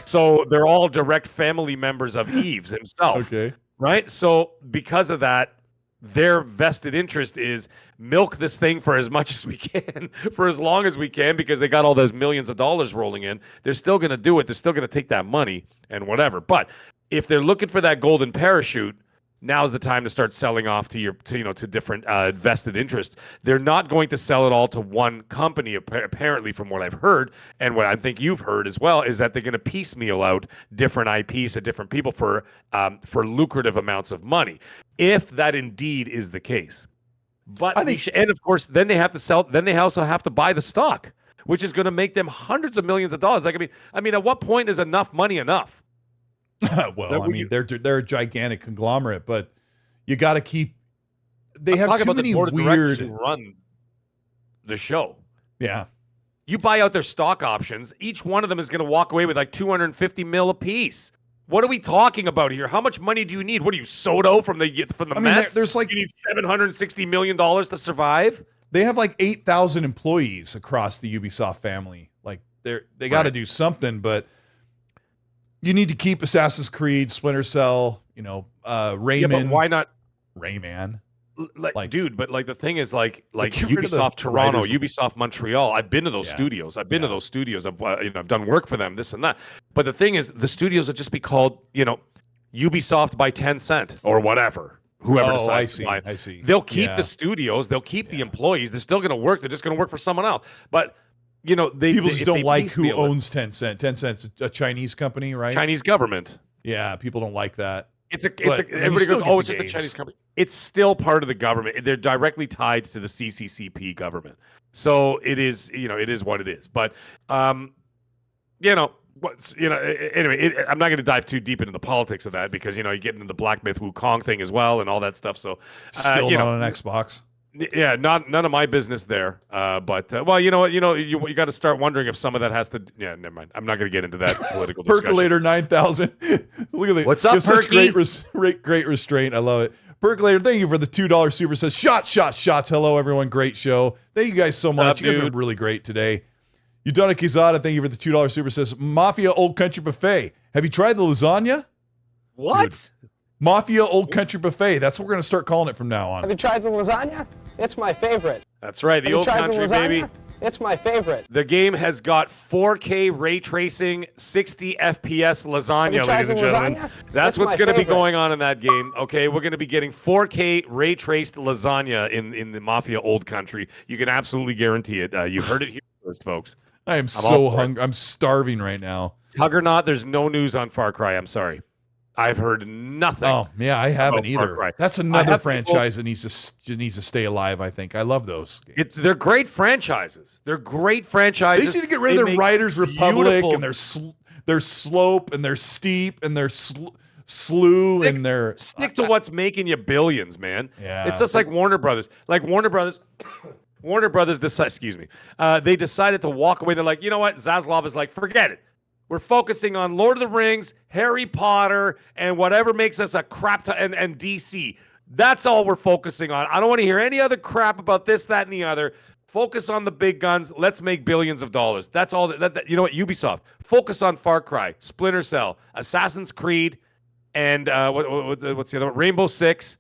So they're all direct family members of Yves himself. Okay. Right? So because of that, their vested interest is milk this thing for as much as we can, for as long as we can, because they got all those millions of dollars rolling in. They're still going to do it. They're still going to take that money and whatever. But if they're looking for that golden parachute, now's the time to start selling off to different vested interests. They're not going to sell it all to one company, apparently, from what I've heard, and what I think you've heard as well, is that they're going to piecemeal out different IPs to different people for lucrative amounts of money, if that indeed is the case. But and of course, then they have to sell. Then they also have to buy the stock, which is going to make them hundreds of millions of dollars. Like, I mean, at what point is enough money enough? Well, I mean, they're a gigantic conglomerate, but you got to keep. They have too many weird. Who run the show. Yeah, you buy out their stock options. Each one of them is going to walk away with like $250 million a piece. What are we talking about here? How much money do you need? What are you, Soto from the Mets? There's like you need $760 million to survive. They have like 8,000 employees across the Ubisoft family. Like they got to do something, but. You need to keep Assassin's Creed, Splinter Cell, Rayman. Yeah, but why not Rayman? Like, dude, but like the thing is, like Ubisoft Toronto, Ubisoft Montreal. I've been to those studios. I've done work for them, this and that. But the thing is, the studios would just be called, Ubisoft by Tencent or whatever. Whoever decides to buy it. I see. They'll keep the studios. They'll keep the employees. They're still going to work. They're just going to work for someone else. But people just don't like who owns Tencent. Tencent's a Chinese company, right? Chinese government. Yeah, people don't like that. Everybody goes, oh, it's just a Chinese company. It's still part of the government. They're directly tied to the CCCP government. So it is, it is what it is. But, anyway, I'm not going to dive too deep into the politics of that because, you get into the Black Myth Wukong thing as well and all that stuff. So still not on Xbox. Yeah, none of my business there. But well, you know what? You got to start wondering if some of that has to. Yeah, never mind. I'm not going to get into that political discussion. Percolator 9000. Look at that. What's up, Perky? Such great restraint. I love it. Percolator, thank you for the $2 super. Says shots. Hello, everyone. Great show. Thank you guys so much. You guys have been really great today. Udana Kizada, thank you for the $2 super. Says Mafia Old Country Buffet. Have you tried the lasagna? What? Dude. Mafia Old Country Buffet. That's what we're going to start calling it from now on. Have you tried the lasagna? It's my favorite. That's right, the Old Country, baby. It's my favorite. The game has got 4K ray tracing, 60 FPS lasagna, ladies and gentlemen. That's what's going to be going on in that game. Okay, we're going to be getting 4K ray traced lasagna in the Mafia Old Country. You can absolutely guarantee it. You heard it here first, folks. I am so hungry. I'm starving right now. Hug or not, there's no news on Far Cry. I'm sorry. I've heard nothing. Oh, yeah, I haven't either. That's another franchise that needs to stay alive, I think. I love those games. They're great franchises. They're great franchises. They just need to get rid of their Riders Republic and their Slope and their Steep and their Slew and their... Stick to what's making you billions, man. Yeah. It's just like Warner Brothers. Warner Brothers they decided to walk away. They're like, you know what? Zaslav is like, forget it. We're focusing on Lord of the Rings, Harry Potter, and whatever makes us a crap ton, and DC. That's all we're focusing on. I don't want to hear any other crap about this, that, and the other. Focus on the big guns. Let's make billions of dollars. That's all. You know what? Ubisoft. Focus on Far Cry, Splinter Cell, Assassin's Creed, and what's the other one? Rainbow Six,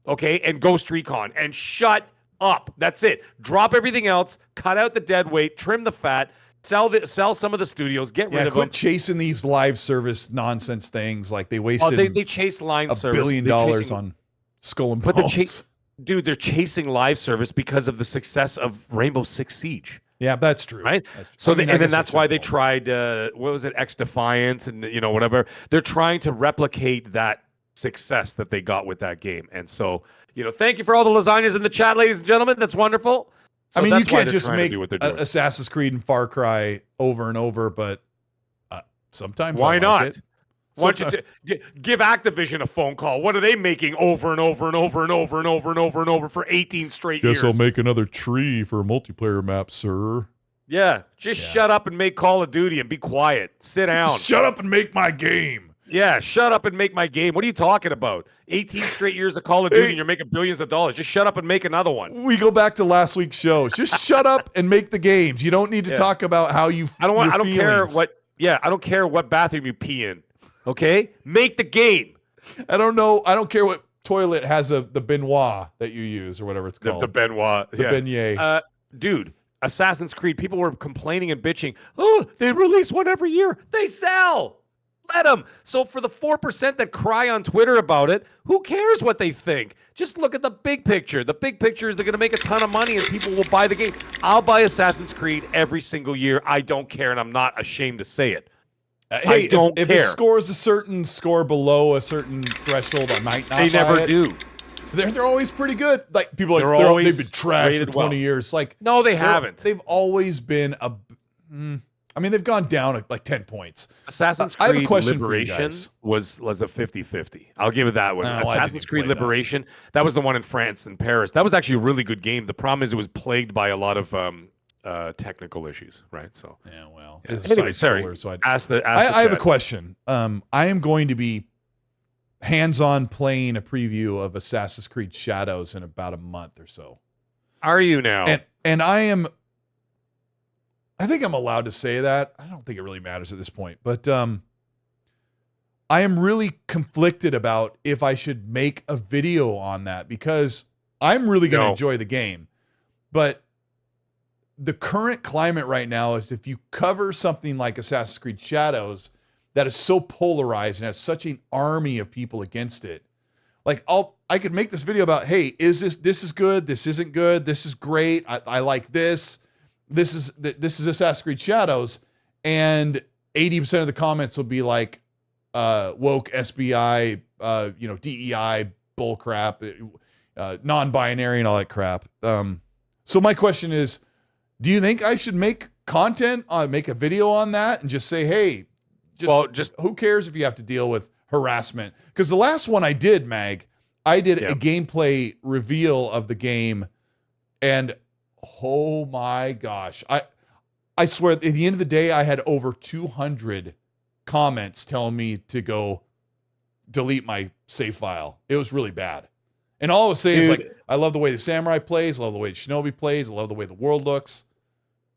okay, and Ghost Recon. And shut up. That's it. Drop everything else. Cut out the dead weight. Trim the fat. Sell some of the studios, get rid of quit them. Chasing these live service nonsense things. Like they wasted they chase line service. $1 billion on Skull and Bones. Dude, they're chasing live service because of the success of Rainbow Six Siege. Yeah, that's true. Right? So then that's why they tried, what was it, X Defiant and, whatever. They're trying to replicate that success that they got with that game. And so, thank you for all the lasagnas in the chat, ladies and gentlemen. That's wonderful. So you can't just make Assassin's Creed and Far Cry over and over, but sometimes why I like not? it. Why don't you give Activision a phone call? What are they making over and over and over and over and over and over and over for 18 straight years? Guess I'll make another tree for a multiplayer map, sir. Yeah, shut up and make Call of Duty and be quiet. Sit down. Shut up and make my game. Yeah, shut up and make my game. What are you talking about? 18 straight years of Call of Duty and you're making billions of dollars. Just shut up and make another one. We go back to last week's show. Just shut up and make the games. You don't need to talk about how you I don't care what bathroom you pee in. Okay? Make the game. I don't know. I don't care what toilet has the Benoit that you use or whatever it's called. The Benoit. The beignet. Dude, Assassin's Creed, people were complaining and bitching. Oh, they release one every year. They sell. Let them. So for the 4% that cry on Twitter about it, who cares what they think? Just look at the big picture. The big picture is they're going to make a ton of money and people will buy the game. I'll buy Assassin's Creed every single year. I don't care, and I'm not ashamed to say it. Hey, if it scores a certain score below a certain threshold, I might not buy it. They never do. They're always pretty good. Like people they've been trashed for 20 years. Like no, they haven't. They've always been they've gone down like 10 points. Assassin's Creed I have a question Liberation was a 50-50. I'll give it that one. No, Assassin's Creed Liberation, that was the one in France and Paris. That was actually a really good game. The problem is it was plagued by a lot of technical issues, right? So yeah, well. Anyway, sorry. So I have a question. I am going to be hands-on playing a preview of Assassin's Creed Shadows in about a month or so. Are you now? And I think I'm allowed to say that. I don't think it really matters at this point, but I am really conflicted about if I should make a video on that because I'm really going to enjoy the game. But the current climate right now is if you cover something like Assassin's Creed Shadows that is so polarized and has such an army of people against it, like I could make this video about, hey, this is good, this isn't good, this is great, I like this. This is Assassin's Creed Shadows, and 80% of the comments will be like woke SBI, DEI bullcrap, non-binary and all that crap. So my question is, do you think I should make content, make a video on that, and just say, hey, who cares if you have to deal with harassment? Because the last one I did, Mag, I did a gameplay reveal of the game, and oh my gosh. I swear at the end of the day, I had over 200 comments telling me to go delete my save file. It was really bad. And all I was saying is like, I love the way the samurai plays. I love the way the shinobi plays. I love the way the world looks.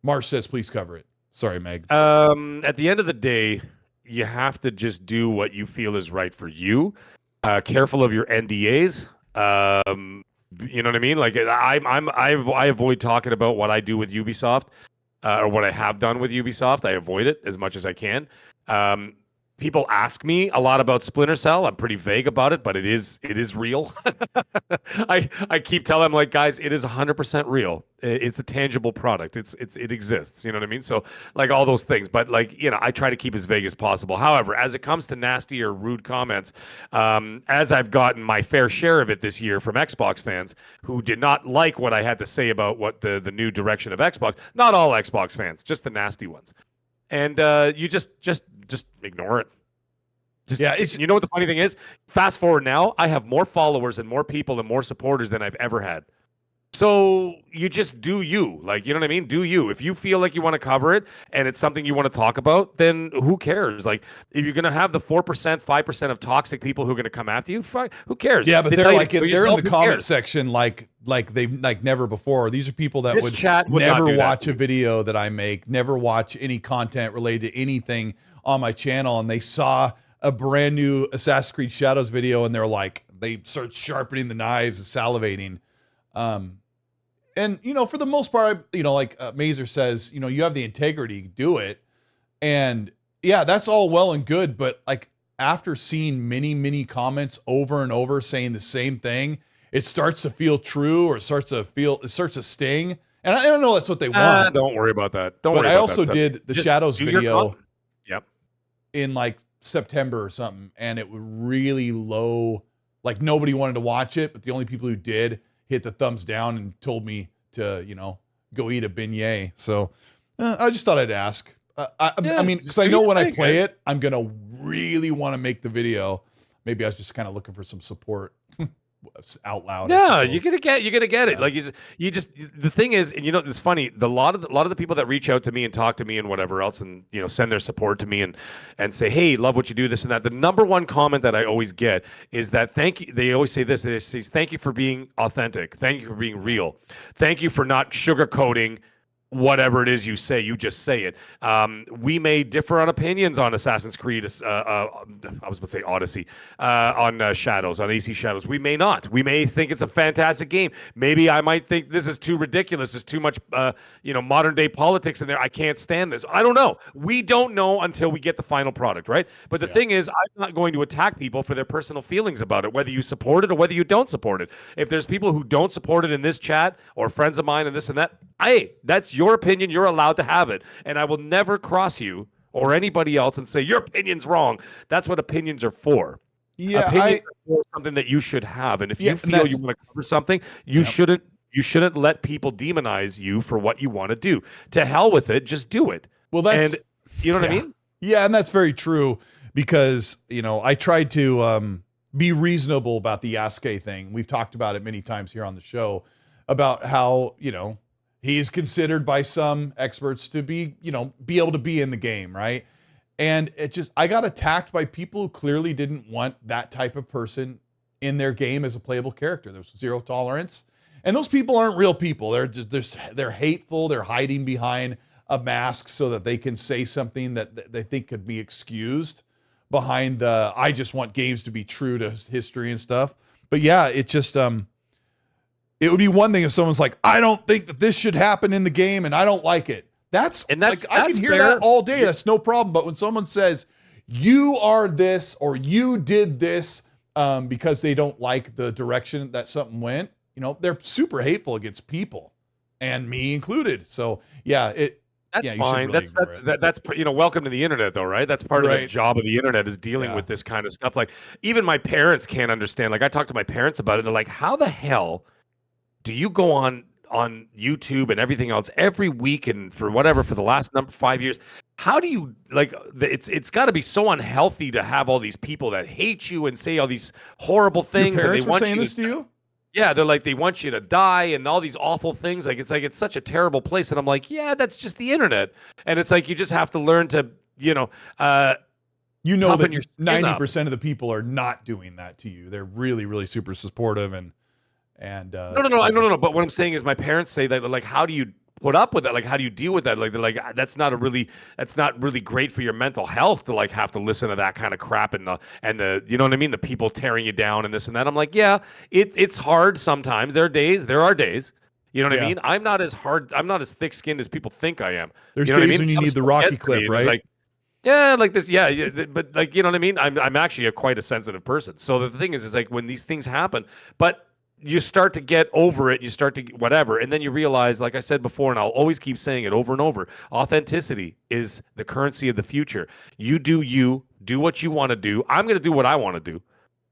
Marsh says, please cover it. Sorry, Meg. At the end of the day, you have to just do what you feel is right for you. Careful of your NDAs. You know what I mean? Like I avoid talking about what I do with Ubisoft, or what I have done with Ubisoft. I avoid it as much as I can. People ask me a lot about Splinter Cell. I'm pretty vague about it, but it is real. I keep telling them, like, guys, it is 100% real. It's a tangible product. It exists. You know what I mean? So like all those things, but like, I try to keep as vague as possible. However, as it comes to nasty or rude comments, as I've gotten my fair share of it this year from Xbox fans who did not like what I had to say about what the new direction of Xbox, not all Xbox fans, just the nasty ones. And you just ignore it. You know what the funny thing is? Fast forward now, I have more followers and more people and more supporters than I've ever had. So you just do you. Like, you know what I mean? Do you. If you feel like you want to cover it and it's something you want to talk about, then who cares? Like, if you're going to have the 4%, 5% of toxic people who are going to come after you, who cares? Yeah, but they're in the comment section like they like never before. These are people that would never watch a video that I make, never watch any content related to anything on my channel, and they saw a brand new Assassin's Creed Shadows video and they're like, they start sharpening the knives and salivating. And, for the most part, like Mazer says, you have the integrity, do it. And yeah, that's all well and good. But like after seeing many comments over and over saying the same thing, it starts to feel true, or it starts to sting. And I don't know that's what they want. Don't worry about that. But I also did the Shadows video Yep. in like September or something. And it was really low. Like nobody wanted to watch it, but the only people who did hit the thumbs down and told me to, go eat a beignet. So I just thought I'd ask. I mean, because I know when I play it, I'm going to really want to make the video. Maybe I was just kind of looking for some support out loud. Yeah, you're gonna get it. Like you just the thing is, and it's funny. A lot of the people that reach out to me and talk to me and whatever else, and send their support to me and say, hey, love what you do, this and that. The number one comment that I always get is that thank you. They always say this. They say thank you for being authentic. Thank you for being real. Thank you for not sugarcoating whatever it is you say, you just say it. We may differ on opinions on Assassin's Creed, I was about to say Odyssey, on Shadows, on AC Shadows. We may not. We may think it's a fantastic game. Maybe I might think this is too ridiculous. There's too much, modern day politics in there. I can't stand this. I don't know. We don't know until we get the final product, right? But the thing is, I'm not going to attack people for their personal feelings about it, whether you support it or whether you don't support it. If there's people who don't support it in this chat, or friends of mine and this and that, hey, that's your opinion. You're allowed to have it. And I will never cross you or anybody else and say, your opinion's wrong. That's what opinions are for. Yeah, opinions are for something that you should have. And if you feel you want to cover something, you shouldn't let people demonize you for what you want to do. To hell with it. Just do it. Well, that's, and you know what I mean? Yeah, and that's very true because, I tried to be reasonable about the Yasuke thing. We've talked about it many times here on the show about how, he is considered by some experts to be, be able to be in the game, right? And I got attacked by people who clearly didn't want that type of person in their game as a playable character. There's zero tolerance. And those people aren't real people. They're hateful. They're hiding behind a mask so that they can say something that they think could be excused behind I just want games to be true to history and stuff. But yeah, it just, it would be one thing if someone's like, I don't think that this should happen in the game and I don't like it. That's I can hear that all day. That's no problem. But when someone says you are this or you did this because they don't like the direction that something went, they're super hateful against people, and me included. So yeah, that's fine. Really that's welcome to the internet, though, right? That's part of the job of the internet is dealing with this kind of stuff. Like even my parents can't understand. Like I talked to my parents about it, and they're like, how the hell do you go on YouTube and everything else every week and for the last 5 years? How do you it's got to be so unhealthy to have all these people that hate you and say all these horrible things. Your parents and they were saying this to you? Yeah, they're like, they want you to die and all these awful things. Like it's such a terrible place. And I'm like, yeah, that's just the internet. And it's like you just have to learn to, that 90% of the people are not doing that to you. They're really, really super supportive and no. But what I'm saying is, my parents say that, like, how do you put up with that? Like, how do you deal with that? Like, they're like, that's not really great for your mental health to like have to listen to that kind of crap and the you know what I mean? The people tearing you down and this and that. I'm like, yeah, it's hard sometimes. There are days. You know what I mean? I'm not as thick skinned as people think I am. There's days when you need the Rocky clip, right? Like, yeah, like this, but like, you know what I mean? I'm actually quite a sensitive person. So the thing is like when these things happen, but you start to get over it, you start to whatever, and then you realize, like I said before, and I'll always keep saying it over and over, authenticity is the currency of the future. You do what you want to do. I'm going to do what I want to do.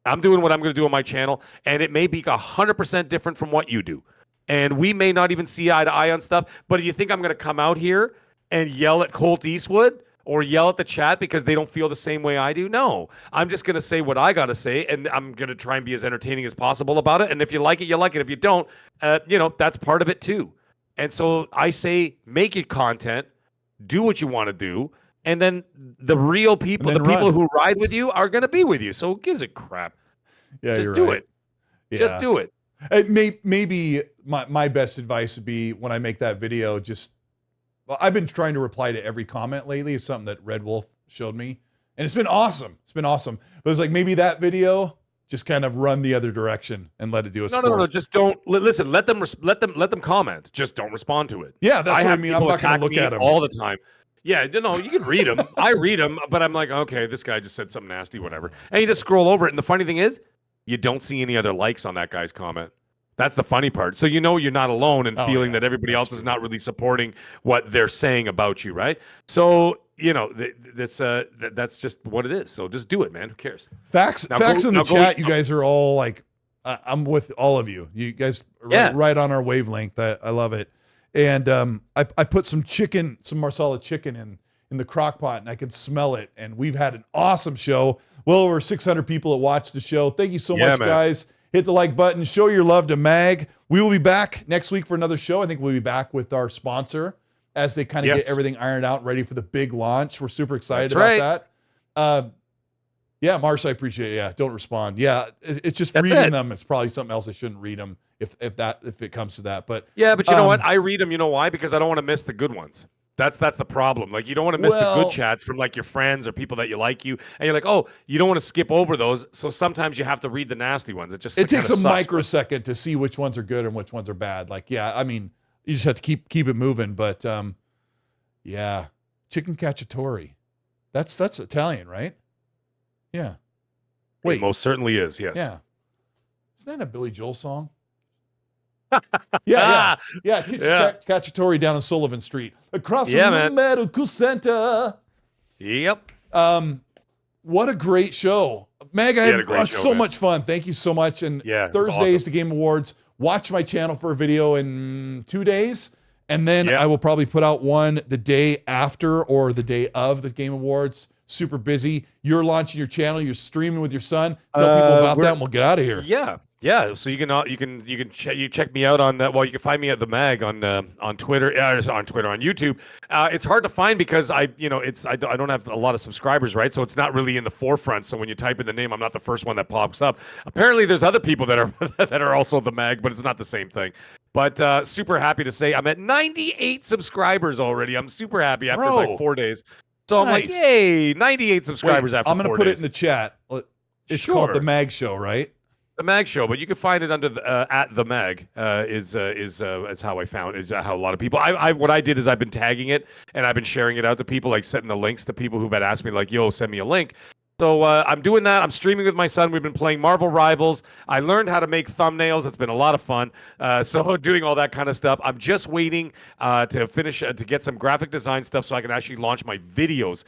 I'm doing what I'm going to do on my channel, and it may be 100% different from what you do. And we may not even see eye to eye on stuff, but do you think I'm going to come out here and yell at Colteastwood or yell at the chat because they don't feel the same way I do? No, I'm just going to say what I got to say, and I'm going to try and be as entertaining as possible about it. And if you like it, you like it. If you don't, that's part of it too. And so I say, make it content, do what you want to do, and then the real people, the people who ride with you are going to be with you. So who gives a crap? Yeah, just you're do right. it. Yeah. Just do it. Maybe my best advice would be when I make that video, I've been trying to reply to every comment lately. It's something that Red Wolf showed me, and it's been awesome. But it's like maybe that video, just kind of run the other direction and let it do its course. No. Just don't listen. Let them comment. Just don't respond to it. Yeah, that's what I mean. I'm not going to look at them all the time. Yeah, no, you can read them. I read them, but I'm like, okay, this guy just said something nasty, whatever. And you just scroll over it. And the funny thing is, you don't see any other likes on that guy's comment. That's the funny part. So you're not alone in feeling that everybody else is not really supporting what they're saying about you, right? So that's just what it is. So just do it, man. Who cares? Facts in the chat. You guys are all like, I'm with all of you. You guys are right on our wavelength. I love it. And I put some Marsala chicken in the crock pot, and I can smell it. And we've had an awesome show. Well over 600 people that watched the show. Thank you so much, guys. Hit the like button. Show your love to Mag. We will be back next week for another show. I think we'll be back with our sponsor as they kind of get everything ironed out, ready for the big launch. We're super excited about that. Yeah, Mars, I appreciate it. Yeah, don't respond. Yeah, it's just reading them. It's probably something else. I shouldn't read them if it comes to that. But yeah, but you know what? I read them. You know why? Because I don't want to miss the good ones. That's the problem. Like, you don't want to miss the good chats from like your friends or people that you like and you're like, oh, you don't want to skip over those. So sometimes you have to read the nasty ones. It takes a microsecond to see which ones are good and which ones are bad. Like, yeah, I mean, you just have to keep it moving. But yeah, chicken cacciatore. That's Italian, right? Yeah. Wait, it most certainly is. Yes. Yeah. Isn't that a Billy Joel song? Yeah. Cacciatore down on Sullivan Street, across from the medical center. Yep. What a great show, Meg! I had so much fun. Thank you so much. And Thursday is the Game Awards. Watch my channel for a video in 2 days, and then I will probably put out one the day after or the day of the Game Awards. Super busy. You're launching your channel. You're streaming with your son. Tell people about that, and we'll get out of here. Yeah. So you can check me out on you can find me at the Mag on Twitter, on YouTube. It's hard to find because I don't have a lot of subscribers, right? So it's not really in the forefront. So when you type in the name, I'm not the first one that pops up. Apparently, there's other people that are that are also the Mag, but it's not the same thing. But super happy to say I'm at 98 subscribers already. I'm super happy after like 4 days. So I'm like, yay, 98 subscribers after 4 days. I'm going to put it in the chat. It's called The Mag Show, right? The Mag Show, but you can find it under at The Mag is how I found it, is how a lot of people. What I did is I've been tagging it and I've been sharing it out to people, like setting the links to people who've been asking me like, yo, send me a link. So I'm doing that. I'm streaming with my son. We've been playing Marvel Rivals. I learned how to make thumbnails. It's been a lot of fun. So doing all that kind of stuff. I'm just waiting to finish to get some graphic design stuff so I can actually launch my videos.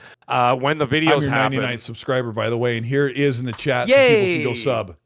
When the videos happen. I'm your 99th subscriber, by the way, and here it is in the chat so people can go sub.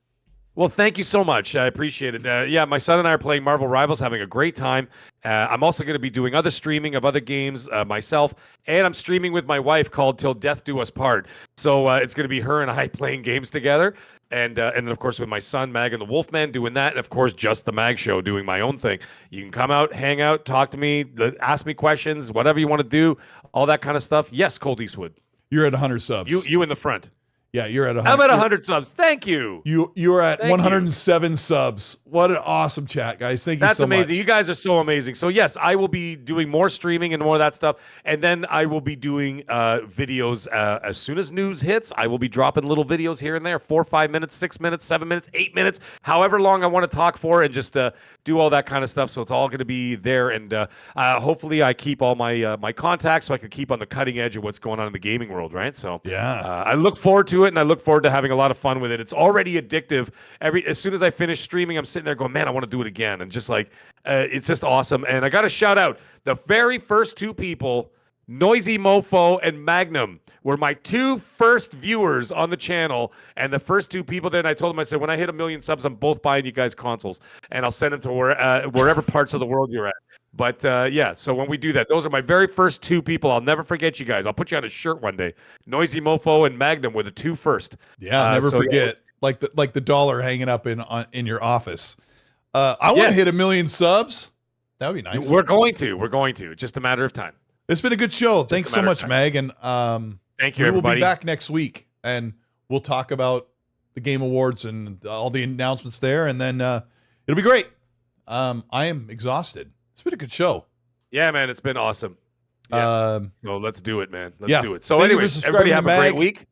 Well, thank you so much. I appreciate it. My son and I are playing Marvel Rivals, having a great time. I'm also going to be doing other streaming of other games myself, and I'm streaming with my wife called Till Death Do Us Part. So it's going to be her and I playing games together, and then, of course, with my son, Mag and the Wolfman, doing that, and, of course, just the Mag Show, doing my own thing. You can come out, hang out, talk to me, ask me questions, whatever you want to do, all that kind of stuff. Yes, Colteastwood. You're at 100 subs. You in the front. Yeah, you're at 100. I'm at 100 subs. Thank you. You're at 107 subs. What an awesome chat, guys. Thank you so much. That's amazing. You guys are so amazing. So, yes, I will be doing more streaming and more of that stuff. And then I will be doing videos as soon as news hits. I will be dropping little videos here and there, 4 or 5 minutes, 6 minutes, 7 minutes, 8 minutes, however long I want to talk for, and just do all that kind of stuff. So it's all going to be there. And hopefully I keep all my contacts so I can keep on the cutting edge of what's going on in the gaming world, right? So I look forward to it, and I look forward to having a lot of fun with it. It's already addictive. As soon as I finish streaming, I'm sitting there going, man, I want to do it again. And just like, it's just awesome. And I got to shout out the very first two people, Noisy Mofo and Magnum, were my two first viewers on the channel. And the first two people there, and I told them, I said, when I hit 1 million subs, I'm both buying you guys consoles, and I'll send them to wherever parts of the world you're at. But so when we do that, those are my very first two people. I'll never forget you guys. I'll put you on a shirt one day. Noisy Mofo and Magnum were the two first. Yeah, I'll never forget. Like the dollar hanging up in your office. I want to hit 1 million subs. That would be nice. We're going to. Just a matter of time. It's been a good show. Thanks so much, Meg. And thank you, everybody. We'll be back next week, and we'll talk about the Game Awards and all the announcements there, and then it'll be great. I am exhausted. It's been a good show. Yeah, man, it's been awesome. Yeah. So let's do it, man. Let's do it. So anyways, everybody have a great week.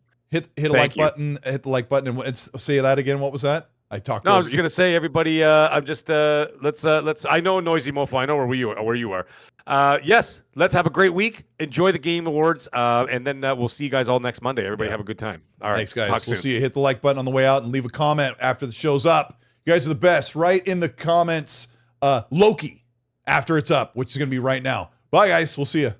hit a like button, hit the like button, and say that again. What was that? I talked. No, I was just gonna say, everybody. I'm just let's. I know Noisy Mofo. I know where you are. Yes, let's have a great week. Enjoy the Game Awards, and then we'll see you guys all next Monday. Everybody have a good time. All right, thanks, guys. We'll see you. Hit the like button on the way out and leave a comment after the show's up. You guys are the best. Write in the comments, Loki, after it's up, which is gonna be right now. Bye, guys. We'll see you.